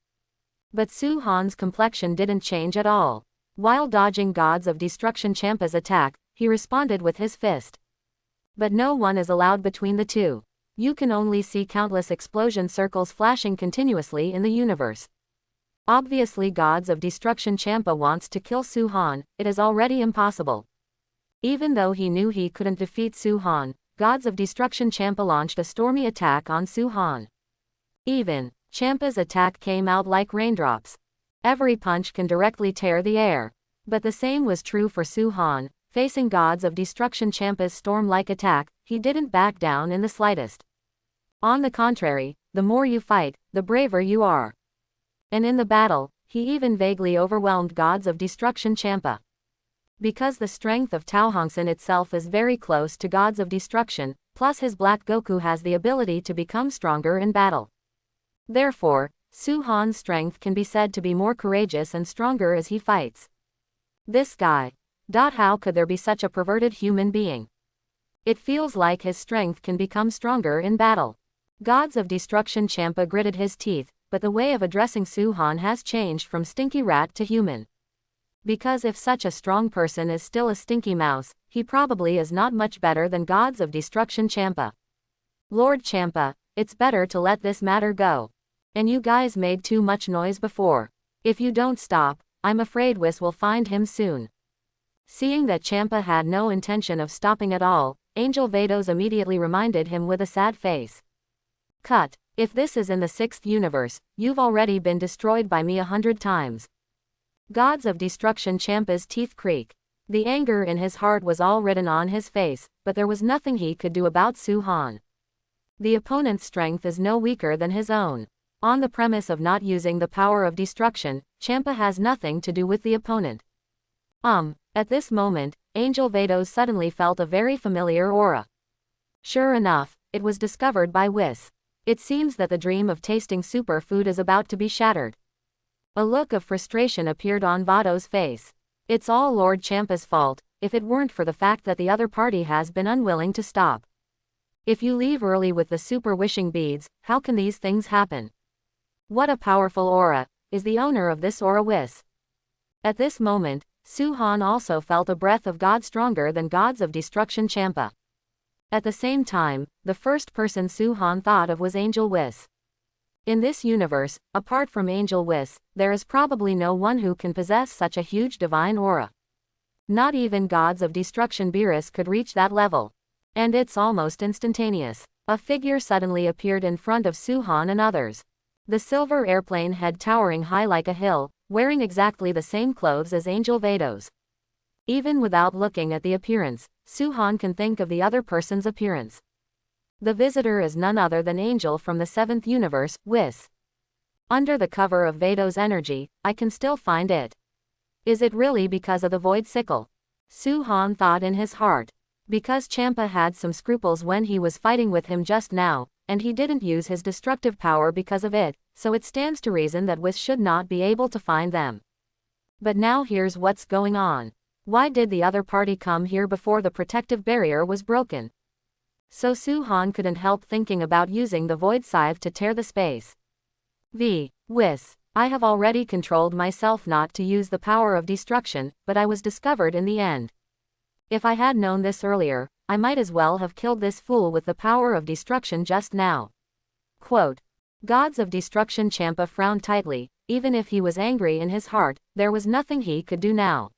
But Su-han's complexion didn't change at all. While dodging Gods of Destruction Champa's attack, he responded with his fist. But no one is allowed between the two. You can only see countless explosion circles flashing continuously in the universe. Obviously Gods of Destruction Champa wants to kill Su-han, it is already impossible. Even though he knew he couldn't defeat Su-han, Gods of Destruction Champa launched a stormy attack on Su-han. Even Champa's attack came out like raindrops. Every punch can directly tear the air. But the same was true for Su-han. Facing Gods of Destruction Champa's storm-like attack, he didn't back down in the slightest. On the contrary, the more you fight, the braver you are. And in the battle, he even vaguely overwhelmed Gods of Destruction Champa. Because the strength of Tao Hongsan itself is very close to Gods of Destruction, plus his Black Goku has the ability to become stronger in battle. Therefore, Su-han's strength can be said to be more courageous and stronger as he fights. This guy. How could there be such a perverted human being? It feels like his strength can become stronger in battle. Gods of Destruction Champa gritted his teeth, but the way of addressing Su-han has changed from stinky rat to human. Because if such a strong person is still a stinky mouse, he probably is not much better than Gods of Destruction Champa. Lord Champa, it's better to let this matter go. And you guys made too much noise before. If you don't stop, I'm afraid Whis will find him soon. Seeing that Champa had no intention of stopping at all, Angel Vados immediately reminded him with a sad face. Cut. If this is in the 6th universe, you've already been destroyed by me 100 times. Gods of Destruction Champa's teeth creak. The anger in his heart was all written on his face, but there was nothing he could do about Su-han. The opponent's strength is no weaker than his own. On the premise of not using the power of destruction, Champa has nothing to do with the opponent. At this moment, Angel Vados suddenly felt a very familiar aura. Sure enough, it was discovered by Whis. It seems that the dream of tasting superfood is about to be shattered. A look of frustration appeared on Vados' face. It's all Lord Champa's fault, if it weren't for the fact that the other party has been unwilling to stop. If you leave early with the super wishing beads, how can these things happen? What a powerful aura. Is the owner of this aura Whis? At this moment, Su-han also felt a breath of God stronger than Gods of Destruction Champa. At the same time, the first person Suhan thought of was Angel Whis. In this universe, apart from Angel Whis, there is probably no one who can possess such a huge divine aura. Not even gods of destruction Beerus could reach that level. And it's almost instantaneous. A figure suddenly appeared in front of Suhan and others. The silver airplane head towering high like a hill, wearing exactly the same clothes as Angel Vados. Even without looking at the appearance, Suhan can think of the other person's appearance. The visitor is none other than Angel from the 7th universe, Whis. Under the cover of Vados' energy, I can still find it. Is it really because of the void sickle? Suhan thought in his heart. Because Champa had some scruples when he was fighting with him just now, and he didn't use his destructive power because of it, so it stands to reason that Whis should not be able to find them. But now here's what's going on. Why did the other party come here before the protective barrier was broken? So Suhan couldn't help thinking about using the void scythe to tear the space. Whis. I have already controlled myself not to use the power of destruction, but I was discovered in the end. If I had known this earlier, I might as well have killed this fool with the power of destruction just now. Quote. Gods of destruction Champa frowned tightly. Even if he was angry in his heart, there was nothing he could do now.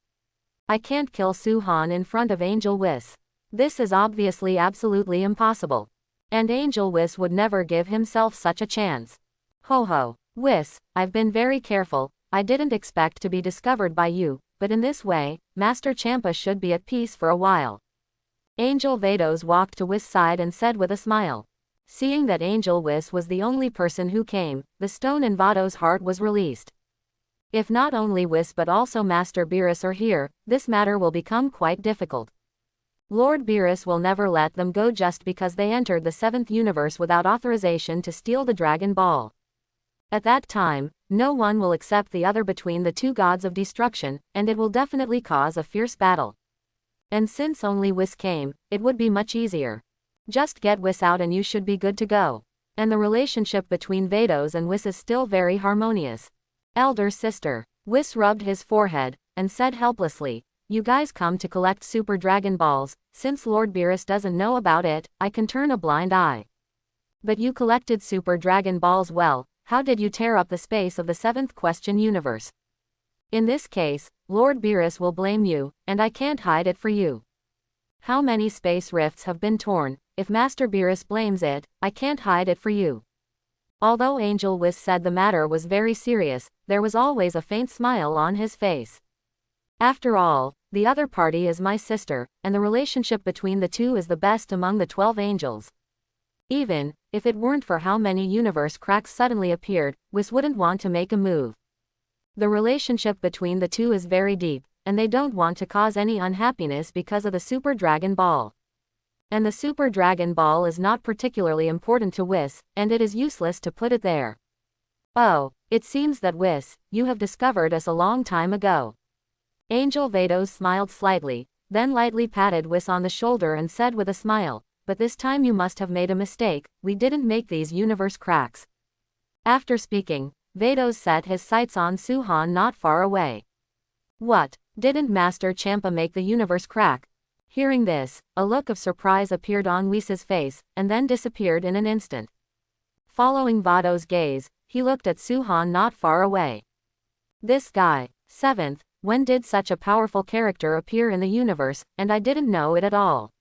I can't kill Suhan in front of Angel Whis. This is obviously absolutely impossible. And Angel Whis would never give himself such a chance. Ho ho. Whis, I've been very careful. I didn't expect to be discovered by you, but in this way, Master Champa should be at peace for a while. Angel Vados walked to Whis' side and said with a smile. Seeing that Angel Whis was the only person who came, the stone in Vados' heart was released. If not only Whis but also Master Beerus are here, this matter will become quite difficult. Lord Beerus will never let them go just because they entered the 7th universe without authorization to steal the Dragon Ball. At that time, no one will accept the other between the two gods of destruction, and it will definitely cause a fierce battle. And since only Whis came, it would be much easier. Just get Whis out and you should be good to go. And the relationship between Vados and Whis is still very harmonious. Elder sister. Whis rubbed his forehead, and said helplessly, you guys come to collect Super Dragon Balls. Since Lord Beerus doesn't know about it, I can turn a blind eye. But you collected Super Dragon Balls well. How did you tear up the space of the 7th question universe? In this case, Lord Beerus will blame you, and I can't hide it for you. How many space rifts have been torn? If Master Beerus blames it, I can't hide it for you. Although Angel Whis said the matter was very serious, there was always a faint smile on his face. After all, the other party is my sister, and the relationship between the two is the best among the 12 angels. Even if it weren't for how many universe cracks suddenly appeared, Whis wouldn't want to make a move. The relationship between the two is very deep, and they don't want to cause any unhappiness because of the Super Dragon Ball. And the Super Dragon Ball is not particularly important to Whis, and it is useless to put it there. Oh, it seems that Whis, you have discovered us a long time ago. Angel Vados smiled slightly, then lightly patted Whis on the shoulder and said with a smile, but this time you must have made a mistake, we didn't make these universe cracks. After speaking, Vados set his sights on Suhan not far away. What, didn't Master Champa make the universe crack? Hearing this, a look of surprise appeared on Whis' face, and then disappeared in an instant. Following Vados' gaze, he looked at Suhan not far away. This guy, 7th, when did such a powerful character appear in the universe, and I didn't know it at all.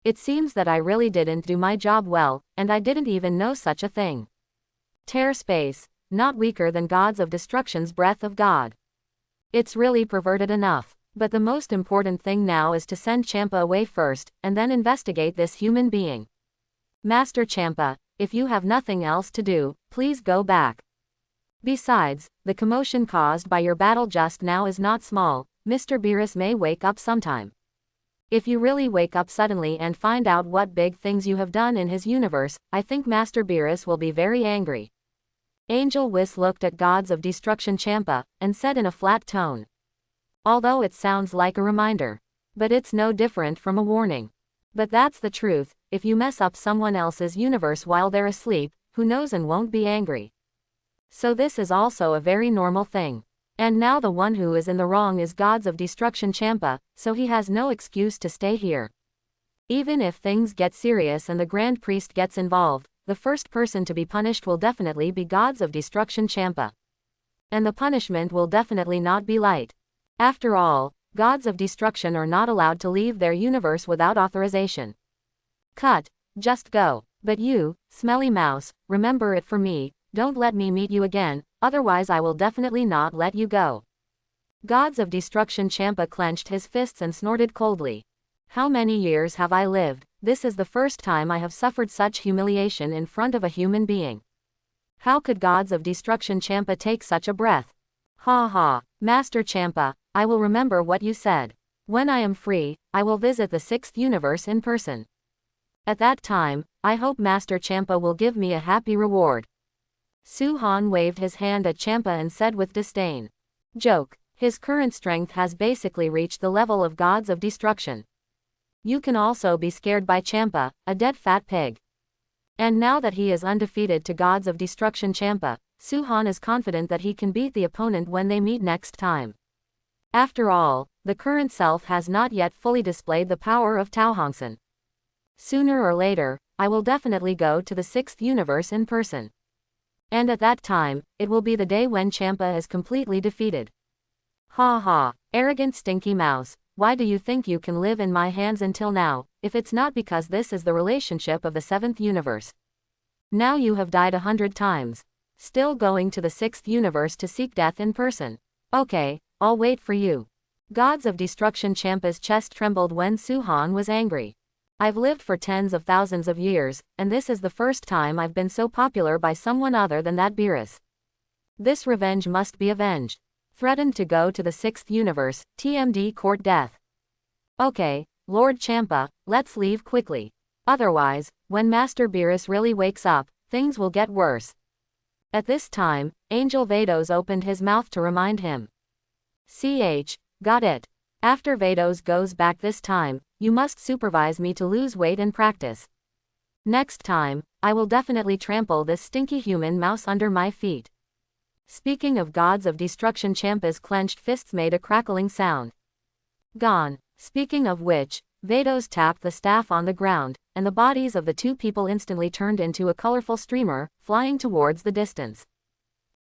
It seems that I really didn't do my job well, and I didn't even know such a thing. Tear space, not weaker than gods of destruction's breath of God. It's really perverted enough. But the most important thing now is to send Champa away first, and then investigate this human being. Master Champa, if you have nothing else to do, please go back. Besides, the commotion caused by your battle just now is not small. Mr. Beerus may wake up sometime. If you really wake up suddenly and find out what big things you have done in his universe, I think Master Beerus will be very angry. Angel Whis looked at Gods of Destruction Champa, and said in a flat tone. Although it sounds like a reminder. But it's no different from a warning. But that's the truth, if you mess up someone else's universe while they're asleep, who knows and won't be angry. So this is also a very normal thing. And now the one who is in the wrong is Gods of Destruction Champa, so he has no excuse to stay here. Even if things get serious and the Grand Priest gets involved, the first person to be punished will definitely be Gods of Destruction Champa. And the punishment will definitely not be light. After all, Gods of Destruction are not allowed to leave their universe without authorization. Cut. Just go. But you, smelly mouse, remember it for me, don't let me meet you again, otherwise I will definitely not let you go. Gods of Destruction Champa clenched his fists and snorted coldly. How many years have I lived? This is the first time I have suffered such humiliation in front of a human being. How could Gods of Destruction Champa take such a breath? Ha ha, Master Champa, I will remember what you said. When I am free, I will visit the 6th universe in person. At that time, I hope Master Champa will give me a happy reward. Su-Han waved his hand at Champa and said with disdain. Joke, his current strength has basically reached the level of Gods of Destruction. You can also be scared by Champa, a dead fat pig. And now that he is undefeated to Gods of Destruction Champa, Su-Han is confident that he can beat the opponent when they meet next time. After all, the current self has not yet fully displayed the power of Tao Hongsan. Sooner or later, I will definitely go to the 6th universe in person. And at that time, it will be the day when Champa is completely defeated. Ha ha, arrogant stinky mouse, why do you think you can live in my hands until now, if it's not because this is the relationship of the 7th universe? Now you have died 100 times. Still going to the 6th universe to seek death in person. Okay, I'll wait for you. Gods of Destruction Champa's chest trembled when Su-Han was angry. I've lived for tens of thousands of years, and this is the first time I've been so popular by someone other than that Beerus. This revenge must be avenged. Threatened to go to the 6th universe, TMD court death. Okay, Lord Champa, let's leave quickly. Otherwise, when Master Beerus really wakes up, things will get worse. At this time, Angel Vados opened his mouth to remind him. Got it. After Vados goes back this time, you must supervise me to lose weight and practice. Next time, I will definitely trample this stinky human mouse under my feet. Speaking of Gods of Destruction, Champa's clenched fists made a crackling sound. Gone. Speaking of which, Vados tapped the staff on the ground, and the bodies of the two people instantly turned into a colorful streamer, flying towards the distance.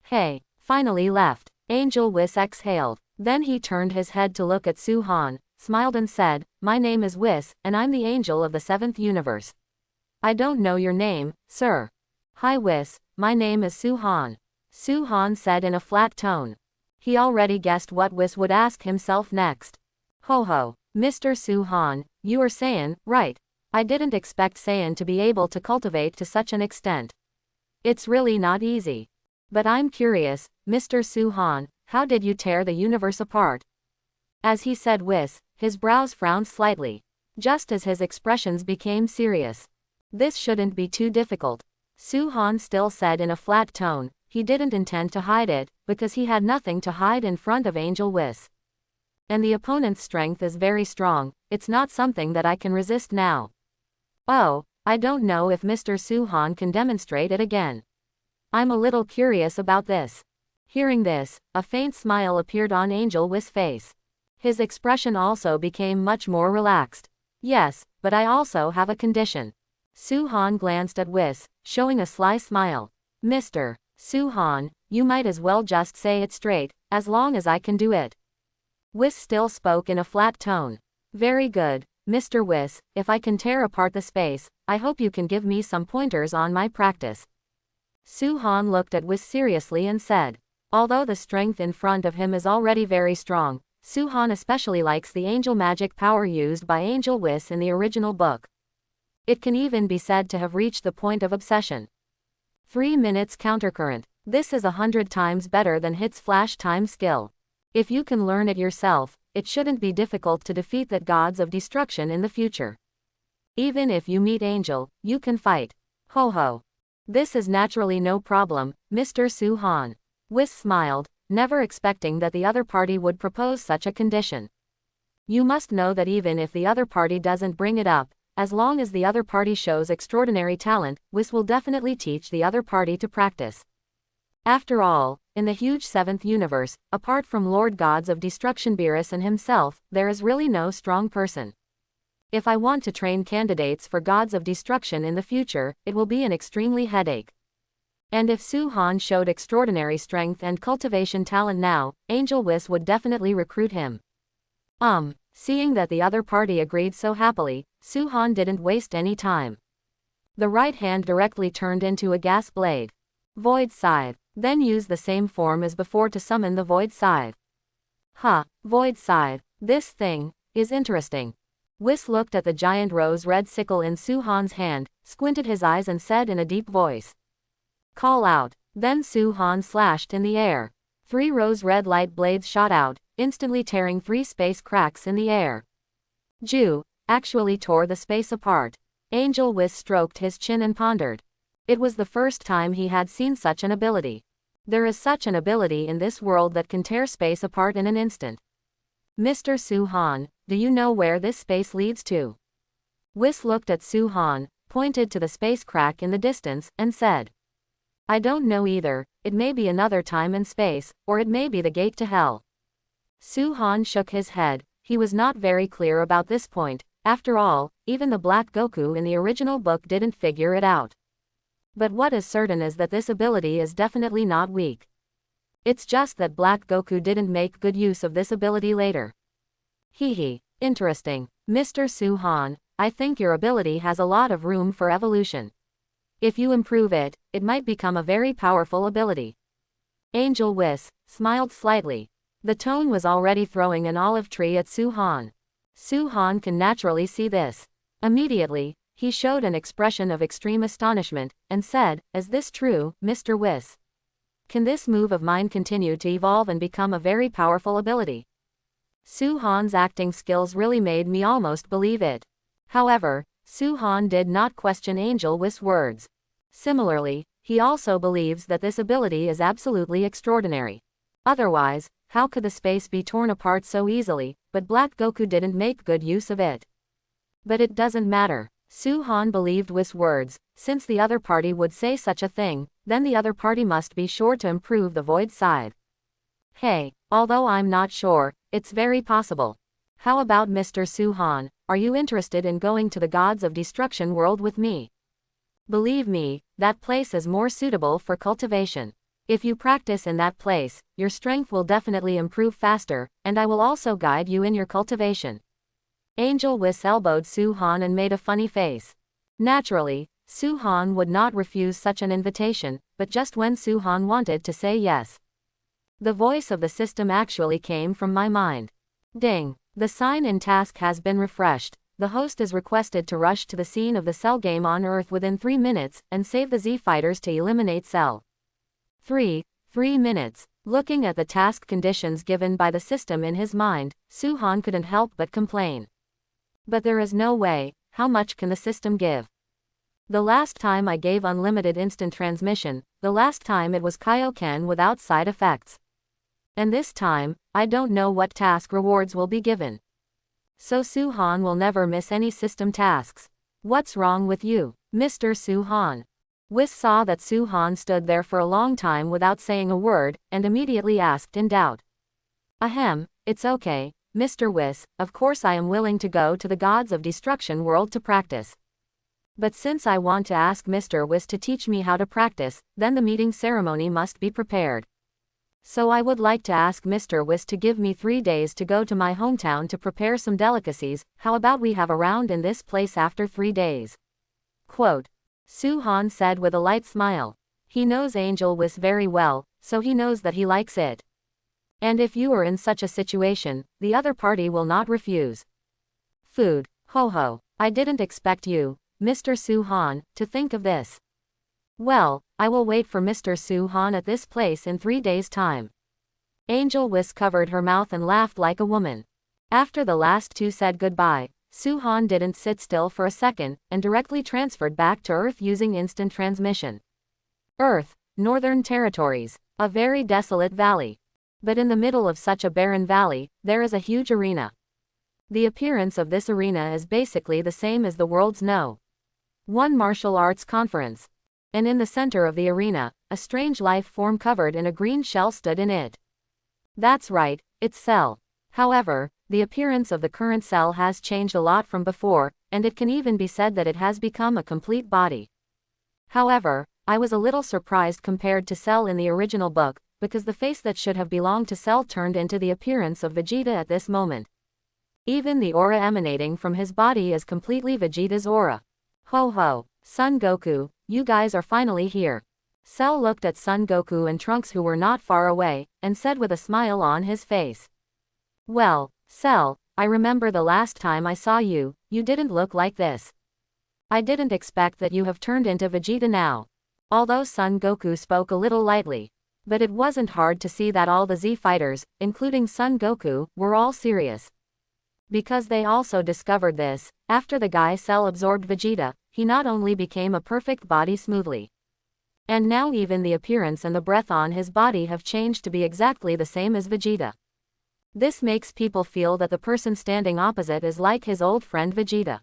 Hey, finally left. Angel Whis exhaled. Then he turned his head to look at Su-Han, smiled and said, My name is Whis, and I'm the angel of the 7th universe. I don't know your name, sir. Hi Whis, my name is Su-Han. Su-Han said in a flat tone. He already guessed what Whis would ask himself next. Ho ho, Mr. Su-Han, you are Saiyan, right? I didn't expect Saiyan to be able to cultivate to such an extent. It's really not easy. But I'm curious, Mr. Su-Han, how did you tear the universe apart? As he said Whis, his brows frowned slightly, just as his expressions became serious. This shouldn't be too difficult. Su-Han still said in a flat tone, he didn't intend to hide it, because he had nothing to hide in front of Angel Whis. And the opponent's strength is very strong, it's not something that I can resist now. Oh, I don't know if Mr. Su-Han can demonstrate it again. I'm a little curious about this. Hearing this, a faint smile appeared on Angel Whis' face. His expression also became much more relaxed. Yes, but I also have a condition. Su-Han glanced at Whis, showing a sly smile. Mr. Su-Han, you might as well just say it straight, as long as I can do it. Whis still spoke in a flat tone. Very good, Mr. Whis, if I can tear apart the space, I hope you can give me some pointers on my practice. Su-Han looked at Whis seriously and said. Although the strength in front of him is already very strong, Su-Han especially likes the angel magic power used by Angel Whis in the original book. It can even be said to have reached the point of obsession. 3 minutes countercurrent. This is 100 times better than Hit's flash time skill. If you can learn it yourself, it shouldn't be difficult to defeat that Gods of Destruction in the future. Even if you meet Angel, you can fight. Ho ho. This is naturally no problem, Mr. Su-Han. Whis smiled, never expecting that the other party would propose such a condition. You must know that even if the other party doesn't bring it up, as long as the other party shows extraordinary talent, Whis will definitely teach the other party to practice. After all, in the huge 7th universe, apart from Lord Gods of Destruction Beerus and himself, there is really no strong person. If I want to train candidates for gods of destruction in the future, it will be an extremely headache. And if Su-han showed extraordinary strength and cultivation talent now, Angel Whis would definitely recruit him. Seeing that the other party agreed so happily, Su-han didn't waste any time. The right hand directly turned into a gas blade. Void Scythe. Then use the same form as before to summon the Void Scythe. Void Scythe. This thing is interesting. Whis looked at the giant rose-red sickle in Su-han's hand, squinted his eyes and said in a deep voice. Call out. Then Su-han slashed in the air. 3 rose-red light blades shot out, instantly tearing 3 space cracks in the air. Ju actually tore the space apart. Angel Whis stroked his chin and pondered. It was the first time he had seen such an ability. There is such an ability in this world that can tear space apart in an instant. Mr. Su-han, do you know where this space leads to? Whis looked at Su-han, pointed to the space crack in the distance, and said. I don't know either, it may be another time and space, or it may be the gate to hell. Su-han shook his head. He was not very clear about this point. After all, even the Black Goku in the original book didn't figure it out. But what is certain is that this ability is definitely not weak. It's just that Black Goku didn't make good use of this ability later. Interesting. Mr. Su-han, I think your ability has a lot of room for evolution. If you improve it, it might become a very powerful ability. Angel Whis smiled slightly. The tone was already throwing an olive tree at Su-han. Su-han can naturally see this. Immediately, he showed an expression of extreme astonishment, and said, is this true, Mr. Whis? Can this move of mine continue to evolve and become a very powerful ability? Su-han's acting skills really made me almost believe it. However, Su-han did not question Angel Whis' words. Similarly, he also believes that this ability is absolutely extraordinary. Otherwise, how could the space be torn apart so easily? But Black Goku didn't make good use of it. But it doesn't matter. Su-han believed Whis' words. Since the other party would say such a thing, then the other party must be sure to improve the Void Scythe. Hey, although I'm not sure, it's very possible. How about Mr. Su-han, are you interested in going to the Gods of Destruction world with me? Believe me, that place is more suitable for cultivation. If you practice in that place, your strength will definitely improve faster, and I will also guide you in your cultivation. Angel Whis elbowed Su-han and made a funny face. Naturally, Su-han would not refuse such an invitation, but just when Su-han wanted to say yes. The voice of the system actually came from my mind. Ding. The sign-in task has been refreshed. The host is requested to rush to the scene of the Cell game on Earth within 3 minutes, and save the Z-Fighters to eliminate Cell. 3 minutes. Looking at the task conditions given by the system in his mind, Su-han couldn't help but complain. But there is no way. How much can the system give? The last time I gave unlimited instant transmission, the last time it was Kaioken without side effects. And this time, I don't know what task rewards will be given. So Su-han will never miss any system tasks. What's wrong with you, Mr. Su-han? Whis saw that Su-han stood there for a long time without saying a word, and immediately asked in doubt. Ahem, it's okay, Mr. Whis, of course I am willing to go to the Gods of Destruction world to practice. But since I want to ask Mr. Whis to teach me how to practice, then the meeting ceremony must be prepared. So I would like to ask Mr. Whis to give me 3 days to go to my hometown to prepare some delicacies. How about we have a round in this place after 3 days? Quote. Su-han said with a light smile. He knows Angel Whis very well, so he knows that he likes it. And if you are in such a situation, the other party will not refuse. Food. Ho ho. I didn't expect you, Mr. Su-han, to think of this. Well, I will wait for Mr. Su-han at this place in 3 days' time. Angel Whis covered her mouth and laughed like a woman. After the last two said goodbye, Su-han didn't sit still for a second, and directly transferred back to Earth using instant transmission. Earth, Northern Territories, a very desolate valley. But in the middle of such a barren valley, there is a huge arena. The appearance of this arena is basically the same as the world's No.1 martial arts conference. And in the center of the arena, a strange life form covered in a green shell stood in it. That's right, it's Cell. However, the appearance of the current Cell has changed a lot from before, and it can even be said that it has become a complete body. However, I was a little surprised compared to Cell in the original book, because the face that should have belonged to Cell turned into the appearance of Vegeta at this moment. Even the aura emanating from his body is completely Vegeta's aura. Ho ho, Son Goku, you guys are finally here. Cell looked at Son Goku and Trunks, who were not far away, and said with a smile on his face. Well, Cell, I remember the last time I saw you, you didn't look like this. I didn't expect that you have turned into Vegeta now. Although Son Goku spoke a little lightly. But it wasn't hard to see that all the Z fighters, including Son Goku, were all serious. Because they also discovered this, after the guy Cell absorbed Vegeta, he not only became a perfect body smoothly. And now even the appearance and the breath on his body have changed to be exactly the same as Vegeta. This makes people feel that the person standing opposite is like his old friend Vegeta.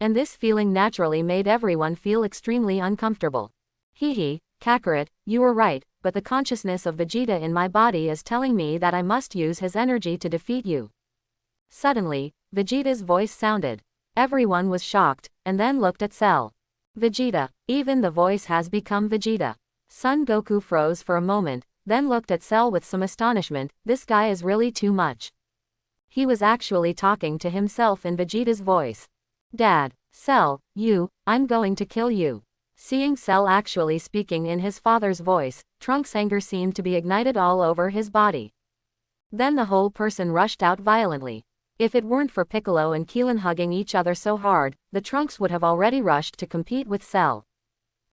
And this feeling naturally made everyone feel extremely uncomfortable. Hee, Kakarot, you were right, but the consciousness of Vegeta in my body is telling me that I must use his energy to defeat you. Suddenly, Vegeta's voice sounded. Everyone was shocked, and then looked at Cell. Vegeta, even the voice has become Vegeta. Son Goku froze for a moment, then looked at Cell with some astonishment. This guy is really too much. He was actually talking to himself in Vegeta's voice. Dad, Cell, I'm going to kill you. Seeing Cell actually speaking in his father's voice, Trunks' anger seemed to be ignited all over his body. Then the whole person rushed out violently. If it weren't for Piccolo and Keelan hugging each other so hard, the Trunks would have already rushed to compete with Cell.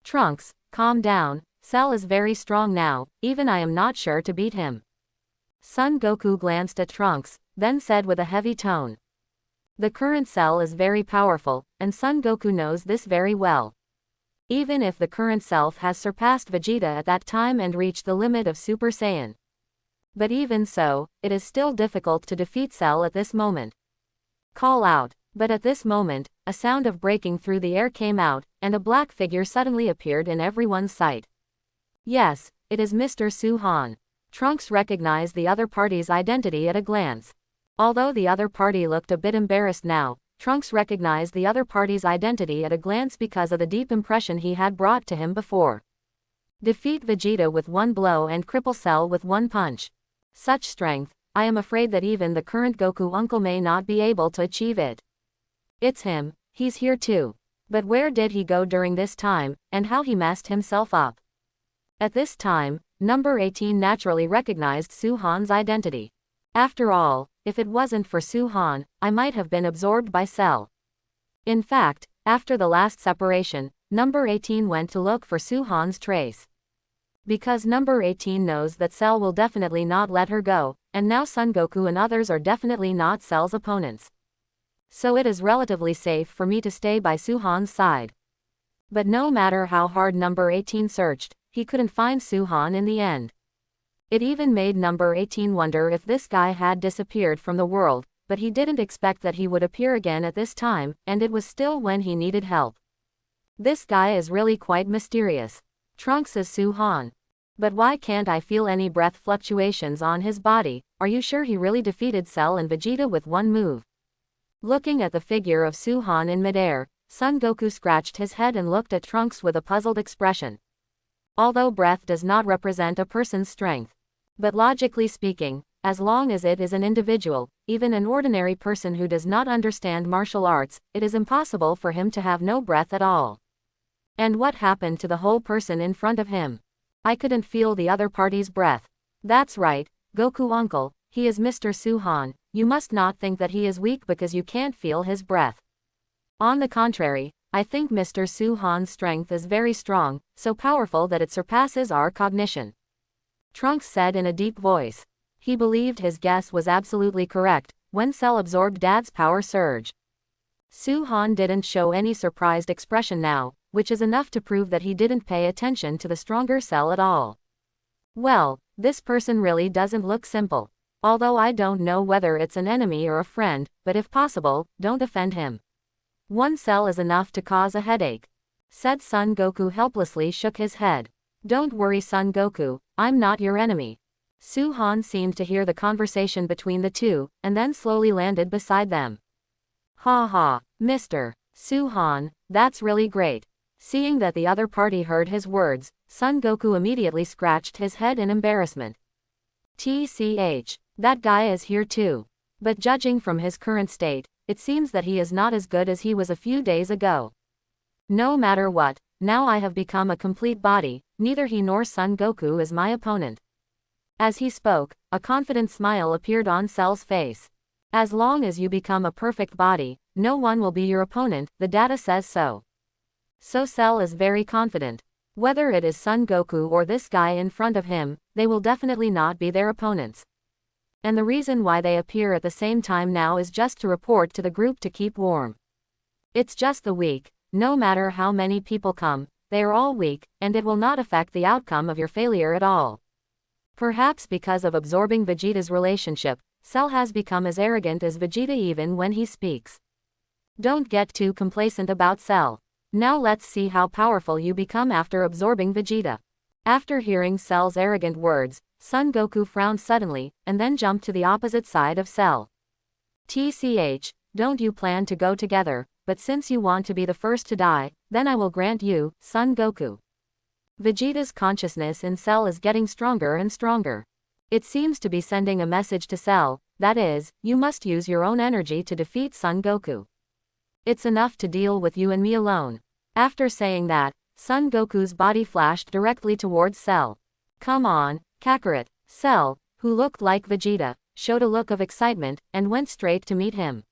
Trunks, calm down, Cell is very strong now, even I am not sure to beat him. Son Goku glanced at Trunks, then said with a heavy tone. The current Cell is very powerful, and Son Goku knows this very well. Even if the current self has surpassed Vegeta at that time and reached the limit of Super Saiyan. But even so, it is still difficult to defeat Cell at this moment. Call out. But at this moment, a sound of breaking through the air came out, and a black figure suddenly appeared in everyone's sight. Yes, it is Mr. Su-Han. Trunks recognized the other party's identity at a glance. Although the other party looked a bit embarrassed now, Trunks recognized the other party's identity at a glance because of the deep impression he had brought to him before. Defeat Vegeta with one blow and cripple Cell with one punch. Such strength, I am afraid that even the current Goku uncle may not be able to achieve it. It's him, he's here too. But where did he go during this time, and how he messed himself up? At this time, number 18 naturally recognized Su-Han's identity. After all, if it wasn't for Su-Han, I might have been absorbed by Cell. In fact, after the last separation, number 18 went to look for Su-Han's trace. Because number 18 knows that Cell will definitely not let her go, and now Son Goku and others are definitely not Cell's opponents. So it is relatively safe for me to stay by Su-Han's side. But no matter how hard number 18 searched, he couldn't find Su-Han in the end. It even made number 18 wonder if this guy had disappeared from the world, but he didn't expect that he would appear again at this time, and it was still when he needed help. This guy is really quite mysterious. Trunks is Su-Han. But why can't I feel any breath fluctuations on his body? Are you sure he really defeated Cell and Vegeta with one move? Looking at the figure of Su-Han in midair, Son Goku scratched his head and looked at Trunks with a puzzled expression. Although breath does not represent a person's strength. But logically speaking, as long as it is an individual, even an ordinary person who does not understand martial arts, it is impossible for him to have no breath at all. And what happened to the whole person in front of him? I couldn't feel the other party's breath. That's right, Goku uncle, he is Mr. Su-Han, you must not think that he is weak because you can't feel his breath. On the contrary, I think Mr. Su-Han's strength is very strong, so powerful that it surpasses our cognition. Trunks said in a deep voice. He believed his guess was absolutely correct, when Cell absorbed Dad's power surge. Su-Han didn't show any surprised expression now, which is enough to prove that he didn't pay attention to the stronger Cell at all. Well, this person really doesn't look simple. Although I don't know whether it's an enemy or a friend, but if possible, don't offend him. One Cell is enough to cause a headache. Said Son Goku helplessly shook his head. Don't worry Son Goku, I'm not your enemy. Suhan seemed to hear the conversation between the two, and then slowly landed beside them. Ha ha, Mr. Suhan, that's really great. Seeing that the other party heard his words, Son Goku immediately scratched his head in embarrassment. TCH, that guy is here too. But judging from his current state, it seems that he is not as good as he was a few days ago. No matter what, now I have become a complete body, neither he nor Son Goku is my opponent. As he spoke, a confident smile appeared on Cell's face. As long as you become a perfect body, no one will be your opponent, the data says so. So Cell is very confident. Whether it is Son Goku or this guy in front of him, they will definitely not be their opponents. And the reason why they appear at the same time now is just to report to the group to keep warm. It's just the weak, no matter how many people come, they are all weak, and it will not affect the outcome of your failure at all. Perhaps because of absorbing Vegeta's relationship, Cell has become as arrogant as Vegeta even when he speaks. Don't get too complacent about Cell. Now let's see how powerful you become after absorbing Vegeta. After hearing Cell's arrogant words, Son Goku frowned suddenly, and then jumped to the opposite side of Cell. TCH, don't you plan to go together, but since you want to be the first to die, then I will grant you, Son Goku. Vegeta's consciousness in Cell is getting stronger and stronger. It seems to be sending a message to Cell, that is, you must use your own energy to defeat Son Goku. It's enough to deal with you and me alone. After saying that, Son Goku's body flashed directly towards Cell. Come on, Kakarot. Cell, who looked like Vegeta, showed a look of excitement, and went straight to meet him.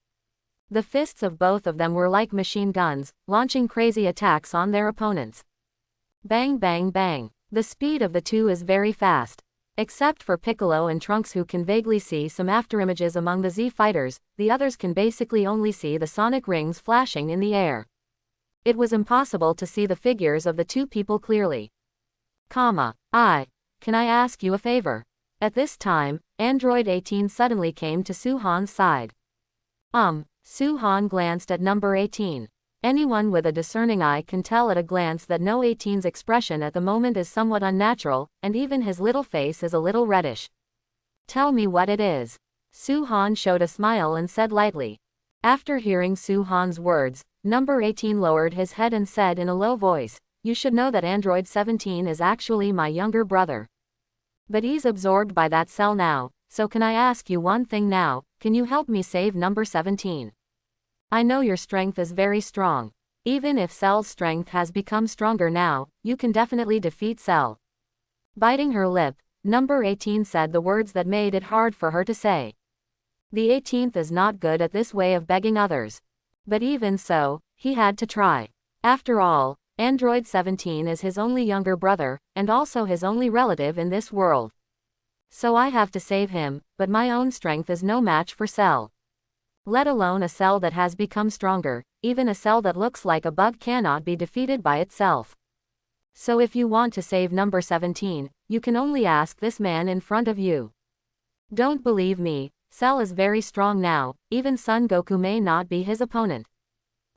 The fists of both of them were like machine guns, launching crazy attacks on their opponents. Bang bang bang. The speed of the two is very fast. Except for Piccolo and Trunks, who can vaguely see some afterimages among the Z fighters, the others can basically only see the sonic rings flashing in the air. It was impossible to see the figures of the two people clearly. Can I ask you a favor? At this time, Android 18 suddenly came to Suhan's side. Suhan glanced at number 18. Anyone with a discerning eye can tell at a glance that no 18's expression at the moment is somewhat unnatural, and even his little face is a little reddish. Tell me what it is. Suhan showed a smile and said lightly. After hearing Suhan's words, number 18 lowered his head and said in a low voice, you should know that Android 17 is actually my younger brother. But he's absorbed by that Cell now, so can I ask you one thing now, can you help me save number 17? I know your strength is very strong. Even if Cell's strength has become stronger now, you can definitely defeat Cell. Biting her lip, number 18 said the words that made it hard for her to say. The 18th is not good at this way of begging others. But even so, he had to try. After all, Android 17 is his only younger brother, and also his only relative in this world. So I have to save him, but my own strength is no match for Cell. Let alone a Cell that has become stronger, even a Cell that looks like a bug cannot be defeated by itself. So if you want to save number 17, you can only ask this man in front of you. Don't believe me, Cell is very strong now, even Son Goku may not be his opponent.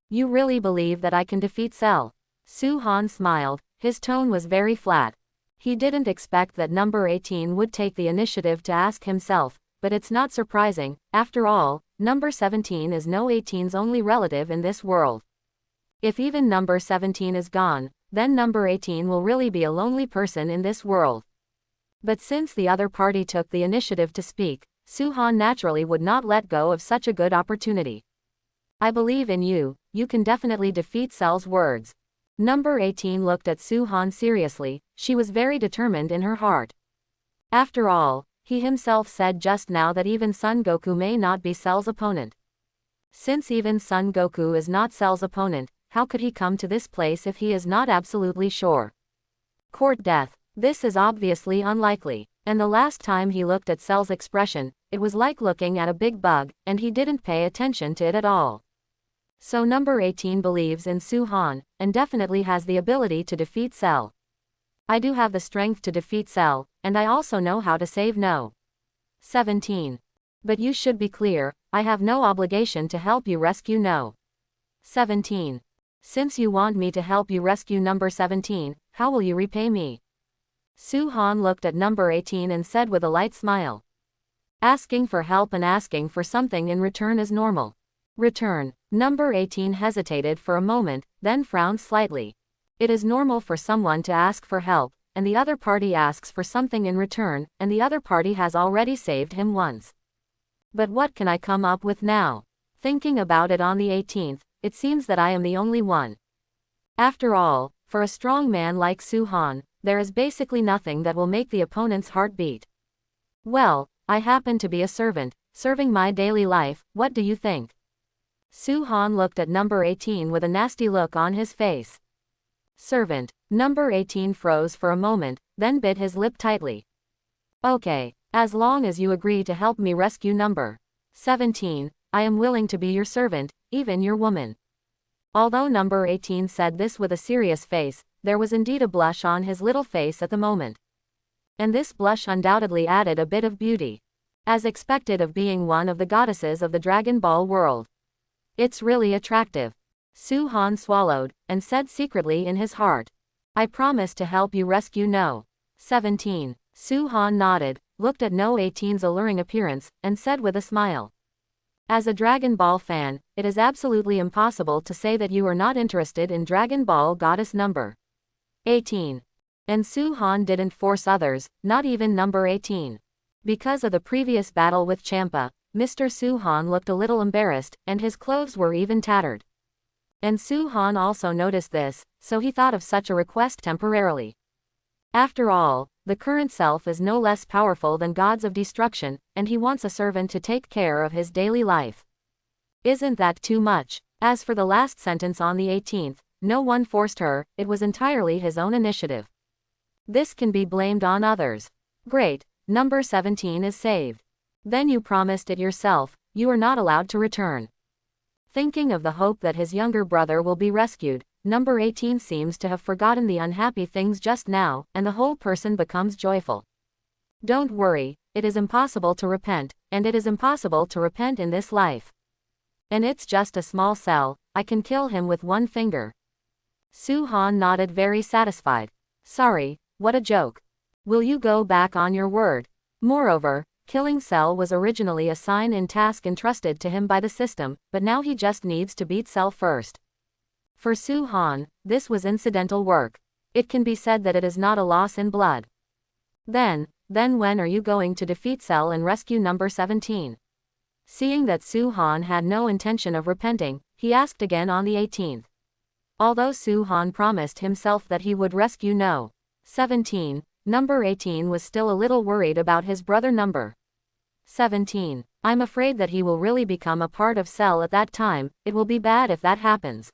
You really believe that I can defeat Cell? Suhan smiled, his tone was very flat. He didn't expect that number 18 would take the initiative to ask himself, but it's not surprising, after all, number 17 is no 18's only relative in this world. If even number 17 is gone, then number 18 will really be a lonely person in this world. But since the other party took the initiative to speak, Suhan naturally would not let go of such a good opportunity. I believe in you, you can definitely defeat Cell's words. Number 18 looked at Suhan seriously, she was very determined in her heart. After all, he himself said just now that even Son Goku may not be Cell's opponent. Since even Son Goku is not Cell's opponent, how could he come to this place if he is not absolutely sure? Court death. This is obviously unlikely, and the last time he looked at Cell's expression, it was like looking at a big bug, and he didn't pay attention to it at all. So number 18 believes in Suhan, and definitely has the ability to defeat Cell. I do have the strength to defeat Cell, and I also know how to save no. 17. But you should be clear, I have no obligation to help you rescue no. 17. Since you want me to help you rescue number 17, how will you repay me? Su-han looked at number 18 and said with a light smile. Asking for help and asking for something in return is normal. Return. Number 18 hesitated for a moment, then frowned slightly. It is normal for someone to ask for help, and the other party asks for something in return, and the other party has already saved him once. But what can I come up with now? Thinking about it on the 18th, it seems that I am the only one. After all, for a strong man like Su-han, there is basically nothing that will make the opponent's heart beat. Well, I happen to be a servant, serving my daily life, what do you think? Su-han looked at number 18 with a nasty look on his face. Servant. Number 18 froze for a moment, then bit his lip tightly. Okay, as long as you agree to help me rescue number 17, I am willing to be your servant, even your woman. Although number 18 said this with a serious face, there was indeed a blush on his little face at the moment. And this blush undoubtedly added a bit of beauty. As expected of being one of the goddesses of the Dragon Ball world. It's really attractive. Su-han swallowed, and said secretly in his heart. I promise to help you rescue No. 17. Su-han nodded, looked at No. 18's alluring appearance, and said with a smile. As a Dragon Ball fan, it is absolutely impossible to say that you are not interested in Dragon Ball goddess number 18. And Su-han didn't force others, not even number 18. Because of the previous battle with Champa, Mr. Su-han looked a little embarrassed, and his clothes were even tattered. And Su-han also noticed this, so he thought of such a request temporarily. After all, the current self is no less powerful than gods of destruction, and he wants a servant to take care of his daily life. Isn't that too much? As for the last sentence on the 18th, no one forced her, it was entirely his own initiative. This can be blamed on others. Great, number 17 is saved. Then you promised it yourself, you are not allowed to return. Thinking of the hope that his younger brother will be rescued, number 18 seems to have forgotten the unhappy things just now, and the whole person becomes joyful. Don't worry, it is impossible to repent, and it is impossible to repent in this life. And it's just a small cell, I can kill him with one finger. Su-han nodded very satisfied. Sorry, what a joke. Will you go back on your word? Moreover, killing Cell was originally a sign-in task entrusted to him by the system, but now he just needs to beat Cell first. For Su-han, this was incidental work. It can be said that it is not a loss in blood. Then when are you going to defeat Cell and rescue number 17? Seeing that Su-han had no intention of repenting, he asked again on the 18th. Although Su-han promised himself that he would rescue No. 17, number 18 was still a little worried about his brother number 17. I'm afraid that he will really become a part of Cell at that time, it will be bad if that happens.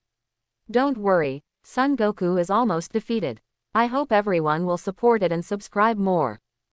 Don't worry, Son Goku is almost defeated. I hope everyone will support it and subscribe more.